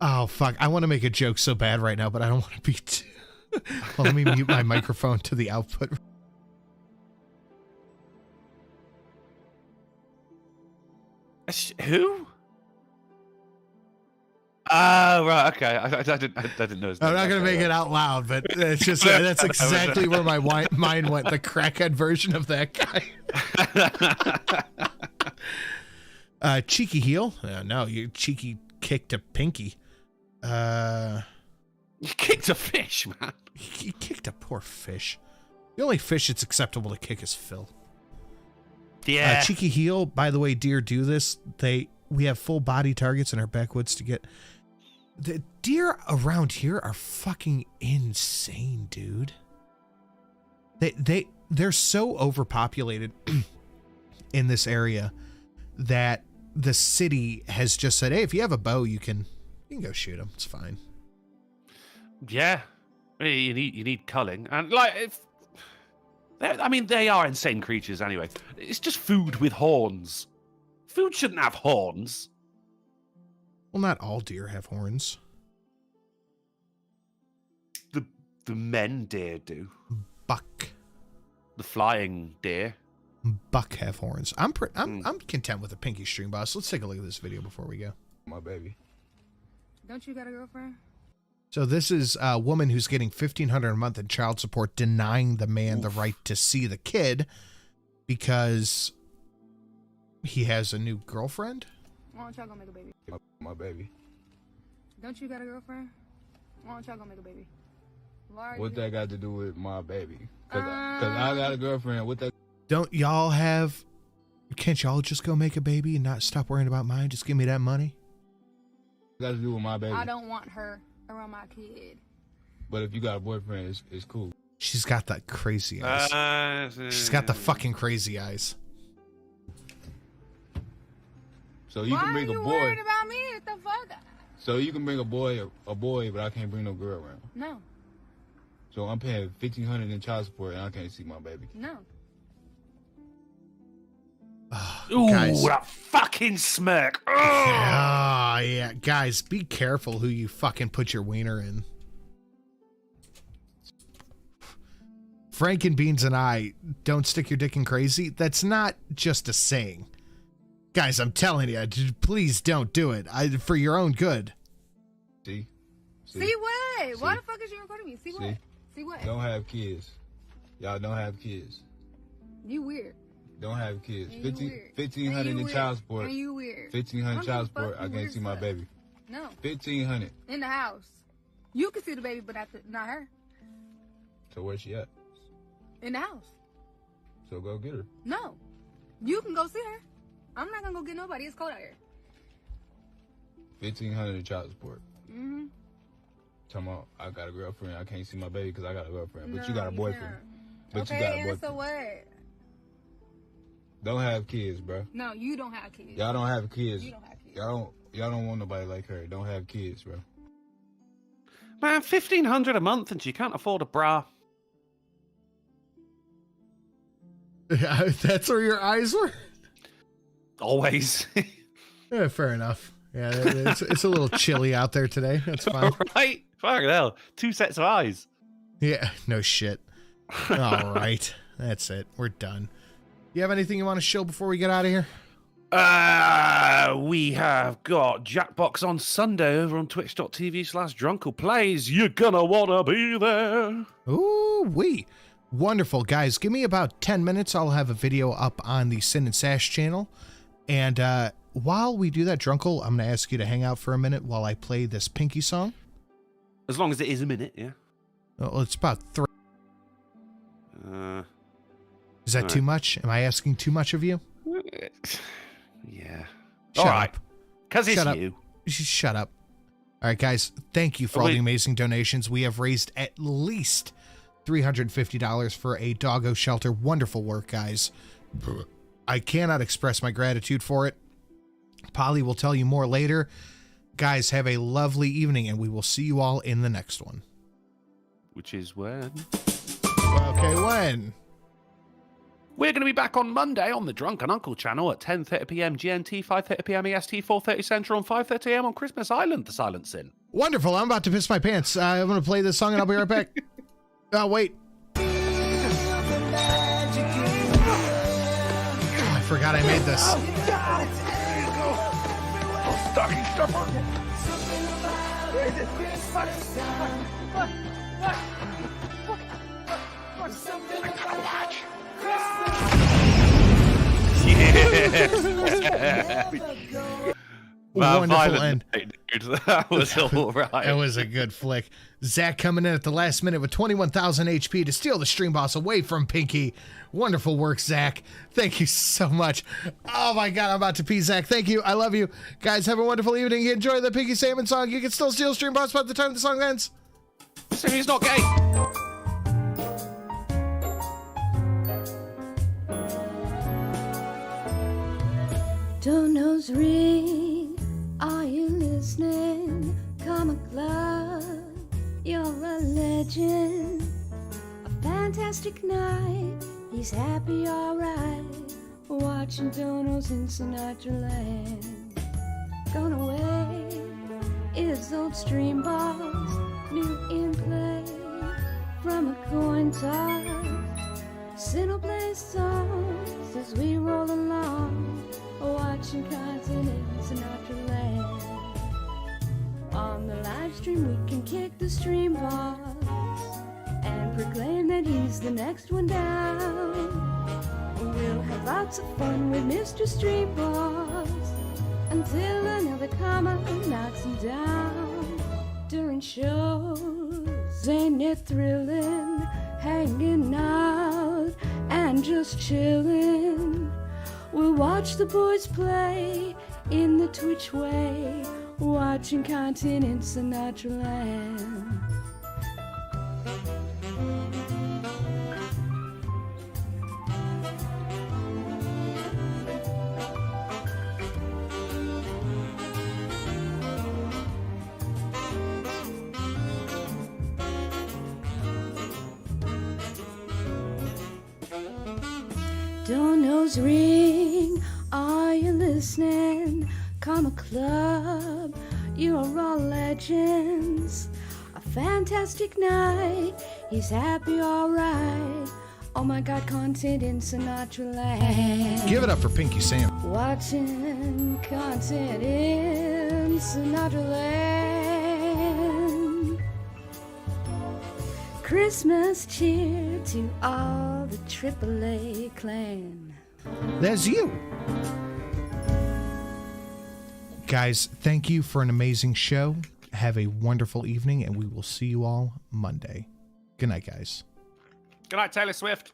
Oh, fuck. I want to make a joke so bad right now, but I don't want to be too... Well, let me mute my microphone to the output. Who? Oh, right, okay. I didn't know his name. I'm not going to make it out loud, but it's just that's exactly where my mind went. The crackhead version of that guy. Cheeky heel. No, you cheeky kick to Pinky. You kicked a fish, man. You kicked a poor fish. The only fish it's acceptable to kick is Phil. Yeah. Cheeky Heel, by the way, deer do this. We have full body targets in our backwoods to get. The deer around here are fucking insane, dude. They're so overpopulated in this area that the city has just said, hey, if you have a bow, you can go shoot them. It's fine. Yeah. You need culling. And they are insane creatures anyway. It's just food with horns. Food shouldn't have horns. Well, not all deer have horns. The men deer do. Buck. The flying deer. Buck have horns. I'm content with a pinky string boss. Let's take a look at this video before we go. My baby. Don't you got a girlfriend? So this is a woman who's getting $1,500 a month in child support, denying the man the right to see the kid because he has a new girlfriend. Why don't y'all go make a baby? My baby. Don't you got a girlfriend? Why don't y'all go make a baby? What that got to do with my baby? Cause I got a girlfriend. What that? Don't y'all have? Can't y'all just go make a baby and not stop worrying about mine? Just give me that money. Got to do with my baby. I don't want her around my kid. But if you got a boyfriend, it's cool. She's got that crazy eyes. She's got the fucking crazy eyes. So you can bring a boy. Why are you worried about me? What the fuck? So you can bring a boy, but I can't bring no girl around. No. So I'm paying $1,500 in child support, and I can't see my baby. No. Ooh, guys. that fucking smirk. Oh, yeah. Guys, be careful who you fucking put your wiener in. Frankenbeans and I, don't stick your dick in crazy. That's not just a saying. Guys, I'm telling you, please don't do it. For your own good. See what? Why the fuck is you recording me? See what? See what? Don't have kids. Y'all don't have kids. You weird. Don't have kids. $1,500 in child support. And you weird. $1,500 child support. I can't see my baby. No. $1,500. In the house. You can see the baby, but not her. So where's she at? In the house. So go get her. No. You can go see her. I'm not gonna go get nobody. It's cold out here. $1,500 in child support. Mm-hmm. Talking about I got a girlfriend. I can't see my baby because I got a girlfriend. But you got a boyfriend. But okay, you got a boyfriend. So what? Don't have kids, bro. No, you don't have kids. Y'all don't have kids. You don't have kids. Y'all don't want nobody like her. Don't have kids, bro. Man, $1,500 a month and she can't afford a bra. That's where your eyes were? Always. Yeah, fair enough. Yeah, it's a little chilly out there today. That's fine. Right? Fucking hell. 2 sets of eyes. Yeah, no shit. All right. That's it. We're done. You have anything you want to show before we get out of here? We have got Jackbox on Sunday over on twitch.tv/drunkleplays. You're gonna wanna be there. Ooh, wonderful, guys. Give me about 10 minutes. I'll have a video up on the Sin and Sash channel. And while we do that, Drunkle, I'm going to ask you to hang out for a minute while I play this Pinky song. As long as it is a minute, yeah. Well, it's about 3. Is that all too right. much? Am I asking too much of you? Yeah. Shut all right. up. Because it's Shut up. you. Shut up. All right, guys. Thank you for all the amazing donations. We have raised at least $350 for a doggo shelter. Wonderful work, guys. I cannot express my gratitude for it. Polly will tell you more later. Guys, have a lovely evening, and we will see you all in the next one. Which is when? Okay, when? We're going to be back on Monday on the Drunken Uncle channel at 10:30 p.m. GMT, 5:30 p.m. EST, 4:30 Central, and 5:30 a.m. on Christmas Island, The Silent Sin. Wonderful. I'm about to piss my pants. I'm going to play this song, and I'll be right back. Oh, wait. I forgot I made this. Oh, God. There you go. Stocking stuffer. Where is it? Yes. Wonderful end. Dude. That was all right. That was a good flick. Zach coming in at the last minute with 21,000 HP to steal the stream boss away from Pinky. Wonderful work, Zach. Thank you so much. Oh my God, I'm about to pee, Zach. Thank you. I love you. Guys, have a wonderful evening. Enjoy the Pinky Salmon song. You can still steal stream boss by the time the song ends. So he's not gay. Donos ring, are you listening? Comic Club, you're a legend. A fantastic night, he's happy, alright. Watching Donos in Sinatra Land. Gone away is old stream boss, new in play from a coin toss. Sino plays songs as we roll along, watching content in Sinatra Land. On the live stream we can kick the stream boss and proclaim that he's the next one down. We'll have lots of fun with Mr. Stream Boss until another comma knocks him down. During shows, ain't it thrilling, hanging out and just chilling. We'll watch the boys play in the Twitch way, watching content in Sinatra Land. Donos ring, are you listening? Comic Club, you're all legends. A fantastic night, he's happy, alright. Oh my God, content in Sinatra Land. Give it up for Pinky Sam. Watching content in Sinatra Land. Christmas cheer to all the AAA clan. That's you. Guys, thank you for an amazing show. Have a wonderful evening, and we will see you all Monday. Good night, guys. Good night, Taylor Swift.